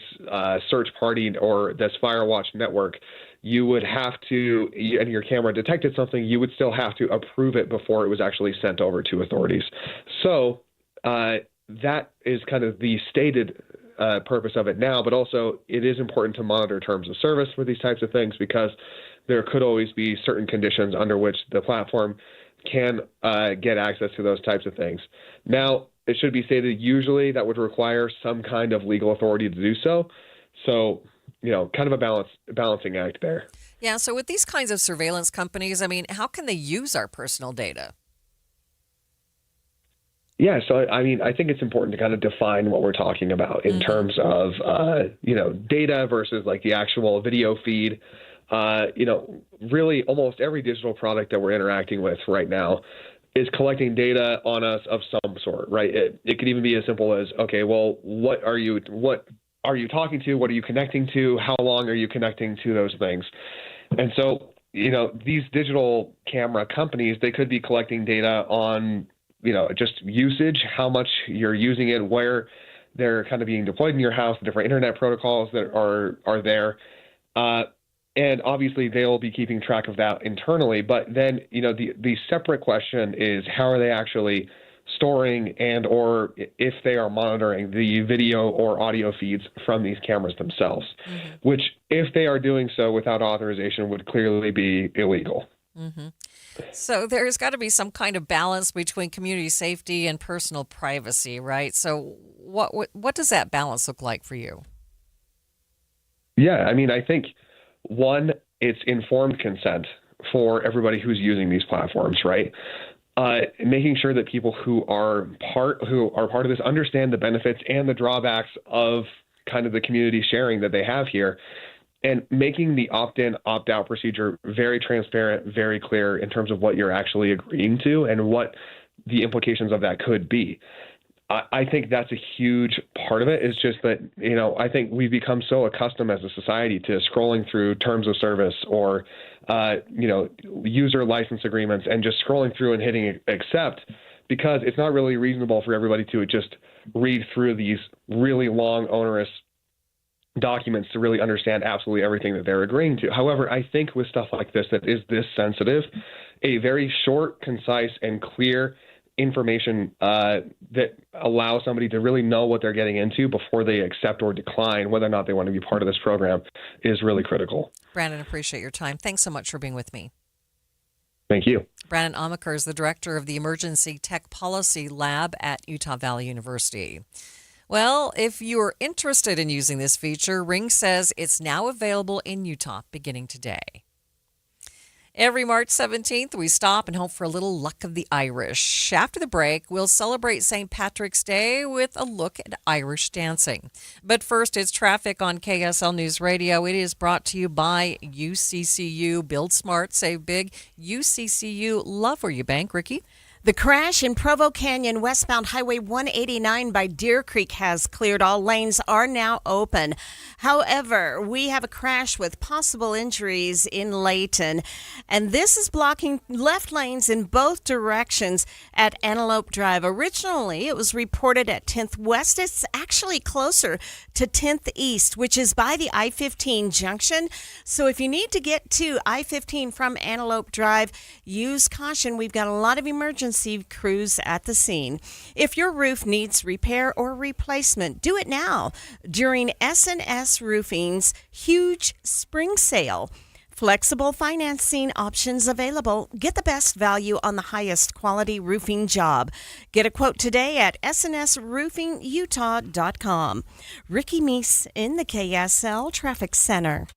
search party or this Firewatch network, you would have to, and your camera detected something, you would still have to approve it before it was actually sent over to authorities. So that is kind of the stated purpose of it now, but also it is important to monitor terms of service for these types of things, because there could always be certain conditions under which the platform can get access to those types of things. Now, it should be stated usually that would require some kind of legal authority to do so. So, kind of a balancing act there. Yeah, so with these kinds of surveillance companies, I mean, how can they use our personal data? Yeah, so I think it's important to kind of define what we're talking about in terms of, data versus like the actual video feed. Really almost every digital product that we're interacting with right now is collecting data on us of some sort, right? It could even be as simple as, okay, well, what are you talking to? What are you connecting to? How long are you connecting to those things? And so, these digital camera companies, they could be collecting data on, just usage, how much you're using it, where they're kind of being deployed in your house, the different internet protocols that are there. And obviously they'll be keeping track of that internally. But then, the separate question is, how are they actually storing and or if they are monitoring the video or audio feeds from these cameras themselves, which if they are doing so without authorization would clearly be illegal. Mm-hmm. So there's got to be some kind of balance between community safety and personal privacy, right? So what does that balance look like for you? Yeah, I think one, it's informed consent for everybody who's using these platforms, right? Making sure that people who are part of this understand the benefits and the drawbacks of kind of the community sharing that they have here, and making the opt-in, opt-out procedure very transparent, very clear in terms of what you're actually agreeing to and what the implications of that could be. I think that's a huge part of it. Is just that, I think we've become so accustomed as a society to scrolling through terms of service or, user license agreements and just scrolling through and hitting accept, because it's not really reasonable for everybody to just read through these really long, onerous documents to really understand absolutely everything that they're agreeing to. However, I think with stuff like this that is this sensitive, a very short, concise, and clear information that allows somebody to really know what they're getting into before they accept or decline whether or not they want to be part of this program is really critical. Brandon, appreciate your time. Thanks so much for being with me. Thank you. Brandon Amaker is the director of the Emergency Tech Policy Lab at Utah Valley University. Well, if you're interested in using this feature, Ring says it's now available in Utah beginning today. Every March 17th, we stop and hope for a little luck of the Irish. After the break, we'll celebrate St. Patrick's Day with a look at Irish dancing. But first, it's traffic on KSL News Radio. It is brought to you by UCCU. Build smart, save big. UCCU, love where you bank. Ricky? The crash in Provo Canyon westbound Highway 189 by Deer Creek has cleared. All lanes are now open. However, we have a crash with possible injuries in Layton, and this is blocking left lanes in both directions at Antelope Drive. Originally, it was reported at 10th West. It's actually closer to 10th East, which is by the I-15 junction. So if you need to get to I-15 from Antelope Drive, use caution. We've got a lot of emergency crews at the scene. If your roof needs repair or replacement, do it now during S&S Roofing's huge spring sale. Flexible financing options available. Get the best value on the highest quality roofing job. Get a quote today at snsroofingutah.com. Ricky Meese in the KSL Traffic Center.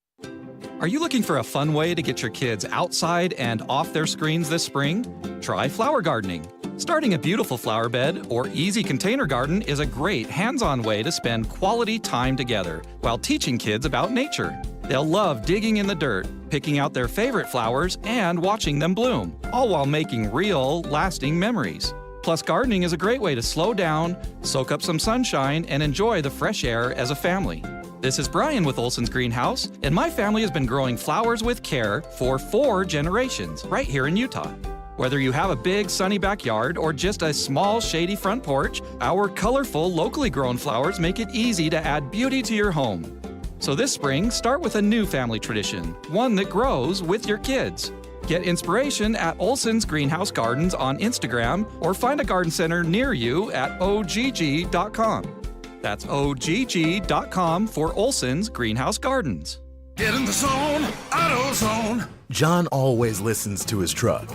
Are you looking for a fun way to get your kids outside and off their screens this spring? Try flower gardening. Starting a beautiful flower bed or easy container garden is a great hands-on way to spend quality time together while teaching kids about nature. They'll love digging in the dirt, picking out their favorite flowers, and watching them bloom, all while making real, lasting memories. Plus, gardening is a great way to slow down, soak up some sunshine, and enjoy the fresh air as a family. This is Brian with Olson's Greenhouse, and my family has been growing flowers with care for 4 generations right here in Utah. Whether you have a big sunny backyard or just a small shady front porch, our colorful locally grown flowers make it easy to add beauty to your home. So this spring, start with a new family tradition, one that grows with your kids. Get inspiration at Olson's Greenhouse Gardens on Instagram or find a garden center near you at ogg.com. That's ogg.com for Olson's Greenhouse Gardens. Get in the zone, AutoZone. John always listens to his truck.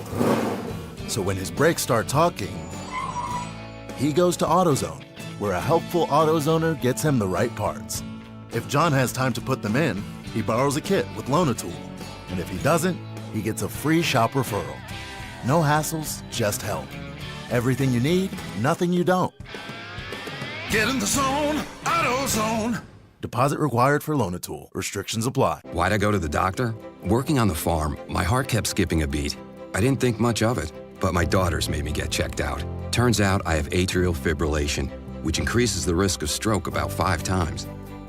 So when his brakes start talking, he goes to AutoZone, where a helpful AutoZoner gets him the right parts. If John has time to put them in, he borrows a kit with Loan-A-Tool. And if he doesn't, he gets a free shop referral. No hassles, just help. Everything you need, nothing you don't. Get in the zone, AutoZone. Deposit required for Loan-A-Tool. Restrictions apply. Why'd I go to the doctor? Working on the farm, my heart kept skipping a beat. I didn't think much of it, but my daughters made me get checked out. Turns out I have atrial fibrillation, which increases the risk of stroke about 5 times.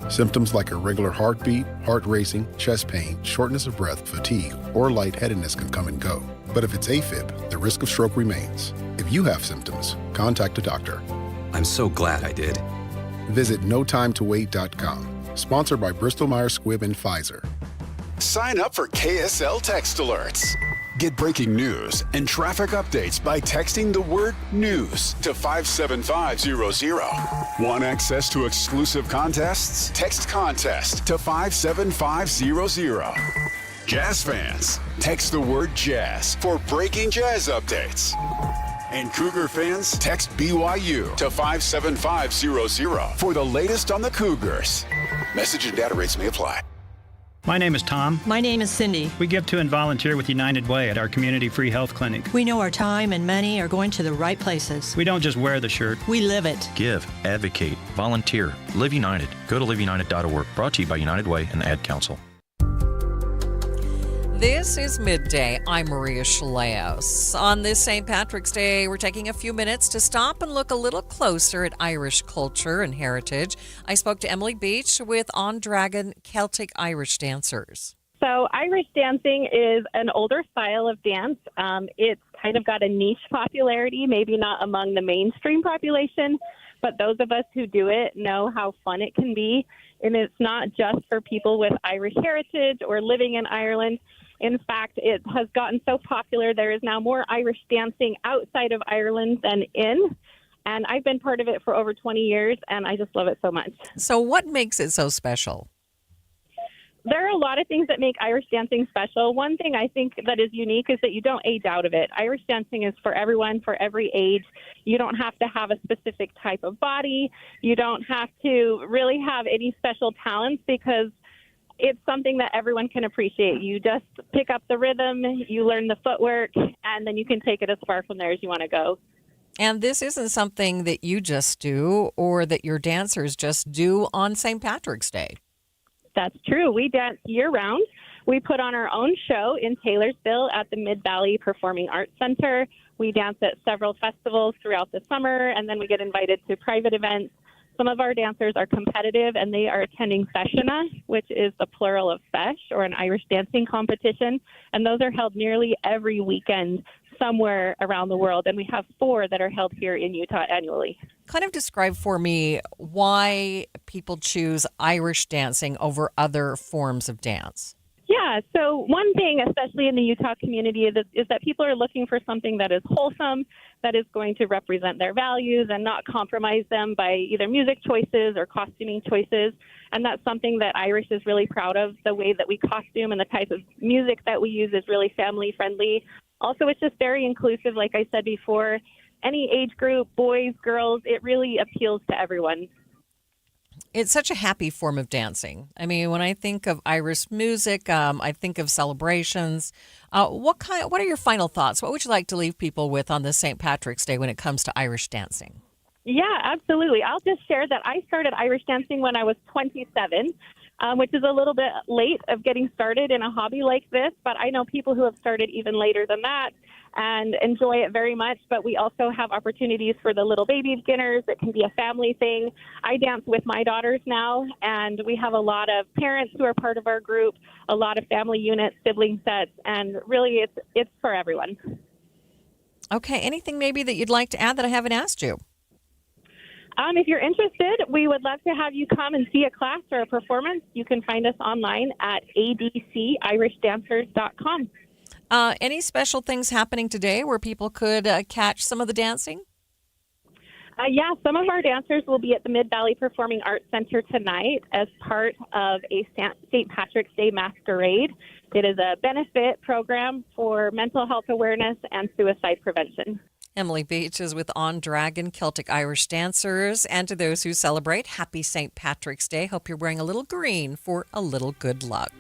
Symptoms like irregular heartbeat, heart racing, chest pain, shortness of breath, fatigue, or lightheadedness can come and go. But if it's AFib, the risk of stroke remains. If you have symptoms, contact a doctor. I'm so glad I did. Visit notimetowait.com. Sponsored by Bristol-Myers Squibb and Pfizer. Sign up for KSL Text Alerts. Get breaking news and traffic updates by texting the word news to 57500. Want access to exclusive contests? Text contest to 57500. Jazz fans, text the word jazz for breaking jazz updates. And Cougar fans, text BYU to 57500 for the latest on the Cougars. Message and data rates may apply. My name is Tom. My name is Cindy. We give to and volunteer with United Way at our community free health clinic. We know our time and money are going to the right places. We don't just wear the shirt. We live it. Give, advocate, volunteer, live United. Go to liveunited.org. Brought to you by United Way and the Ad Council. This is Midday. I'm Maria Shilaos. On this St. Patrick's Day, we're taking a few minutes to stop and look a little closer at Irish culture and heritage. I spoke to Emily Beach with On Dragon Celtic Irish dancers. So Irish dancing is an older style of dance. It's kind of got a niche popularity, maybe not among the mainstream population, but those of us who do it know how fun it can be. And it's not just for people with Irish heritage or living in Ireland. In fact, it has gotten so popular, there is now more Irish dancing outside of Ireland than in. And I've been part of it for over 20 years, and I just love it so much. So what makes it so special? There are a lot of things that make Irish dancing special. One thing I think that is unique is that you don't age out of it. Irish dancing is for everyone, for every age. You don't have to have a specific type of body. You don't have to really have any special talents because it's something that everyone can appreciate. You just pick up the rhythm, you learn the footwork, and then you can take it as far from there as you want to go. And this isn't something that you just do or that your dancers just do on St. Patrick's Day. That's true. We dance year-round. We put on our own show in Taylorsville at the Mid-Valley Performing Arts Center. We dance at several festivals throughout the summer, and then we get invited to private events. Some of our dancers are competitive, and they are attending Feshana, which is the plural of fesh, or an Irish dancing competition. And those are held nearly every weekend somewhere around the world. And we have 4 that are held here in Utah annually. Kind of describe for me why people choose Irish dancing over other forms of dance. Yeah, so one thing, especially in the Utah community, is that people are looking for something that is wholesome, that is going to represent their values and not compromise them by either music choices or costuming choices. And that's something that Irish is really proud of. The way that we costume and the type of music that we use is really family friendly. Also, it's just very inclusive, like I said before. Any age group, boys, girls, it really appeals to everyone. It's such a happy form of dancing. I mean, when I think of Irish music, I think of celebrations. What are your final thoughts? What would you like to leave people with on this St. Patrick's Day when it comes to Irish dancing? Yeah, absolutely. I'll just share that I started Irish dancing when I was 27, which is a little bit late of getting started in a hobby like this, but I know people who have started even later than that and enjoy it very much. But we also have opportunities for the little baby beginners. It can be a family thing. I dance with my daughters now, and we have a lot of parents who are part of our group, a lot of family units, sibling sets, and really it's for everyone. Okay, anything maybe that you'd like to add that I haven't asked you? If you're interested, we would love to have you come and see a class or a performance. You can find us online at adcirishddancers.com. Any special things happening today where people could catch some of the dancing? Yeah, some of our dancers will be at the Mid-Valley Performing Arts Center tonight as part of a St. Patrick's Day masquerade. It is a benefit program for mental health awareness and suicide prevention. Emily Beach is with On Dragon Celtic Irish Dancers. And to those who celebrate, happy St. Patrick's Day. Hope you're wearing a little green for a little good luck.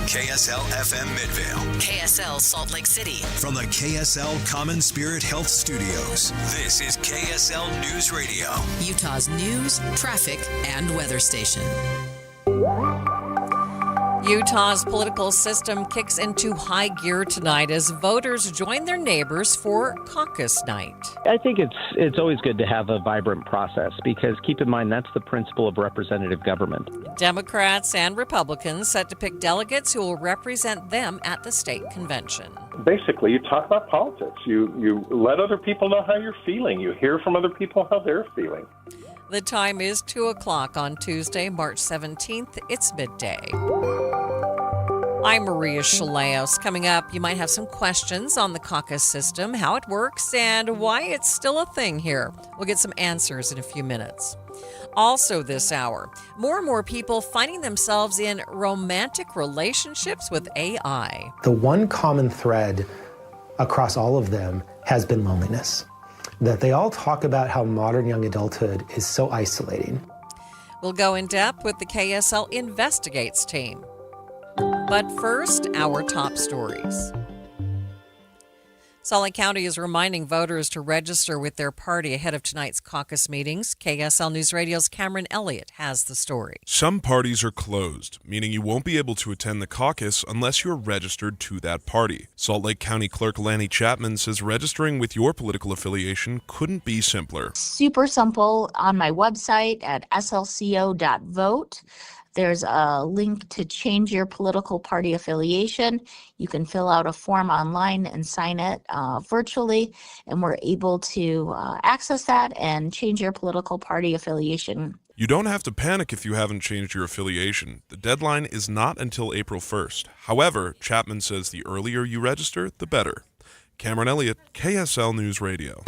KSL FM Midvale. KSL Salt Lake City. From the KSL Common Spirit Health Studios, this is KSL News Radio. Utah's news, traffic, and weather station. Utah's political system kicks into high gear tonight as voters join their neighbors for caucus night. I think it's always good to have a vibrant process because keep in mind that's the principle of representative government. Democrats and Republicans set to pick delegates who will represent them at the state convention. Basically, you talk about politics. You let other people know how you're feeling. You hear from other people how they're feeling. The time is 2 o'clock on Tuesday, March 17th. It's midday. I'm Maria Shilaos. Coming up, you might have some questions on the caucus system, how it works, and why it's still a thing here. We'll get some answers in a few minutes. Also this hour, more and more people finding themselves in romantic relationships with AI. The one common thread across all of them has been loneliness. That they all talk about how modern young adulthood is so isolating. We'll go in depth with the KSL Investigates team. But first, our top stories. Salt Lake County is reminding voters to register with their party ahead of tonight's caucus meetings. KSL News Radio's Cameron Elliott has the story. Some parties are closed, meaning you won't be able to attend the caucus unless you're registered to that party. Salt Lake County Clerk Lanny Chapman says registering with your political affiliation couldn't be simpler. Super simple on my website at slco.vote. There's a link to change your political party affiliation. You can fill out a form online and sign it virtually, and we're able to access that and change your political party affiliation. You don't have to panic if you haven't changed your affiliation. The deadline is not until April 1st. However, Chapman says the earlier you register, the better. Cameron Elliott, KSL News Radio.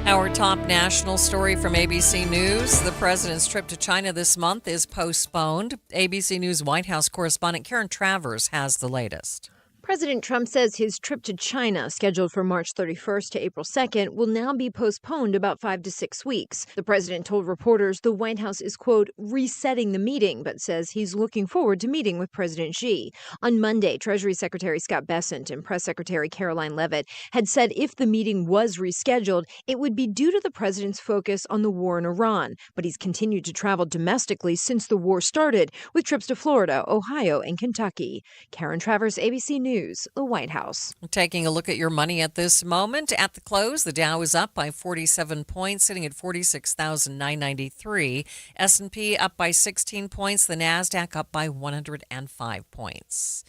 Our top national story from ABC News. The president's trip to China this month is postponed. ABC News White House correspondent Karen Travers has the latest. President Trump says his trip to China, scheduled for March 31st to April 2nd, will now be postponed about 5 to 6 weeks. The president told reporters the White House is, quote, resetting the meeting, but says he's looking forward to meeting with President Xi. On Monday, Treasury Secretary Scott Bessent and Press Secretary Caroline Leavitt had said if the meeting was rescheduled, it would be due to the president's focus on the war in Iran. But he's continued to travel domestically since the war started, with trips to Florida, Ohio, and Kentucky. Karen Travers, ABC News. The White House. Taking a look at your money at this moment. At the close, the Dow is up by 47 points, sitting at 46,993. S&P up by 16 points. The NASDAQ up by 105 points.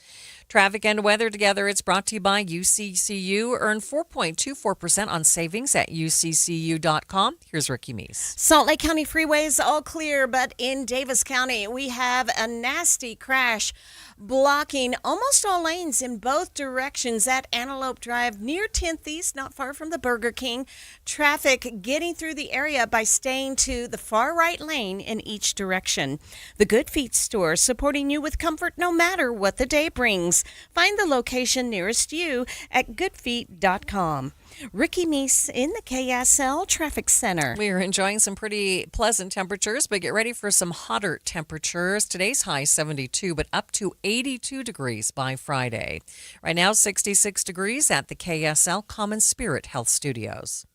Traffic and weather together. It's brought to you by UCCU. Earn 4.24% on savings at uccu.com. Here's Ricky Meese. Salt Lake County freeways all clear, but in Davis County, we have a nasty crash blocking almost all lanes in both directions at Antelope Drive near 10th East, not far from the Burger King. Traffic getting through the area by staying to the far right lane in each direction. The Good Feet store, supporting you with comfort no matter what the day brings. Find the location nearest you at goodfeet.com. Ricky Meese in the KSL Traffic Center. We are enjoying some pretty pleasant temperatures, but get ready for some hotter temperatures. Today's high 72, but up to 82 degrees by Friday. Right now, 66 degrees at the KSL Common Spirit Health Studios.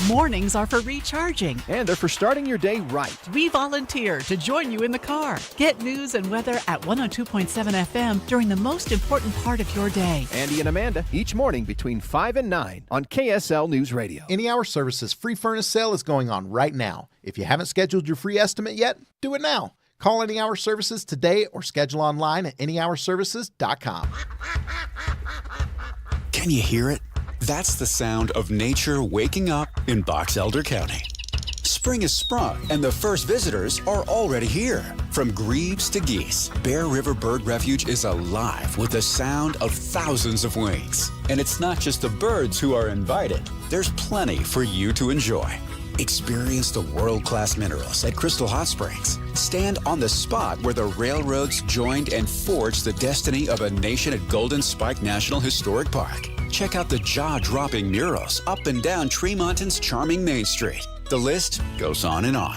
Mornings are for recharging. And they're for starting your day right. We volunteer to join you in the car. Get news and weather at 102.7 FM during the most important part of your day. Andy and Amanda, each morning between 5 and 9 on KSL News Radio. Any Hour Services free furnace sale is going on right now. If you haven't scheduled your free estimate yet, do it now. Call Any Hour Services today or schedule online at anyhourservices.com. Can you hear it? That's the sound of nature waking up in Box Elder County. Spring has sprung, and the first visitors are already here. From grebes to geese, Bear River Bird Refuge is alive with the sound of thousands of wings. And it's not just the birds who are invited. There's plenty for you to enjoy. Experience the world-class minerals at Crystal Hot Springs. Stand on the spot where the railroads joined and forged the destiny of a nation at Golden Spike National Historic Park. Check out the jaw-dropping murals up and down Tremonton's charming Main Street. The list goes on and on.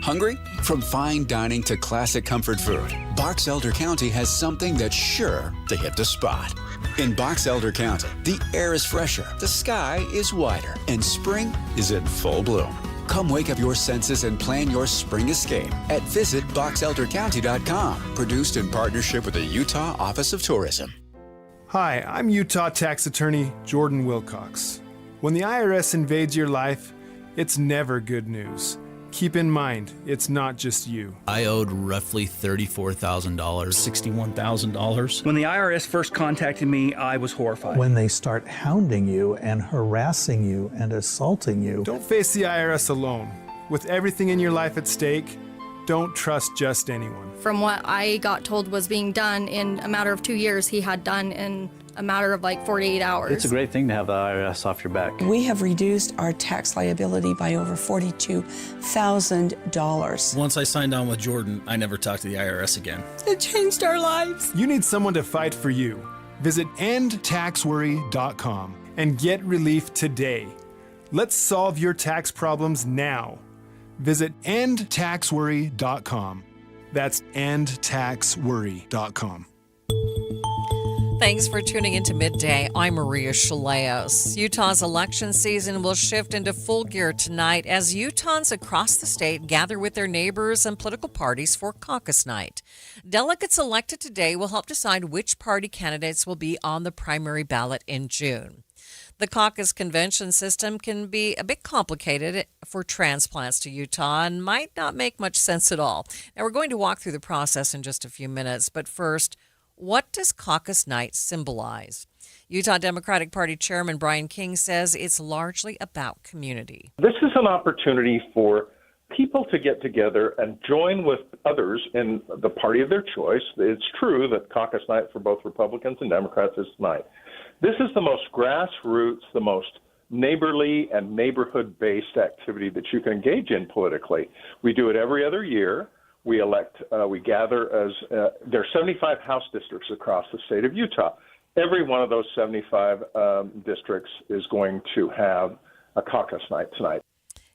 Hungry? From fine dining to classic comfort food, Box Elder County has something that's sure to hit the spot. In Box Elder County, the air is fresher, the sky is wider, and spring is in full bloom. Come wake up your senses and plan your spring escape at visitboxeldercounty.com. Produced in partnership with the Utah Office of Tourism. Hi, I'm Utah tax attorney Jordan Wilcox. When the IRS invades your life, it's never good news. Keep in mind, it's not just you. I owed roughly $34,000. $61,000. When the IRS first contacted me, I was horrified. When they start hounding you and harassing you and assaulting you. Don't face the IRS alone. With everything in your life at stake, don't trust just anyone. From what I got told was being done in a matter of 2 years, he had done in a matter of like 48 hours. It's a great thing to have the IRS off your back. We have reduced our tax liability by over $42,000. Once I signed on with Jordan, I never talked to the IRS again. It changed our lives. You need someone to fight for you. Visit endtaxworry.com and get relief today. Let's solve your tax problems now. Visit endtaxworry.com. That's endtaxworry.com. Thanks for tuning into Midday. I'm Maria Shilaos. Utah's election season will shift into full gear tonight as Utahns across the state gather with their neighbors and political parties for caucus night. Delegates elected today will help decide which party candidates will be on the primary ballot in June. The caucus convention system can be a bit complicated for transplants to Utah and might not make much sense at all. Now, we're going to walk through the process in just a few minutes, but first, what does caucus night symbolize? Utah Democratic Party Chairman Brian King says it's largely about community. This is an opportunity for people to get together and join with others in the party of their choice. It's true that caucus night for both Republicans and Democrats is tonight. This is the most grassroots, the most neighborly and neighborhood-based activity that you can engage in politically. We do it every other year. We gather as, there are 75 House districts across the state of Utah. Every one of those 75 districts is going to have a caucus night tonight.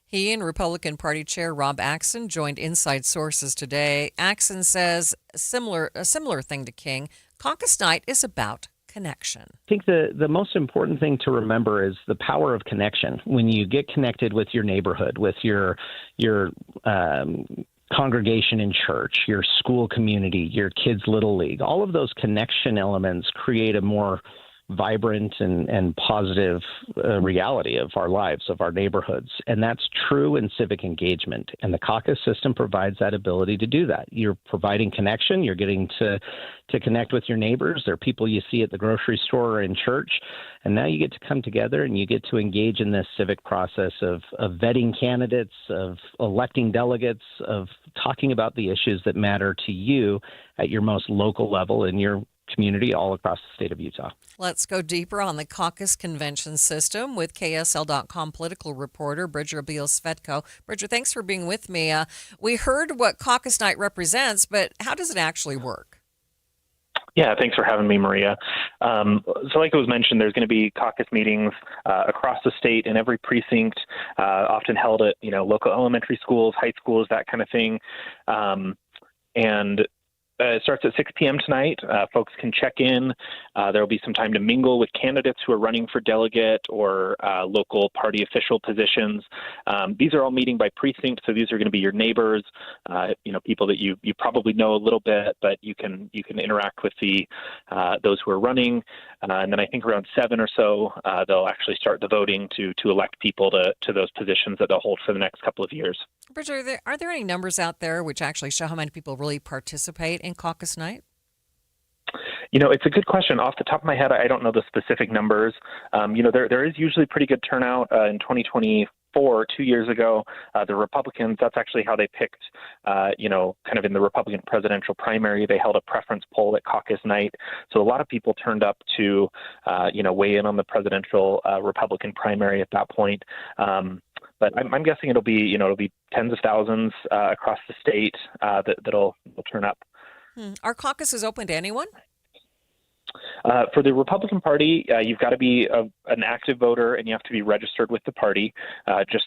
He and Republican Party Chair Rob Axson joined Inside Sources today. Axson says a similar thing to King. Caucus night is about connection. I think the most important thing to remember is the power of connection. When you get connected with your neighborhood, with your congregation in church, your school community, your kids' little league, all of those connection elements create a more vibrant and positive reality of our lives, of our neighborhoods. And that's true in civic engagement. And the caucus system provides that ability to do that. You're providing connection. You're getting to connect with your neighbors. They're people you see at the grocery store or in church. And now you get to come together and you get to engage in this civic process of vetting candidates, of electing delegates, of talking about the issues that matter to you at your most local level in your community all across the state of Utah. Let's go deeper on the caucus convention system with KSL.com political reporter Bridger Beal-Svetko. Bridger, thanks for being with me. We heard what caucus night represents, but how does it actually work? Yeah, thanks for having me, Maria. So like it was mentioned, there's going to be caucus meetings across the state in every precinct, often held at, local elementary schools, high schools, that kind of thing. And it starts at 6 p.m. tonight. Folks can check in. There will be some time to mingle with candidates who are running for delegate or local party official positions. These are all meeting by precinct, so these are going to be your neighbors, people that you probably know a little bit, but you can interact with those who are running. And then I think around 7 or so, they'll actually start the voting to elect people to those positions that they'll hold for the next couple of years. Bridger, are there any numbers out there which actually show how many people really participate in caucus night? It's a good question. Off the top of my head, I don't know the specific numbers. There is usually pretty good turnout. In 2024, 2 years ago, the Republicans, that's actually how they picked, kind of in the Republican presidential primary, they held a preference poll at caucus night. So a lot of people turned up to, weigh in on the presidential Republican primary at that point. But I'm guessing it'll be tens of thousands across the state that'll turn up. Are caucuses open to anyone? For the Republican Party, you've got to be an active voter and you have to be registered with the party. Just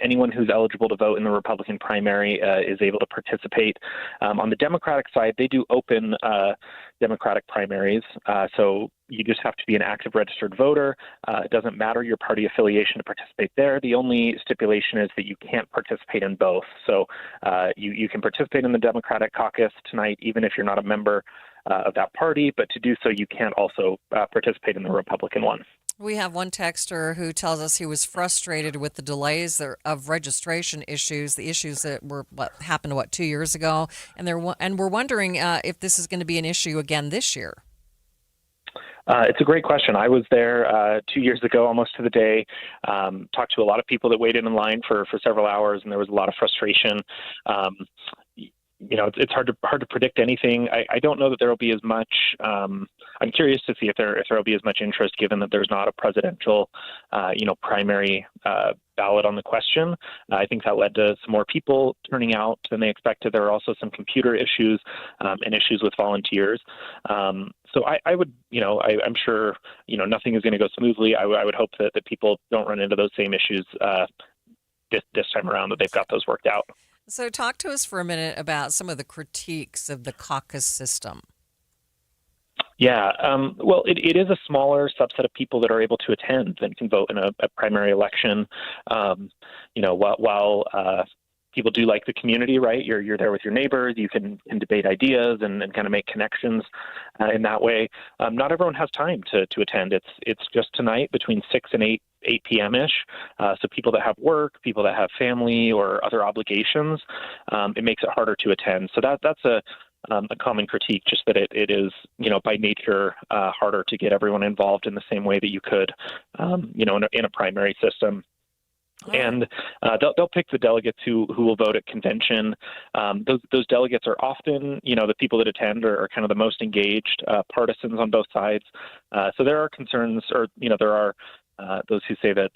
anyone who's eligible to vote in the Republican primary is able to participate. On the Democratic side, they do open Democratic primaries. So you just have to be an active registered voter. It doesn't matter your party affiliation to participate there. The only stipulation is that you can't participate in both. So you can participate in the Democratic caucus tonight, even if you're not a member of that party, but to do so, you can't also participate in the Republican one. We have one texter who tells us he was frustrated with the delays of registration issues, the issues that happened 2 years ago, and we're wondering if this is going to be an issue again this year. It's a great question. I was there 2 years ago, almost to the day. Talked to a lot of people that waited in line for several hours, and there was a lot of frustration. It's hard to predict anything. I don't know that there will be as much. I'm curious to see if there will be as much interest, given that there's not a presidential, primary ballot on the question. I think that led to some more people turning out than they expected. There are also some computer issues and issues with volunteers. So I would, I'm sure, nothing is going to go smoothly. I would hope that people don't run into those same issues this time around, that they've got those worked out. So talk to us for a minute about some of the critiques of the caucus system. Yeah, well, it is a smaller subset of people that are able to attend than can vote in a primary election. While people do like the community, right? You're there with your neighbors. You can debate ideas and kind of make connections in that way. Not everyone has time to attend. It's just tonight between 6 and 8 p.m.-ish. So people that have work, people that have family or other obligations, it makes it harder to attend. So that's a common critique, just that it is, by nature, harder to get everyone involved in the same way that you could, in a primary system. And they'll pick the delegates who will vote at convention. Those delegates are often, the people that attend are kind of the most engaged partisans on both sides. So there are concerns, or there are those who say that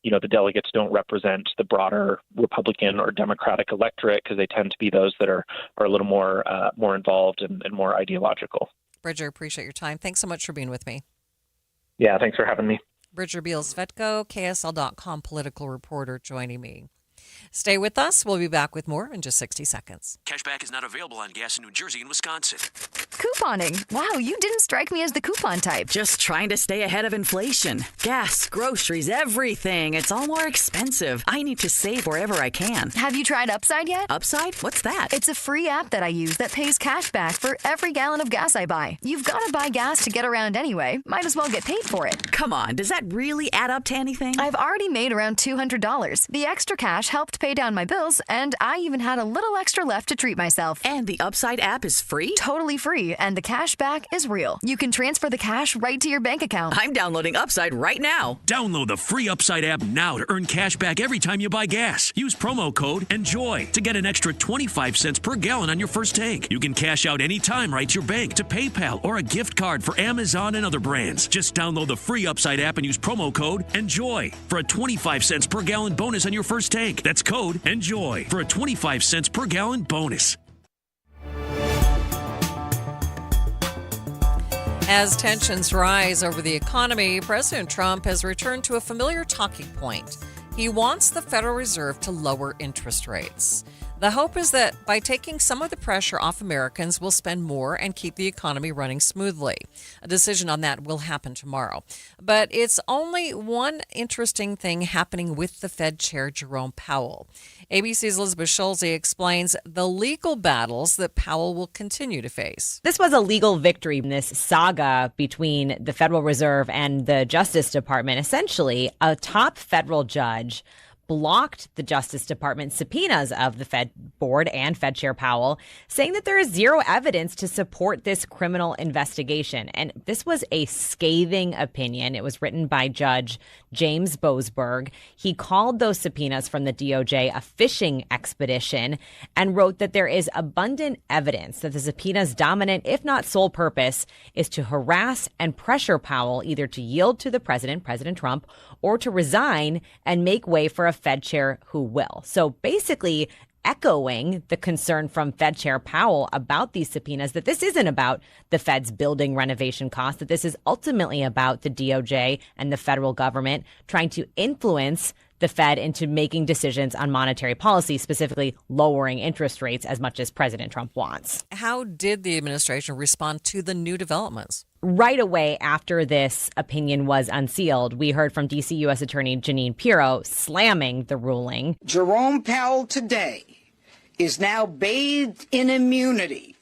the delegates don't represent the broader Republican or Democratic electorate, because they tend to be those that are a little more involved and more ideological. Bridger, appreciate your time. Thanks so much for being with me. Yeah, thanks for having me. Bridger Beal-Svetko, KSL.com political reporter, joining me. Stay with us. We'll be back with more in just 60 seconds. Cashback is not available on gas in New Jersey and Wisconsin. couponing. Wow, you didn't strike me as the coupon type. Just trying to stay ahead of inflation. Gas, groceries, everything. It's all more expensive. I need to save wherever I can. Have you tried Upside yet? Upside? What's that? It's a free app that I use that pays cash back for every gallon of gas I buy. You've got to buy gas to get around anyway. Might as well get paid for it. Come on, does that really add up to anything? I've already made around $200. The extra cash helped pay down my bills, and I even had a little extra left to treat myself. And the Upside app is free? Totally free, and the cash back is real. You can transfer the cash right to your bank account. I'm downloading Upside right now. Download the free Upside app now to earn cash back every time you buy gas. Use promo code ENJOY to get an extra 25 cents per gallon on your first tank. You can cash out anytime right to your bank, to PayPal, or a gift card for Amazon and other brands. Just download the free Upside app and use promo code ENJOY for a 25 cents per gallon bonus on your first tank. That's code ENJOY for a 25 cents per gallon bonus. As tensions rise over the economy, President Trump has returned to a familiar talking point. He wants the Federal Reserve to lower interest rates. The hope is that by taking some of the pressure off Americans, we'll spend more and keep the economy running smoothly. A decision on that will happen tomorrow. But it's only one interesting thing happening with the Fed Chair Jerome Powell. ABC's Elizabeth Schulze explains the legal battles that Powell will continue to face. This was a legal victory in this saga between the Federal Reserve and the Justice Department. Essentially, a top federal judge blocked the Justice Department subpoenas of the Fed board and Fed Chair Powell, saying that there is zero evidence to support this criminal investigation. And this was a scathing opinion. It was written by Judge James Boasberg. He called those subpoenas from the DOJ a fishing expedition and wrote that there is abundant evidence that the subpoena's dominant, if not sole purpose, is to harass and pressure Powell either to yield to the president, President Trump, or to resign and make way for a Fed chair who will. So basically echoing the concern from Fed Chair Powell about these subpoenas, that this isn't about the Fed's building renovation costs, that this is ultimately about the DOJ and the federal government trying to influence the Fed into making decisions on monetary policy, specifically lowering interest rates as much as President Trump wants. How did the administration respond to the new developments? Right away after this opinion was unsealed, we heard from D.C. U.S. Attorney Jeanine Pirro slamming the ruling. Jerome Powell today is now bathed in immunity,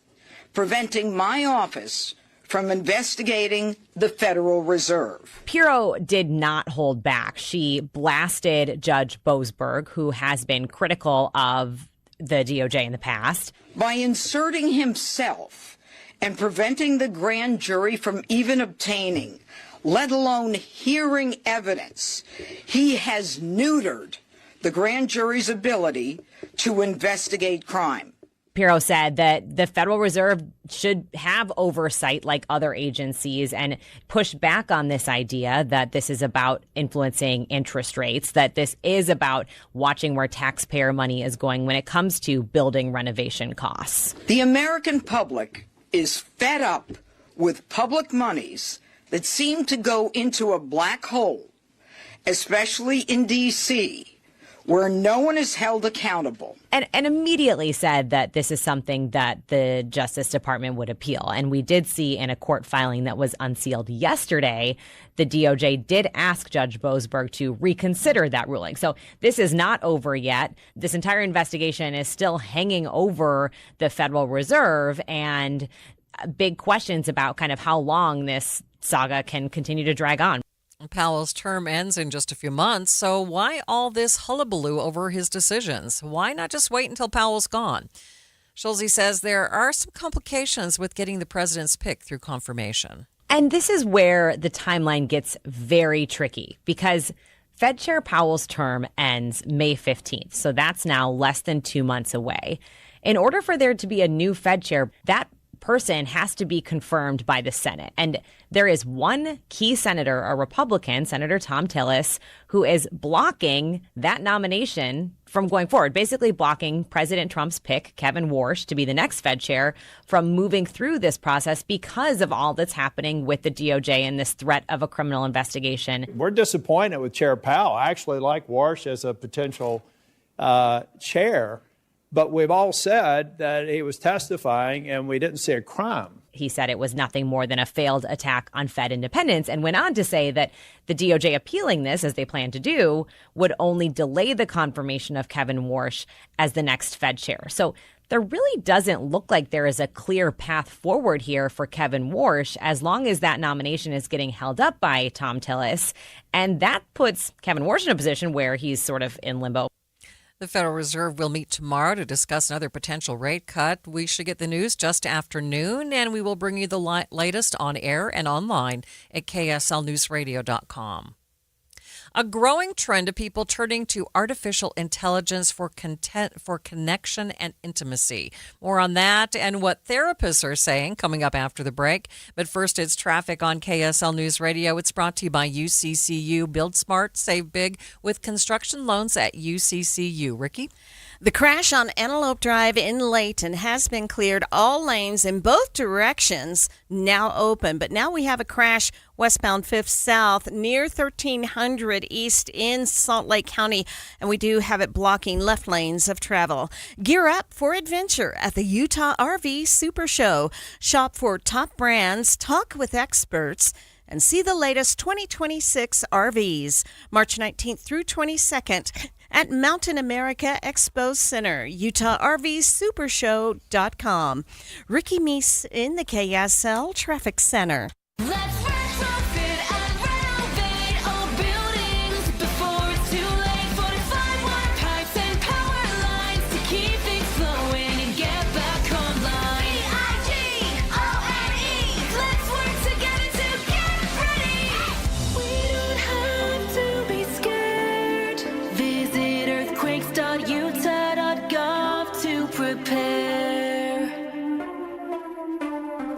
preventing my office from investigating the Federal Reserve. Pirro did not hold back. She blasted Judge Boasberg, who has been critical of the DOJ in the past, by inserting himself and preventing the grand jury from even obtaining, let alone hearing evidence. He has neutered the grand jury's ability to investigate crime. Pirro said that the Federal Reserve should have oversight like other agencies and push back on this idea that this is about influencing interest rates, that this is about watching where taxpayer money is going when it comes to building renovation costs. The American public is fed up with public monies that seem to go into a black hole, especially in D.C., where no one is held accountable. And immediately said that this is something that the Justice Department would appeal. And we did see in a court filing that was unsealed yesterday, the DOJ did ask Judge Boasberg to reconsider that ruling. So this is not over yet. This entire investigation is still hanging over the Federal Reserve, and big questions about kind of how long this saga can continue to drag on. Powell's term ends in just a few months, so why all this hullabaloo over his decisions? Why not just wait until Powell's gone? Schulze says there are some complications with getting the president's pick through confirmation. And this is where the timeline gets very tricky, because Fed Chair Powell's term ends May 15th, so that's now less than 2 months away. In order for there to be a new Fed chair, that person has to be confirmed by the Senate. And there is one key senator, a Republican, Senator Tom Tillis, who is blocking that nomination from going forward, basically blocking President Trump's pick, Kevin Warsh, to be the next Fed chair from moving through this process because of all that's happening with the DOJ and this threat of a criminal investigation. We're disappointed with Chair Powell. I actually like Warsh as a potential chair. But we've all said that he was testifying and we didn't see a crime. He said it was nothing more than a failed attack on Fed independence, and went on to say that the DOJ appealing this, as they plan to do, would only delay the confirmation of Kevin Warsh as the next Fed chair. So there really doesn't look like there is a clear path forward here for Kevin Warsh as long as that nomination is getting held up by Tom Tillis. And that puts Kevin Warsh in a position where he's sort of in limbo. The Federal Reserve will meet tomorrow to discuss another potential rate cut. We should get the news just after noon, and we will bring you the latest on air and online at kslnewsradio.com. A growing trend of people turning to artificial intelligence for connection and intimacy. More on that and what therapists are saying coming up after the break. But first, it's traffic on KSL News Radio. It's brought to you by UCCU. Build smart, save big with construction loans at UCCU. Ricky? The crash on Antelope Drive in Layton has been cleared. All lanes in both directions now open. But now we have a crash westbound 5th South near 1300 East in Salt Lake County, and we do have it blocking left lanes of travel. Gear up for adventure at the Utah RV Super Show. Shop for top brands, talk with experts, and see the latest 2026 RVs. March 19th through 22nd. At Mountain America Expo Center, UtahRVSupershow.com. Ricky Meese in the KSL Traffic Center. Let's retrofit and renovate old buildings before it's too late. 45 wire pipes and power lines to keep things flowing and get back online. EIGONE. Let's work together to get ready. We don't have to be scared. Visit earthquakes.utah.gov to prepare.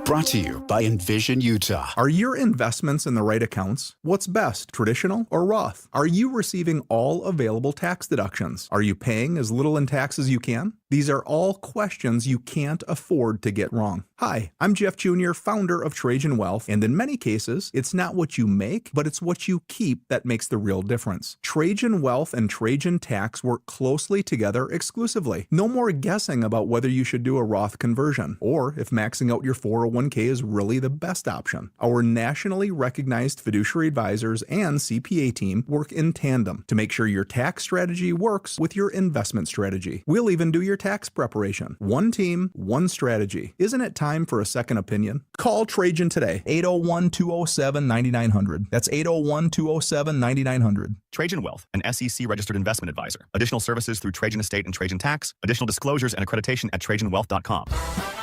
Brought to you by Envision Utah. Are your investments in the right accounts? What's best, traditional or Roth? Are you receiving all available tax deductions? Are you paying as little in tax as you can? These are all questions you can't afford to get wrong. Hi, I'm Jeff Jr., founder of Trajan Wealth, and in many cases, it's not what you make, but it's what you keep that makes the real difference. Trajan Wealth and Trajan Tax work closely together exclusively. No more guessing about whether you should do a Roth conversion, or if maxing out your 401k is really the best option. Our nationally recognized fiduciary advisors and CPA team work in tandem to make sure your tax strategy works with your investment strategy. We'll even do your tax preparation. One team, one strategy. Isn't it time for a second opinion? Call Trajan today, 801-207-9900. That's 801-207-9900. Trajan Wealth, an SEC registered investment advisor. Additional services through Trajan Estate and Trajan Tax. Additional disclosures and accreditation at TrajanWealth.com.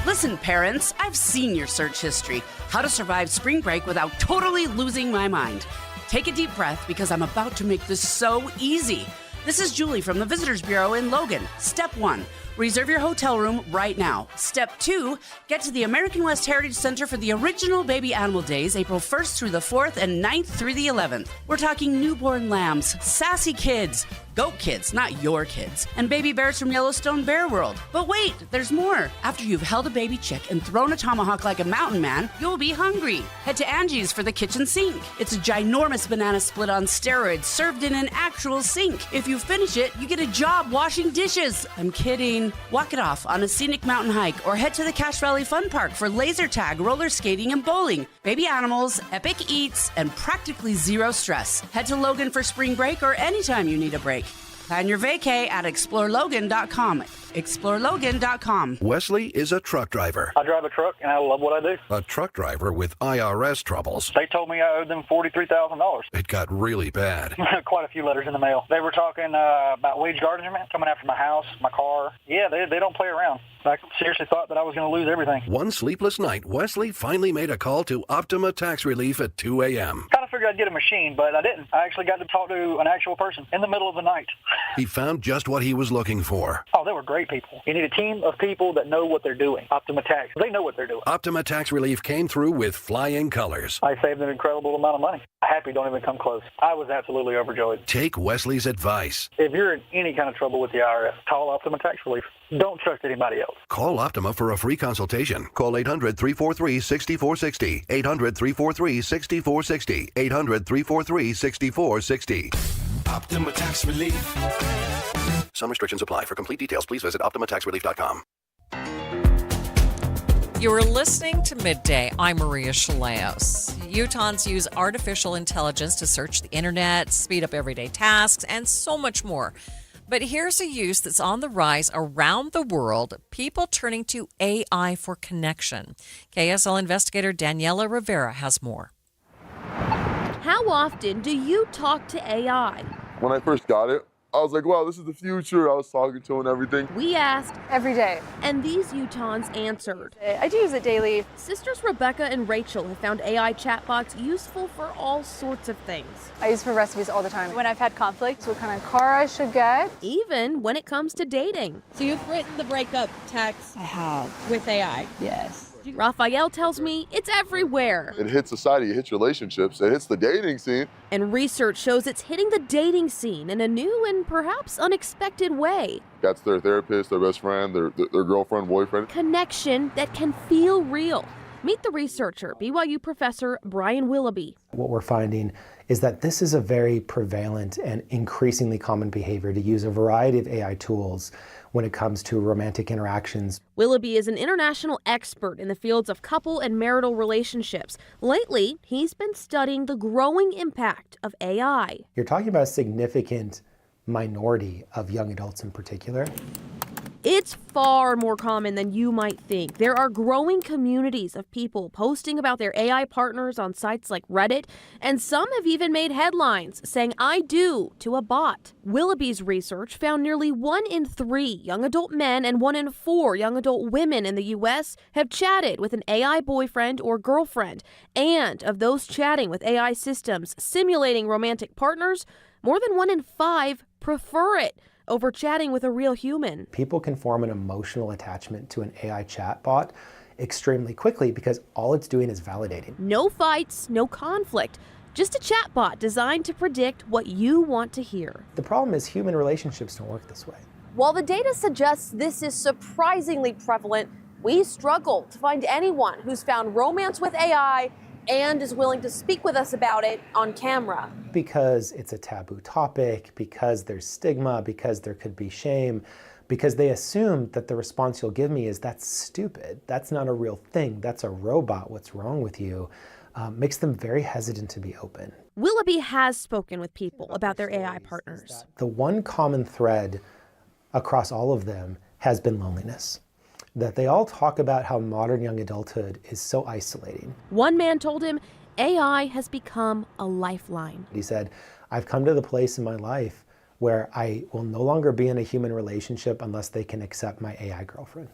Listen, parents, I've seen your search history. How to survive spring break without totally losing my mind. Take a deep breath because I'm about to make this so easy. This is Julie from the Visitors Bureau in Logan. Step 1, reserve your hotel room right now. Step 2, get to the American West Heritage Center for the original Baby Animal Days, April 1st through the 4th and 9th through the 11th. We're talking newborn lambs, sassy kids, goat kids, not your kids, and baby bears from Yellowstone Bear World. But wait, there's more. After you've held a baby chick and thrown a tomahawk like a mountain man, you'll be hungry. Head to Angie's for the kitchen sink. It's a ginormous banana split on steroids served in an actual sink. If you finish it, you get a job washing dishes. I'm kidding. Walk it off on a scenic mountain hike or head to the Cache Valley Fun Park for laser tag, roller skating, and bowling. Baby animals, epic eats, and practically zero stress. Head to Logan for spring break or anytime you need a break. Plan your vacay at explorelogan.com. explorelogan.com. Wesley is a truck driver. I drive a truck and I love what I do. A truck driver with IRS troubles. They told me I owed them $43,000. It got really bad. Quite a few letters in the mail. They were talking about wage garnishment, coming after my house, my car. Yeah, they don't play around. I seriously thought that I was going to lose everything. One sleepless night, Wesley finally made a call to Optima Tax Relief at 2 a.m. Kind of figured I'd get a machine, but I didn't. I actually got to talk to an actual person in the middle of the night. He found just what he was looking for. Oh, they were great people. You need a team of people that know what they're doing. Optima Tax, they know what they're doing. Optima Tax Relief came through with flying colors. I saved an incredible amount of money. Happy don't even come close. I was absolutely overjoyed. Take Wesley's advice. If you're in any kind of trouble with the IRS, call Optima Tax Relief. Don't trust anybody else. Call Optima for a free consultation. Call 800-343-6460. 800-343-6460. 800-343-6460. Optima Tax Relief. Some restrictions apply. For complete details, please visit OptimaTaxRelief.com. You are listening to Midday. I'm Maria Shilaos. Utahns use artificial intelligence to search the internet, speed up everyday tasks, and so much more. But here's a use that's on the rise around the world, people turning to AI for connection. KSL investigator Daniela Rivera has more. How often do you talk to AI? When I first got it, I was like, wow, this is the future. I was talking to it and everything. We asked every day. And these Utahns answered. I do use it daily. Sisters Rebecca and Rachel have found AI chatbots useful for all sorts of things. I use it for recipes all the time. When I've had conflict, what kind of car I should get. Even when it comes to dating. So you've written the breakup text? I have. With AI? Yes. Raphael tells me it's everywhere. It hits society, it hits relationships, it hits the dating scene. And research shows it's hitting the dating scene in a new and perhaps unexpected way. That's their therapist, their best friend, their girlfriend, boyfriend. Connection that can feel real. Meet the researcher, BYU professor Brian Willoughby. What we're finding is that this is a very prevalent and increasingly common behavior to use a variety of AI tools when it comes to romantic interactions. Willoughby is an international expert in the fields of couple and marital relationships. Lately, he's been studying the growing impact of AI. You're talking about a significant minority of young adults in particular. It's far more common than you might think. There are growing communities of people posting about their AI partners on sites like Reddit, and some have even made headlines saying "I do" to a bot. Willoughby's research found nearly 1 in 3 young adult men and 1 in 4 young adult women in the U.S. have chatted with an AI boyfriend or girlfriend. And of those chatting with AI systems simulating romantic partners, more than 1 in 5 prefer it over chatting with a real human. People can form an emotional attachment to an AI chatbot extremely quickly because all it's doing is validating. No fights, no conflict, just a chatbot designed to predict what you want to hear. The problem is human relationships don't work this way. While the data suggests this is surprisingly prevalent, we struggle to find anyone who's found romance with AI and is willing to speak with us about it on camera. Because it's a taboo topic, because there's stigma, because there could be shame, because they assume that the response you'll give me is, that's stupid, that's not a real thing, that's a robot, what's wrong with you, makes them very hesitant to be open. Willoughby has spoken with people about their AI partners. The one common thread across all of them has been loneliness. That they all talk about how modern young adulthood is so isolating. One man told him AI has become a lifeline. He said, I've come to the place in my life where I will no longer be in a human relationship unless they can accept my AI girlfriend,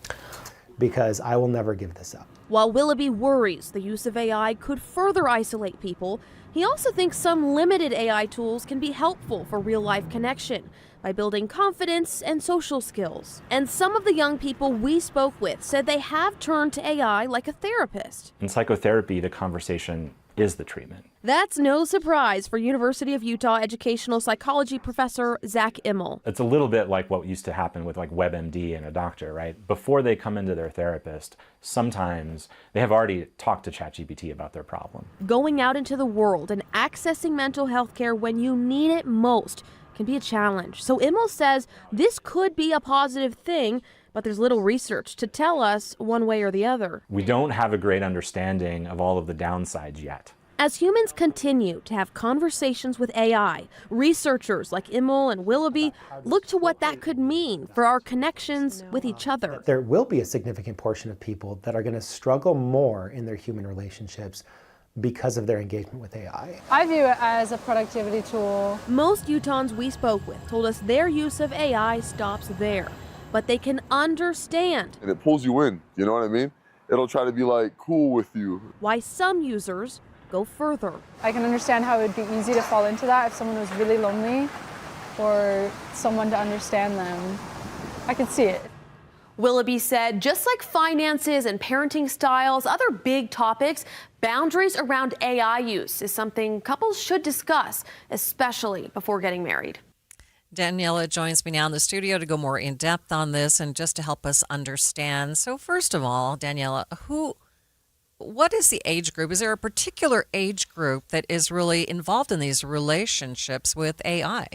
because I will never give this up. While Willoughby worries the use of AI could further isolate people, he also thinks some limited AI tools can be helpful for real-life connection by building confidence and social skills. And some of the young people we spoke with said they have turned to AI like a therapist. In psychotherapy, the conversation is the treatment. That's no surprise for University of Utah educational psychology professor Zach Immel. It's a little bit like what used to happen with like WebMD and a doctor, right? Before they come into their therapist, sometimes they have already talked to ChatGPT about their problem. Going out into the world and accessing mental health care when you need it most can be a challenge. So Immel says this could be a positive thing, but there's little research to tell us one way or the other. We don't have a great understanding of all of the downsides yet. As humans continue to have conversations with AI, researchers like Immel and Willoughby look to what that could mean for our connections with each other. There will be a significant portion of people that are going to struggle more in their human relationships because of their engagement with AI. I view it as a productivity tool. Most Utahns we spoke with told us their use of AI stops there, but they can understand. And it pulls you in, you know what I mean? It'll try to be like cool with you. Why some users go further. I can understand how it would be easy to fall into that if someone was really lonely or someone to understand them. I could see it. Willoughby said, just like finances and parenting styles, other big topics, boundaries around AI use is something couples should discuss, especially before getting married. Daniela joins me now in the studio to go more in depth on this and just to help us understand. So first of all, Daniela, what is the age group? Is there a particular age group that is really involved in these relationships with AI?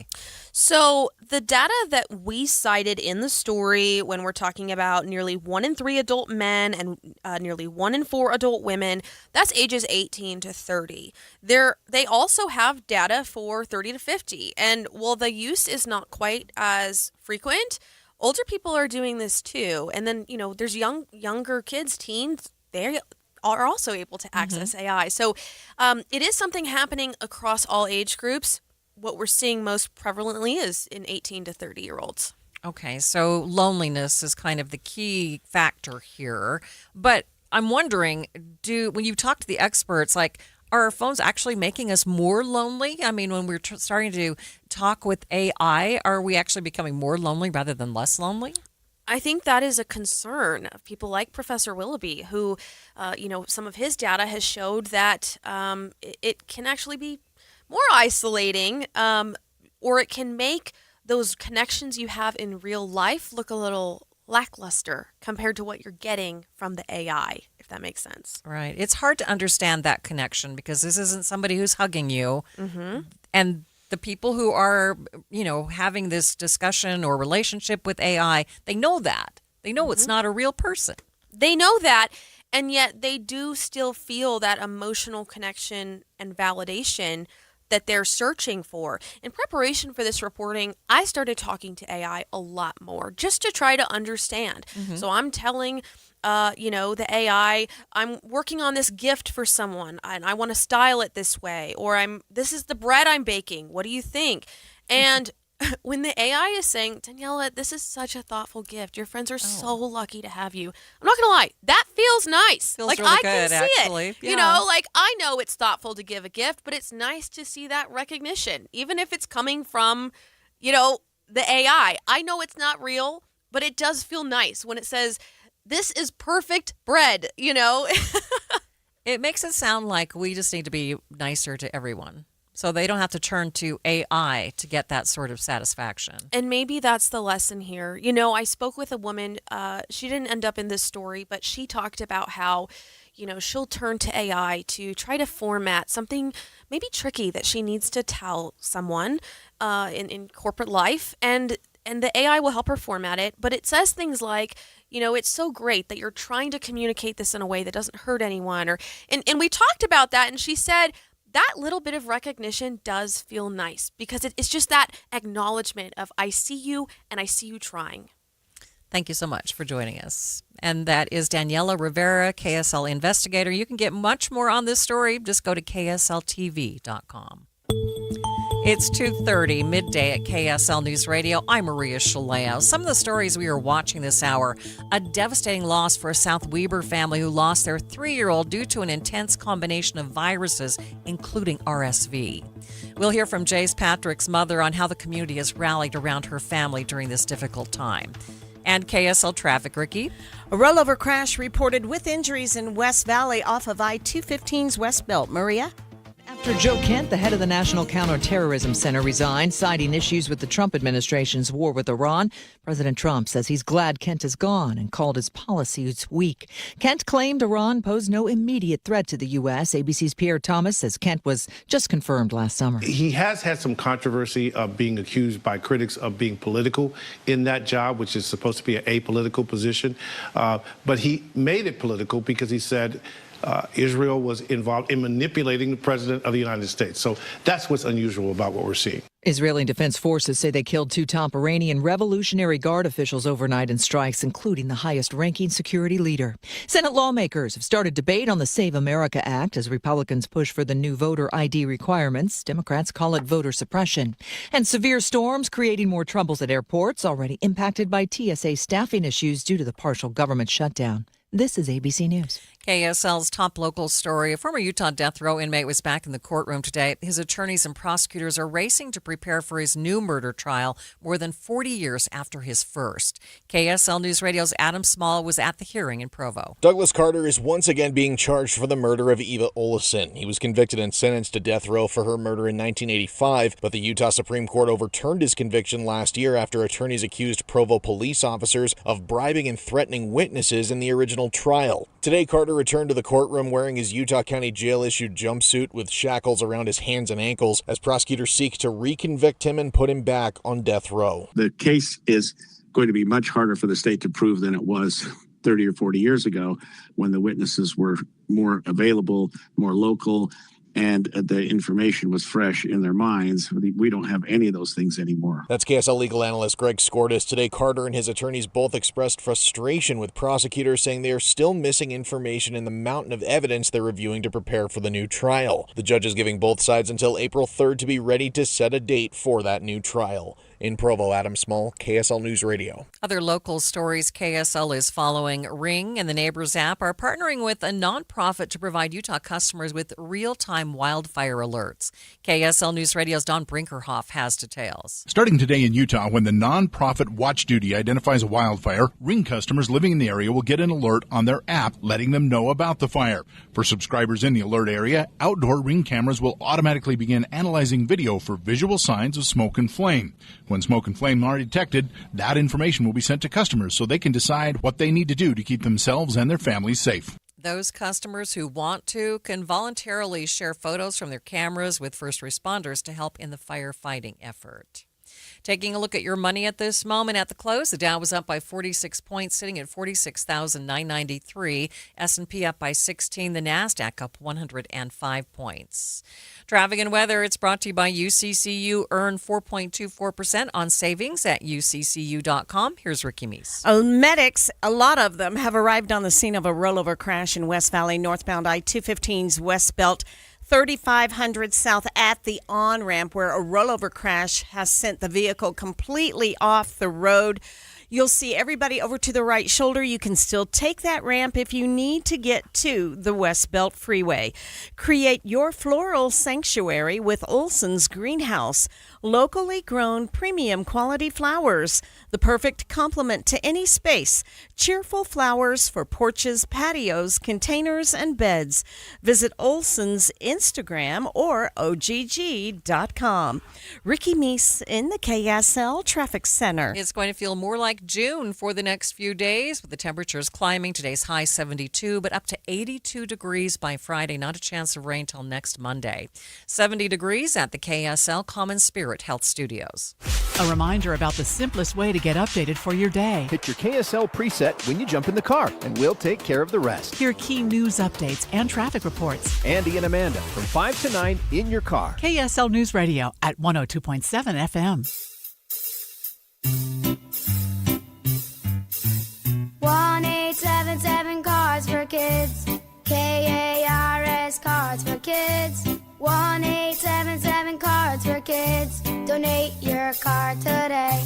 So, the data that we cited in the story when we're talking about nearly 1 in 3 adult men and nearly 1 in 4 adult women, that's ages 18 to 30. They also have data for 30 to 50. And while the use is not quite as frequent, older people are doing this too. And then, there's younger kids, teens, they are also able to access AI. So, it is something happening across all age groups. What we're seeing most prevalently is in 18 to 30-year-olds. Okay, so loneliness is kind of the key factor here. But I'm wondering, when you talk to the experts, like, are our phones actually making us more lonely? I mean, when we're starting to talk with AI, are we actually becoming more lonely rather than less lonely? I think that is a concern of people like Professor Willoughby, who, some of his data has showed that it can actually be more isolating, or it can make those connections you have in real life look a little lackluster compared to what you're getting from the AI, if that makes sense. Right. It's hard to understand that connection because this isn't somebody who's hugging you. Mm-hmm. And the people who are, having this discussion or relationship with AI, they know that. They know it's not a real person. They know that, and yet they do still feel that emotional connection and validation that they're searching for. In preparation for this reporting, I started talking to AI a lot more just to try to understand. So I'm telling, the AI, I'm working on this gift for someone and I want to style it this way, or this is the bread I'm baking. What do you think? And when the AI is saying, Daniela, this is such a thoughtful gift. Your friends are so lucky to have you. I'm not going to lie. That feels nice. Feels like really I good, can see actually. it. Yeah. I know it's thoughtful to give a gift, but it's nice to see that recognition, even if it's coming from, the AI. I know it's not real, but it does feel nice when it says, this is perfect bread, It makes it sound like we just need to be nicer to everyone. So they don't have to turn to AI to get that sort of satisfaction. And maybe that's the lesson here. I spoke with a woman, she didn't end up in this story, but she talked about how, she'll turn to AI to try to format something maybe tricky that she needs to tell someone in corporate life. And the AI will help her format it. But it says things like, it's so great that you're trying to communicate this in a way that doesn't hurt anyone. And we talked about that, and she said, that little bit of recognition does feel nice because it's just that acknowledgement of I see you and I see you trying. Thank you so much for joining us. And that is Daniela Rivera, KSL investigator. You can get much more on this story. Just go to ksltv.com. It's 2:30, midday at KSL News Radio. I'm Maria Shilaos. Some of the stories we are watching this hour. A devastating loss for a South Weber family who lost their 3-year-old due to an intense combination of viruses, including RSV. We'll hear from Jace Patrick's mother on how the community has rallied around her family during this difficult time. And KSL traffic, Ricky. A rollover crash reported with injuries in West Valley off of I-215's West Belt. Maria? After Joe Kent, the head of the National Counterterrorism Center, resigned, citing issues with the Trump administration's war with Iran, President Trump says he's glad Kent is gone and called his policies weak. Kent claimed Iran posed no immediate threat to the U.S. ABC's Pierre Thomas says Kent was just confirmed last summer. He has had some controversy of being accused by critics of being political in that job, which is supposed to be an apolitical position. But he made it political because he said Israel was involved in manipulating the president of the United States. So that's what's unusual about what we're seeing. Israeli Defense Forces say they killed 2 top Iranian Revolutionary Guard officials overnight in strikes, including the highest-ranking security leader. Senate lawmakers have started debate on the Save America Act as Republicans push for the new voter ID requirements. Democrats call it voter suppression. And severe storms creating more troubles at airports, already impacted by TSA staffing issues due to the partial government shutdown. This is ABC News. KSL's top local story. A former Utah death row inmate was back in the courtroom today. His attorneys and prosecutors are racing to prepare for his new murder trial more than 40 years after his first. KSL News Radio's Adam Small was at the hearing in Provo. Douglas Carter is once again being charged for the murder of Eva Olesen. He was convicted and sentenced to death row for her murder in 1985, but the Utah Supreme Court overturned his conviction last year after attorneys accused Provo police officers of bribing and threatening witnesses in the original trial. Today, Carter Carter returned to the courtroom wearing his Utah County Jail-issued jumpsuit with shackles around his hands and ankles as prosecutors seek to reconvict him and put him back on death row. The case is going to be much harder for the state to prove than it was 30 or 40 years ago when the witnesses were more available, more local, and the information was fresh in their minds. We don't have any of those things anymore. That's KSL legal analyst Greg Skordas. Today, Carter and his attorneys both expressed frustration with prosecutors, saying they are still missing information in the mountain of evidence they're reviewing to prepare for the new trial. The judge is giving both sides until April 3rd to be ready to set a date for that new trial. In Provo, Adam Small, KSL News Radio. Other local stories KSL is following. Ring and the Neighbors app are partnering with a nonprofit to provide Utah customers with real-time wildfire alerts. KSL News Radio's Don Brinkerhoff has details. Starting today in Utah, when the nonprofit Watch Duty identifies a wildfire, Ring customers living in the area will get an alert on their app letting them know about the fire. For subscribers in the alert area, outdoor Ring cameras will automatically begin analyzing video for visual signs of smoke and flame. When smoke and flame are detected, that information will be sent to customers so they can decide what they need to do to keep themselves and their families safe. Those customers who want to can voluntarily share photos from their cameras with first responders to help in the firefighting effort. Taking a look at your money at this moment at the close, the Dow was up by 46 points, sitting at 46,993. S&P up by 16. The Nasdaq up 105 points. Traffic and weather, it's brought to you by UCCU. Earn 4.24% on savings at uccu.com. Here's Ricky Meese. Medics, a lot of them, have arrived on the scene of a rollover crash in West Valley, northbound I-215's West Belt. 3500 south at the on-ramp where a rollover crash has sent the vehicle completely off the road. You'll see everybody over to the right shoulder. You can still take that ramp if you need to get to the West Belt Freeway. Create your floral sanctuary with Olson's Greenhouse. Locally grown premium quality flowers. The perfect complement to any space. Cheerful flowers for porches, patios, containers, and beds. Visit Olson's Instagram or ogg.com. Ricky Meese in the KSL Traffic Center. It's going to feel more like June for the next few days with the temperatures climbing. Today's high 72, but up to 82 degrees by Friday. Not a chance of rain till next Monday. 70 degrees at the KSL Common Spirit Health Studios. A reminder about the simplest way to get updated for your day. Hit your KSL preset when you jump in the car, and we'll take care of the rest. Hear key news updates and traffic reports. Andy and Amanda from 5 to 9 in your car. KSL News Radio at 102.7 FM. 1877 Cars for Kids. KARS Cards for Kids. 1877 Cards for Kids. Donate your car today.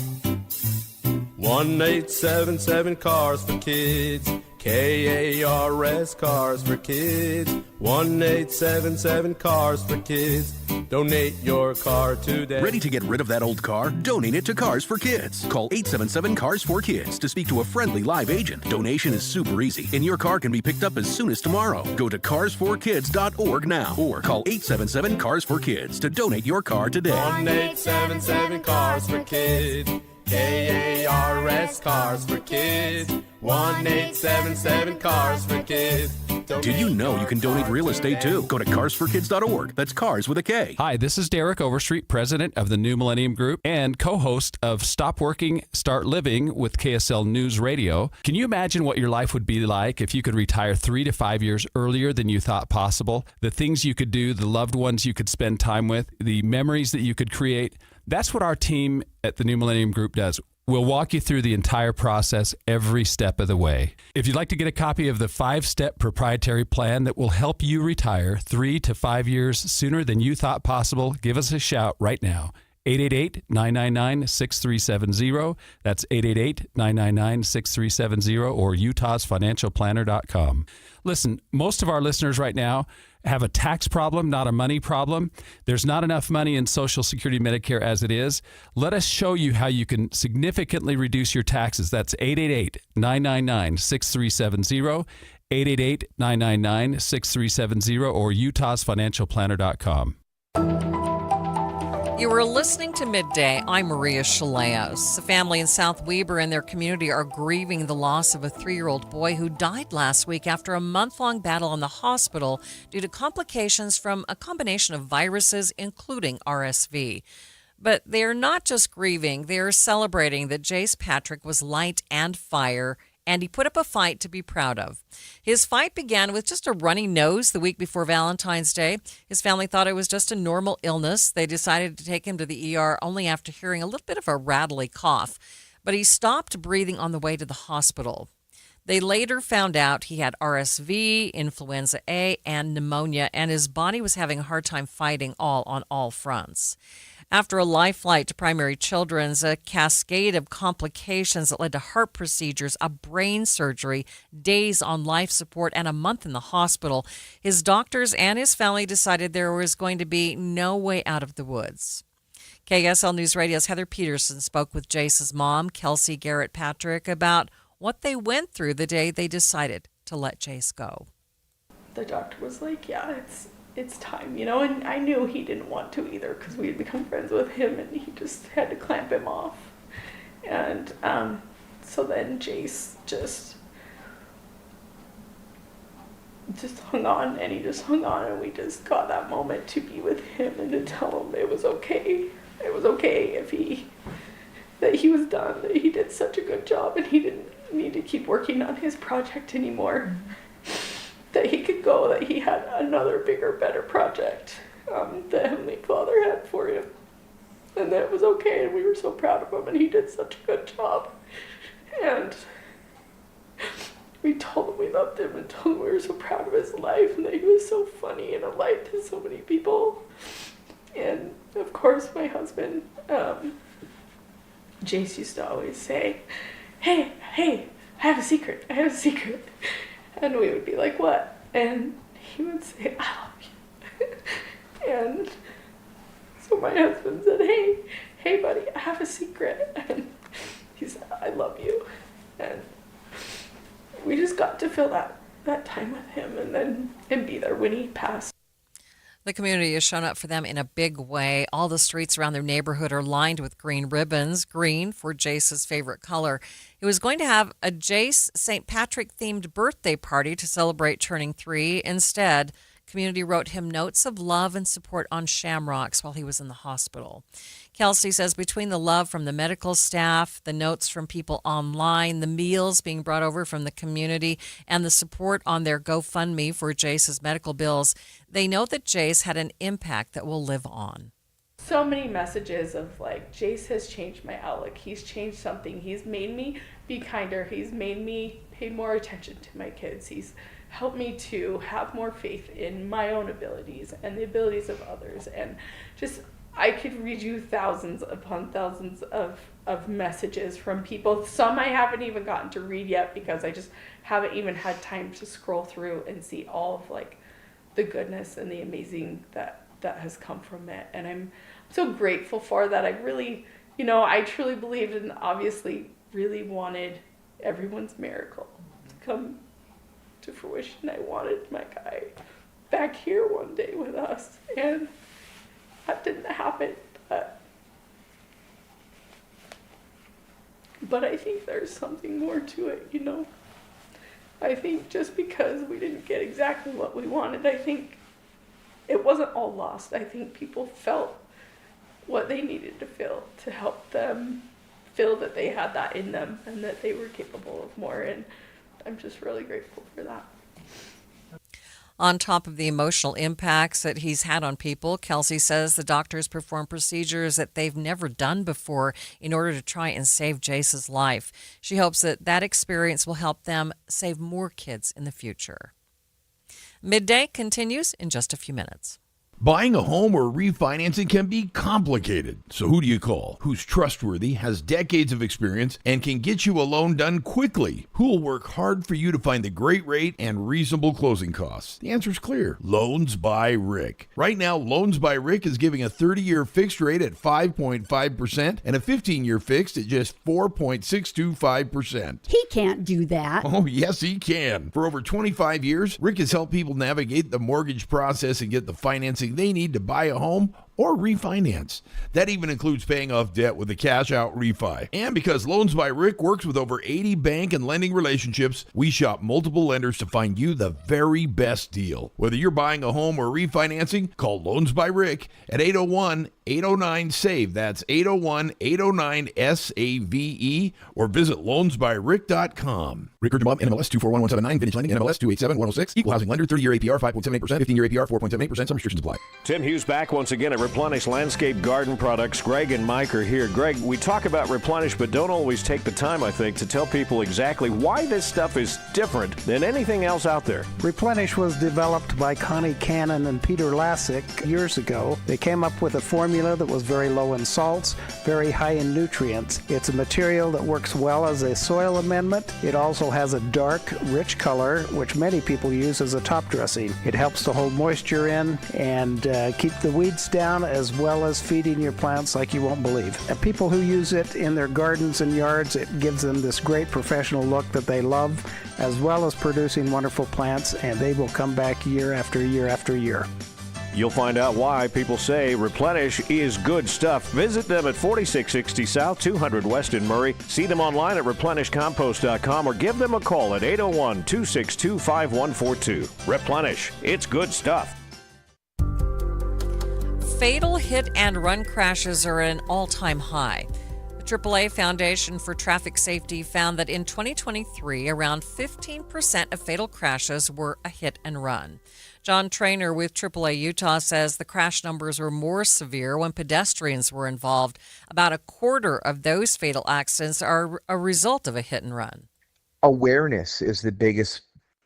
1877 Cars for Kids. KARS Cars for Kids. 1877 Cars for Kids. Donate your car today. Ready to get rid of that old car? Donate it to Cars for Kids. Call 877 Cars for Kids to speak to a friendly live agent. Donation is super easy, and your car can be picked up as soon as tomorrow. Go to carsforkids.org now or call 877 Cars for Kids to donate your car today. 1877 Cars for Kids. KARS Cars for Kids. 1877 Cars for Kids. Did you know you can donate real estate too? Go to carsforkids.org. That's cars with a K. Hi, this is Derek Overstreet, president of the New Millennium Group and co-host of Stop Working, Start Living with KSL News Radio. Can you imagine what your life would be like if you could retire 3 to 5 years earlier than you thought possible? The things you could do, the loved ones you could spend time with, the memories that you could create. That's what our team at the New Millennium Group does. We'll walk you through the entire process every step of the way. If you'd like to get a copy of the 5-step proprietary plan that will help you retire 3 to 5 years sooner than you thought possible, give us a shout right now. 888-999-6370. That's 888-999-6370 or utahsfinancialplanner.com. Listen, most of our listeners right now have a tax problem, not a money problem. There's not enough money in Social Security Medicare as it is. Let us show you how you can significantly reduce your taxes. That's 888-999-6370, 888-999-6370 or utahsfinancialplanner.com. You were listening to Midday. I'm Maria Shilaos. A family in South Weber and their community are grieving the loss of a 3-year-old boy who died last week after a month-long battle in the hospital due to complications from a combination of viruses, including RSV. But they are not just grieving, they are celebrating that Jace Patrick was light and fire, and he put up a fight to be proud of. His fight began with just a runny nose the week before Valentine's Day. His family thought it was just a normal illness. They decided to take him to the ER only after hearing a little bit of a rattly cough. But he stopped breathing on the way to the hospital. They later found out he had RSV, influenza A, and pneumonia, and his body was having a hard time fighting on all fronts. After a life flight to Primary Children's, a cascade of complications that led to heart procedures, a brain surgery, days on life support, and a month in the hospital, his doctors and his family decided there was going to be no way out of the woods. KSL News Radio's Heather Peterson spoke with Jace's mom, Kelsey Garrett Patrick, about what they went through the day they decided to let Jace go. The doctor was like, yeah, it's time, you know, and I knew he didn't want to either because we had become friends with him and he just had to clamp him off. And so then Jace just hung on, and he just hung on, and we just got that moment to be with him and to tell him it was okay. It was okay that he was done, that he did such a good job and he didn't need to keep working on his project anymore. That he could go, that he had another bigger, better project that Heavenly Father had for him. And that it was okay, and we were so proud of him, and he did such a good job. And we told him we loved him and told him we were so proud of his life and that he was so funny and a light to so many people. And of course, my husband, Jace, used to always say, hey, I have a secret. And we would be like, what? And he would say, I love you. And so my husband said, hey, buddy, I have a secret. And he said, I love you. And we just got to fill that time with him and be there when he passed. The community has shown up for them in a big way. All the streets around their neighborhood are lined with green ribbons, green for Jace's favorite color. He was going to have a Jace St. Patrick-themed birthday party to celebrate turning 3. Instead, community wrote him notes of love and support on shamrocks while he was in the hospital. Kelsey says between the love from the medical staff, the notes from people online, the meals being brought over from the community, and the support on their GoFundMe for Jace's medical bills, they know that Jace had an impact that will live on. So many messages of like, Jace has changed my outlook. He's changed something. He's made me be kinder. He's made me pay more attention to my kids. He's helped me to have more faith in my own abilities and the abilities of others. And just, I could read you thousands upon thousands of messages from people. Some I haven't even gotten to read yet because I just haven't even had time to scroll through and see all of like the goodness and the amazing that has come from it. And I'm so grateful for that. I really, I truly believed and obviously really wanted everyone's miracle to come to fruition. I wanted my guy back here one day with us, and that didn't happen. But I think there's something more to it, I think just because we didn't get exactly what we wanted, I think it wasn't all lost. I think people felt what they needed to feel to help them feel that they had that in them and that they were capable of more. And I'm just really grateful for that. On top of the emotional impacts that he's had on people, Kelsey says the doctors perform procedures that they've never done before in order to try and save Jace's life. She hopes that experience will help them save more kids in the future. Midday continues in just a few minutes. Buying a home or refinancing can be complicated. So who do you call? Who's trustworthy, has decades of experience, and can get you a loan done quickly? Who will work hard for you to find the great rate and reasonable closing costs? The answer's clear. Loans by Rick. Right now, Loans by Rick is giving a 30-year fixed rate at 5.5% and a 15-year fixed at just 4.625%. He can't do that. Oh, yes, he can. For over 25 years, Rick has helped people navigate the mortgage process and get the financing they need to buy a home or refinance. That even includes paying off debt with a cash-out refi. And because Loans by Rick works with over 80 bank and lending relationships, we shop multiple lenders to find you the very best deal. Whether you're buying a home or refinancing, call Loans by Rick at 801-809-SAVE. That's 801-809-SAVE, or visit loansbyrick.com. Rick Mom, NMLS 241179, Vintage Lending, NMLS 287106, Equal Housing Lender, 30-year APR 5.78%, 15-year APR 4.78%. Some restrictions apply. Tim Hughes back once again at Replenish Landscape Garden Products. Greg and Mike are here. Greg, we talk about Replenish, but don't always take the time, I think, to tell people exactly why this stuff is different than anything else out there. Replenish was developed by Connie Cannon and Peter Lassick years ago. They came up with a formula that was very low in salts, very high in nutrients. It's a material that works well as a soil amendment. It also has a dark, rich color, which many people use as a top dressing. It helps to hold moisture in and keep the weeds down, as well as feeding your plants like you won't believe. People who use it in their gardens and yards, it gives them this great professional look that they love, as well as producing wonderful plants, and they will come back year after year after year. You'll find out why people say Replenish is good stuff. Visit them at 4660 South, 200 West in Murray. See them online at replenishcompost.com or give them a call at 801-262-5142. Replenish, it's good stuff. Fatal hit and run crashes are at an all-time high. The AAA Foundation for Traffic Safety found that in 2023, around 15% of fatal crashes were a hit and run. John Trainer with AAA Utah says the crash numbers were more severe when pedestrians were involved. About a quarter of those fatal accidents are a result of a hit and run. Awareness is the biggest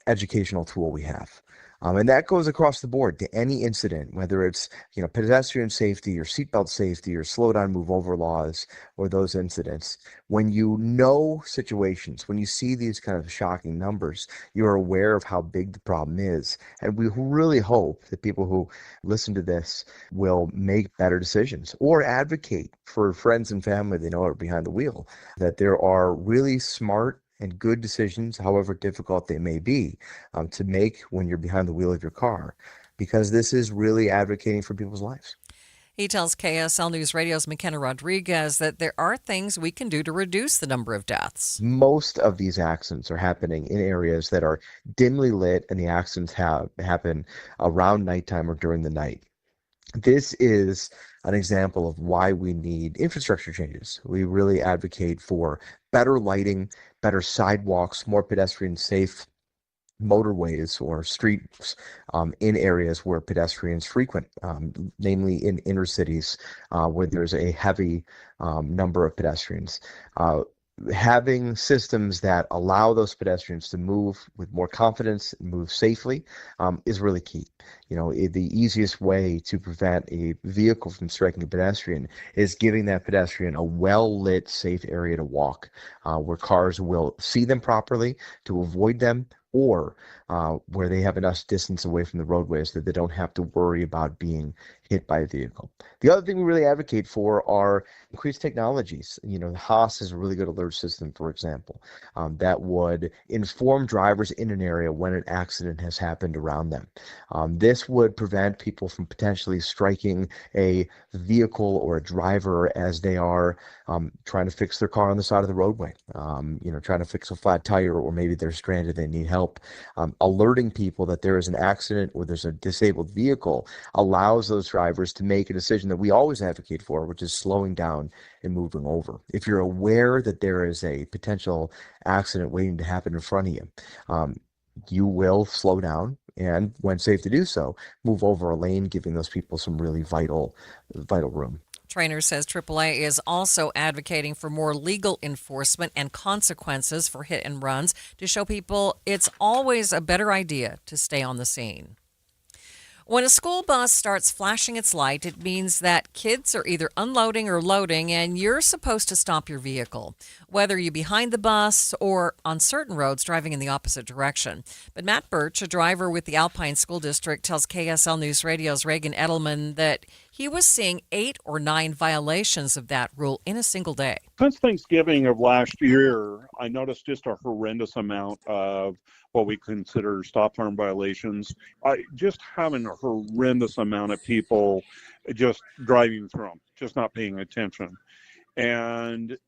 educational tool we have. And that goes across the board to any incident, whether it's pedestrian safety or seatbelt safety or slow down, move over laws or those incidents. When you know situations, when you see these kind of shocking numbers, you're aware of how big the problem is. And we really hope that people who listen to this will make better decisions or advocate for friends and family they know are behind the wheel, that there are really smart and good decisions, however difficult they may be, to make when you're behind the wheel of your car, because this is really advocating for people's lives. He tells KSL News Radio's McKenna Rodriguez that there are things we can do to reduce the number of deaths. Most of these accidents are happening in areas that are dimly lit, and the accidents happen around nighttime or during the night. This is an example of why we need infrastructure changes. We really advocate for better lighting, better sidewalks, more pedestrian safe motorways or streets in areas where pedestrians frequent, namely in inner cities where there's a heavy number of pedestrians. Having systems that allow those pedestrians to move with more confidence and move safely is really key. The easiest way to prevent a vehicle from striking a pedestrian is giving that pedestrian a well-lit, safe area to walk, where cars will see them properly to avoid them, or where they have enough distance away from the roadways that they don't have to worry about being hit by a vehicle. The other thing we really advocate for are increased technologies. Haas has a really good alert system, for example, that would inform drivers in an area when an accident has happened around them. This would prevent people from potentially striking a vehicle or a driver as they are trying to fix their car on the side of the roadway, trying to fix a flat tire, or maybe they're stranded, they need help. Alerting people that there is an accident or there's a disabled vehicle allows those drivers to make a decision that we always advocate for, which is slowing down and moving over. If you're aware that there is a potential accident waiting to happen in front of you, you will slow down and, when safe to do so, move over a lane, giving those people some really vital room. Trainer says AAA is also advocating for more legal enforcement and consequences for hit and runs to show people it's always a better idea to stay on the scene. When a school bus starts flashing its light, it means that kids are either unloading or loading, and you're supposed to stop your vehicle, whether you're behind the bus or on certain roads driving in the opposite direction. But Matt Birch, a driver with the Alpine School District, tells KSL News Radio's Reagan Edelman that he was seeing 8 or 9 violations of that rule in a single day. Since Thanksgiving of last year, I noticed just a horrendous amount of what we consider stop arm violations. Just having a horrendous amount of people just driving through them, just not paying attention. And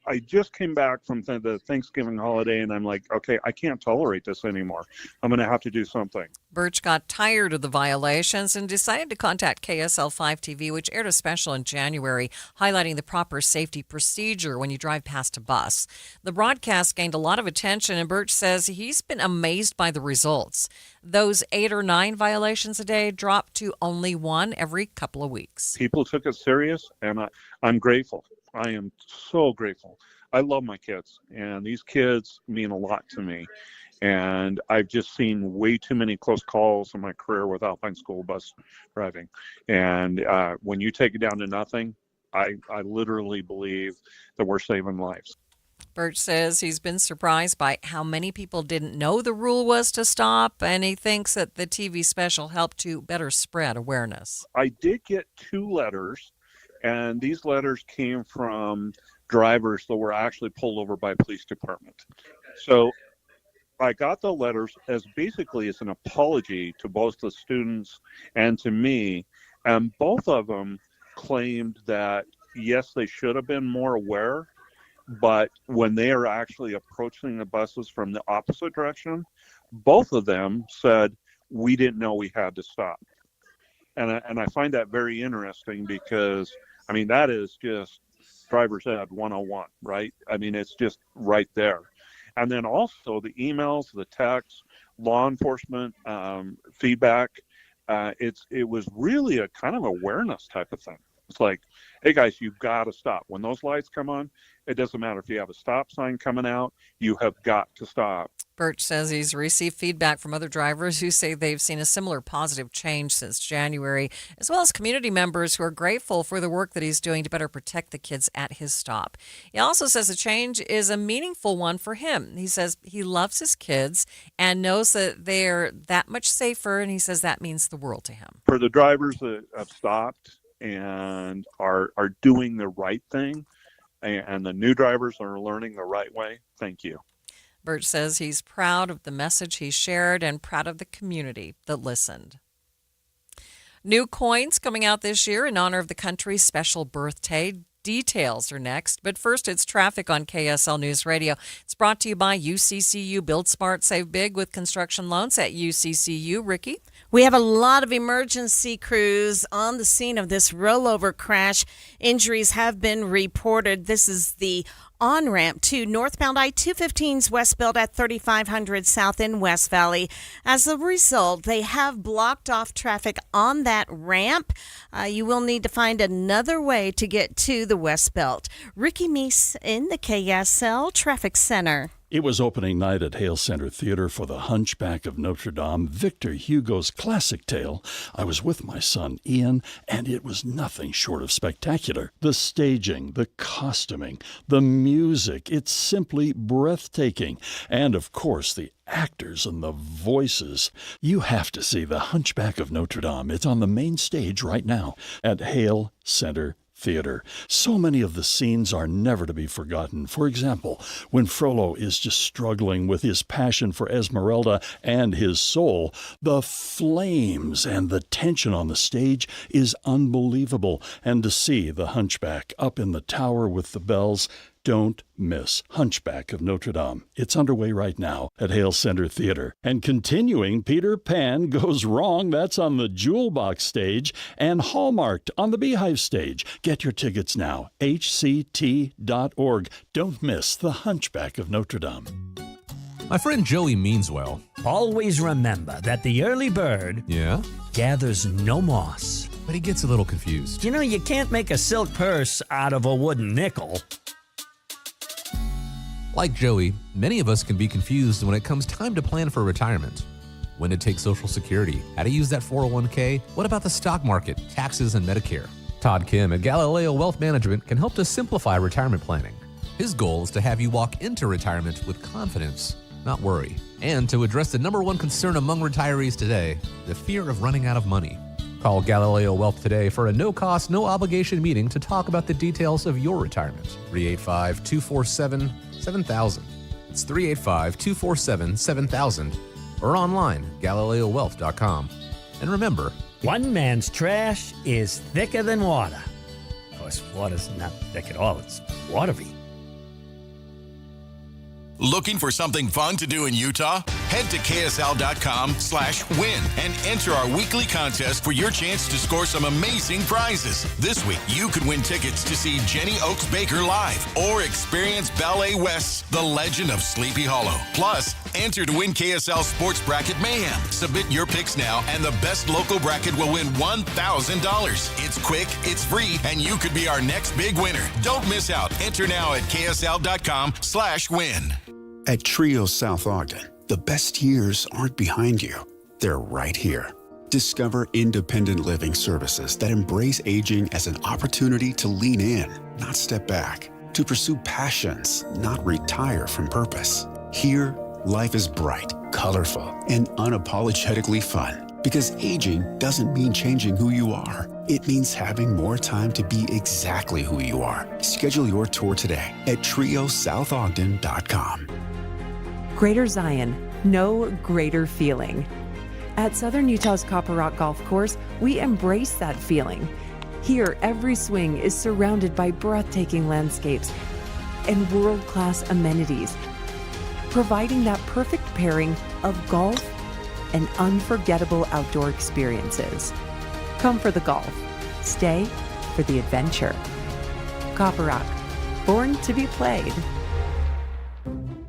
I just came back from the Thanksgiving holiday, and I'm like, okay, I can't tolerate this anymore. I'm going to have to do something. Birch got tired of the violations and decided to contact KSL 5 TV, which aired a special in January highlighting the proper safety procedure when you drive past a bus. The broadcast gained a lot of attention, and Birch says he's been amazed by the results. Those 8 or 9 violations a day dropped to only 1 every couple of weeks. People took it serious, and I'm grateful. I am so grateful. I love my kids, and these kids mean a lot to me. And I've just seen way too many close calls in my career with Alpine School bus driving. And when you take it down to nothing, I literally believe that we're saving lives. Birch says he's been surprised by how many people didn't know the rule was to stop, and he thinks that the TV special helped to better spread awareness. I did get 2 letters, and these letters came from drivers that were actually pulled over by police department. So I got the letters as basically as an apology to both the students and to me, and both of them claimed that, yes, they should have been more aware, but when they are actually approaching the buses from the opposite direction, both of them said, we didn't know we had to stop. And I find that very interesting because, I mean, that is just driver's ed 101, right? I mean, it's just right there. And then also the emails, the texts, law enforcement feedback, it was really a kind of awareness type of thing. It's like, hey guys, you've got to stop. When those lights come on, it doesn't matter if you have a stop sign coming out, you have got to stop. Birch says he's received feedback from other drivers who say they've seen a similar positive change since January, as well as community members who are grateful for the work that he's doing to better protect the kids at his stop. He also says the change is a meaningful one for him. He says he loves his kids and knows that they're that much safer, and he says that means the world to him. For the drivers that have stopped and are doing the right thing, and the new drivers are learning the right way, thank you. Birch says he's proud of the message he shared and proud of the community that listened. New coins coming out this year in honor of the country's special birthday. Details are next, but first it's traffic on KSL News Radio. It's brought to you by UCCU. Build smart, save big with construction loans at UCCU. Ricky? We have a lot of emergency crews on the scene of this rollover crash. Injuries have been reported. This is the on-ramp to northbound I-215's westbound at 3500 South in West Valley. As a result, they have blocked off traffic on that ramp. You will need to find another way to get to the West Belt. Ricky Meese in the KSL Traffic Center. It was opening night at Hale Center Theater for The Hunchback of Notre Dame, Victor Hugo's classic tale. I was with my son, Ian, and it was nothing short of spectacular. The staging, the costuming, the music, it's simply breathtaking. And, of course, the actors and the voices. You have to see The Hunchback of Notre Dame. It's on the main stage right now at Hale Center Theater. So many of the scenes are never to be forgotten. For example, when Frollo is just struggling with his passion for Esmeralda and his soul, the flames and the tension on the stage is unbelievable. And to see the Hunchback up in the tower with the bells, don't miss Hunchback of Notre Dame. It's underway right now at Hale Center Theater. And continuing, Peter Pan Goes Wrong, that's on the Jewel Box stage, and Hallmarked on the Beehive stage. Get your tickets now, hct.org. Don't miss the Hunchback of Notre Dame. My friend Joey means well. Always remember that the early bird gathers no moss. But he gets a little confused. You know, you can't make a silk purse out of a wooden nickel. Like Joey, many of us can be confused when it comes time to plan for retirement. When to take Social Security, how to use that 401k, what about the stock market, taxes, and Medicare? Todd Kim at Galileo Wealth Management can help to simplify retirement planning. His goal is to have you walk into retirement with confidence, not worry, and to address the number one concern among retirees today, the fear of running out of money. Call Galileo Wealth today for a no-cost, no-obligation meeting to talk about the details of your retirement. 385-247-7000. It's 385-247-7000 or online, GalileoWealth.com. And remember, One man's trash is thicker than water. Of course, water's not thick at all. It's watery. Looking for something fun to do in Utah? Head to ksl.com/win and enter our weekly contest for your chance to score some amazing prizes. This week, you could win tickets to see Jenny Oaks Baker live or experience Ballet West's The Legend of Sleepy Hollow. Plus, enter to win KSL Sports Bracket Mayhem. Submit your picks now, and the best local bracket will win $1,000. It's quick, it's free, and you could be our next big winner. Don't miss out. Enter now at ksl.com/win. At Trio South Ogden, the best years aren't behind you. They're right here. Discover independent living services that embrace aging as an opportunity to lean in, not step back, to pursue passions, not retire from purpose. Here, life is bright, colorful, and unapologetically fun. Because aging doesn't mean changing who you are. It means having more time to be exactly who you are. Schedule your tour today at trioSouthOgden.com. Greater Zion, no greater feeling. At Southern Utah's Copper Rock Golf Course, we embrace that feeling. Here, every swing is surrounded by breathtaking landscapes and world-class amenities, providing that perfect pairing of golf and unforgettable outdoor experiences. Come for the golf. Stay for the adventure. Copper Rock, born to be played.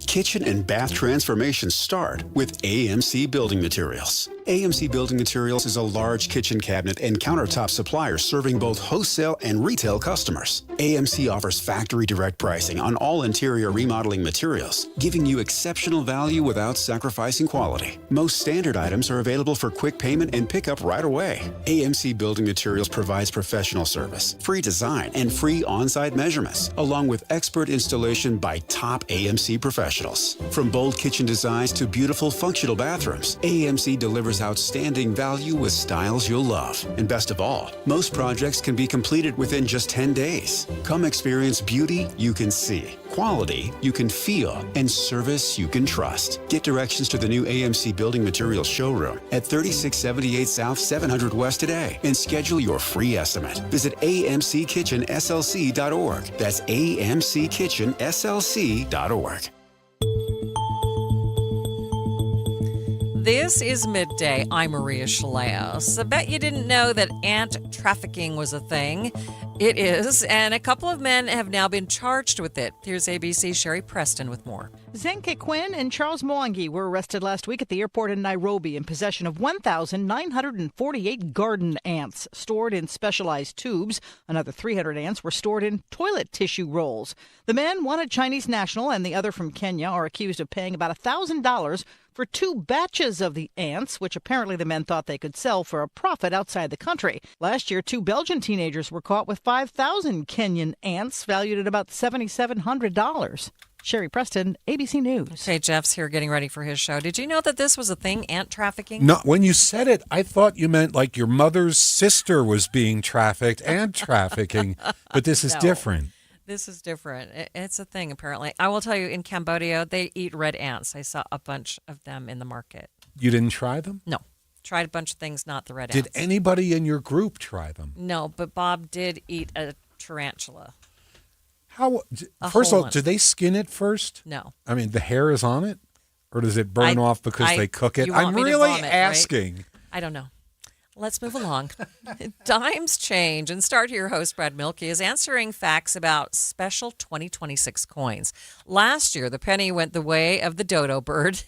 Kitchen and bath transformations start with AMC Building Materials. AMC Building Materials is a large kitchen cabinet and countertop supplier serving both wholesale and retail customers. AMC offers factory direct pricing on all interior remodeling materials, giving you exceptional value without sacrificing quality. Most standard items are available for quick payment and pickup right away. AMC Building Materials provides professional service, free design, and free on-site measurements, along with expert installation by top AMC professionals. From bold kitchen designs to beautiful functional bathrooms, AMC delivers outstanding value with styles you'll love. And best of all, most projects can be completed within just 10 days. Come experience beauty you can see, quality you can feel, and service you can trust. Get directions to the new AMC Building Materials showroom at 3678 South 700 West today and schedule your free estimate. Visit amckitchenslc.org. That's amckitchenslc.org. This is Midday. I'm Maria Shilaos. I bet you didn't know that ant trafficking was a thing. It is, and a couple of men have now been charged with it. Here's ABC's Sherry Preston with more. Zenke Quinn and Charles Mwangi were arrested last week at the airport in Nairobi in possession of 1,948 garden ants stored in specialized tubes. Another 300 ants were stored in toilet tissue rolls. The men, one a Chinese national and the other from Kenya, are accused of paying about $1,000 for 2 batches of the ants, which apparently the men thought they could sell for a profit outside the country. Last year, 2 Belgian teenagers were caught with 5,000 Kenyan ants valued at about $7,700. Sherry Preston, ABC News. Hey, Jeff's here getting ready for his show. Did you know that this was a thing, ant trafficking? No, when you said it, I thought you meant like your mother's sister was being trafficked and trafficking, but this is different. This is different. It's a thing, apparently. I will tell you, in Cambodia, they eat red ants. I saw a bunch of them in the market. You didn't try them? No. Tried a bunch of things, not the red ants. Did anybody in your group try them? No, but Bob did eat a tarantula. First of all, do they skin it first? No. I mean, the hair is on it? Or does it burn off because they cook it? I'm really asking. Right? I don't know. Let's move along. Times change, and Start Here host Brad Milkey is answering facts about special 2026 coins. Last year, the penny went the way of the dodo bird.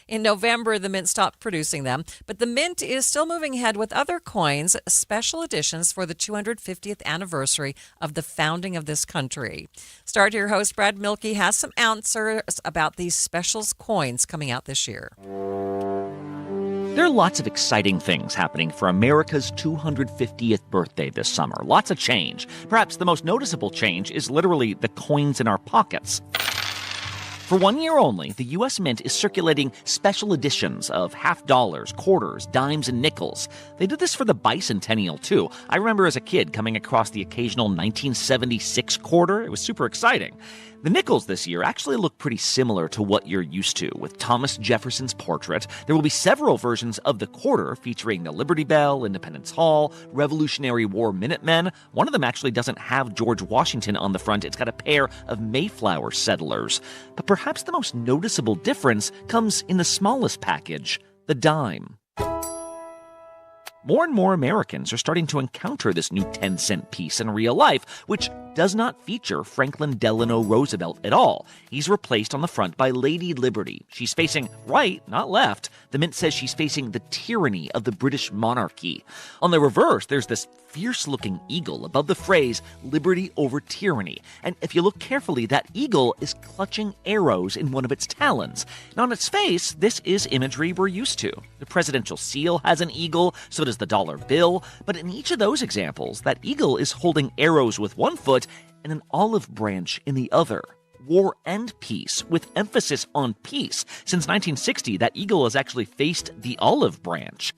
In November, the mint stopped producing them, but the mint is still moving ahead with other coins, special editions for the 250th anniversary of the founding of this country. Start Here host Brad Milkey has some answers about these special coins coming out this year. There are lots of exciting things happening for America's 250th birthday this summer. Lots of change. Perhaps the most noticeable change is literally the coins in our pockets. For 1 year only, the U.S. Mint is circulating special editions of half dollars, quarters, dimes, and nickels. They did this for the bicentennial, too. I remember as a kid coming across the occasional 1976 quarter. It was super exciting. The nickels this year actually look pretty similar to what you're used to, with Thomas Jefferson's portrait. There will be several versions of the quarter featuring the Liberty Bell, Independence Hall, Revolutionary War Minutemen. One of them actually doesn't have George Washington on the front. It's got a pair of Mayflower settlers. But perhaps the most noticeable difference comes in the smallest package, the dime. More and more Americans are starting to encounter this new 10-cent piece in real life, which does not feature Franklin Delano Roosevelt at all. He's replaced on the front by Lady Liberty. She's facing right, not left. The mint says she's facing the tyranny of the British monarchy. On the reverse, there's this fierce-looking eagle above the phrase, liberty over tyranny. And if you look carefully, that eagle is clutching arrows in one of its talons. And on its face, this is imagery we're used to. The presidential seal has an eagle, so does the dollar bill. But in each of those examples, that eagle is holding arrows with one foot and an olive branch in the other. War and peace, with emphasis on peace. Since 1960, that eagle has actually faced the olive branch.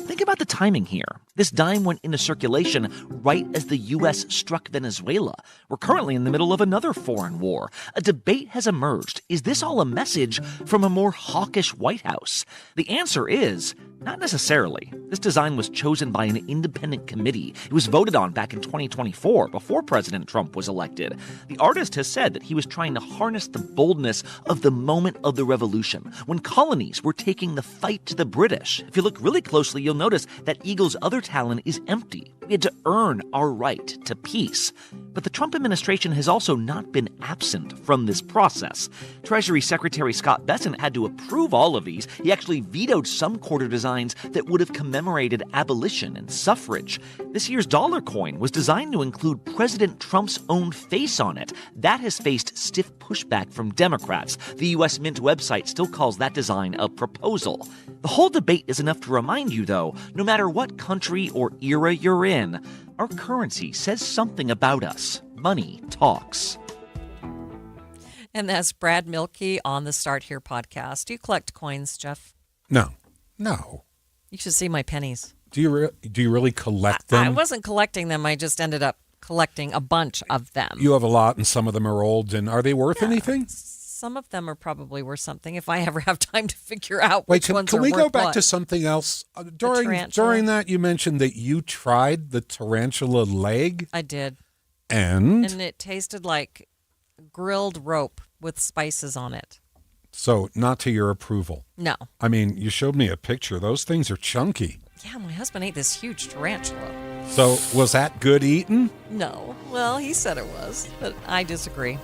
Think about the timing here. This dime went into circulation right as the U.S. struck Venezuela. We're currently in the middle of another foreign war. A debate has emerged. Is this all a message from a more hawkish White House? The answer is not necessarily. This design was chosen by an independent committee. It was voted on back in 2024, before President Trump was elected. The artist has said that he was trying to harness the boldness of the moment of the revolution, when colonies were taking the fight to the British. If you look really closely, you'll notice that eagle's other talon is empty. We had to earn our right to peace. But the Trump administration has also not been absent from this process. Treasury Secretary Scott Bessent had to approve all of these. He actually vetoed some quarter designs that would have commemorated abolition and suffrage. This year's dollar coin was designed to include President Trump's own face on it. That has faced stiff pushback from Democrats. The U.S. Mint website still calls that design a proposal. The whole debate is enough to remind you, though, no matter what country or era you're in, our currency says something about us. Money talks. And that's Brad Milkey on the Start Here podcast. Do you collect coins, Jeff? No. You should see my pennies. Do you really collect them? I wasn't collecting them. I just ended up collecting a bunch of them. You have a lot, and some of them are old. And are they worth anything? Some of them are probably worth something if I ever have time to figure out Wait, which ones can are we worth go back what. to something else? During that, you mentioned that you tried the tarantula leg. I did. And it tasted like grilled rope with spices on it. So, not to your approval. No. I mean, you showed me a picture. Those things are chunky. Yeah, my husband ate this huge tarantula. So, was that good eating? No. Well, he said it was, but I disagree.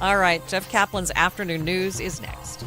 All right, Jeff Kaplan's Afternoon News is next.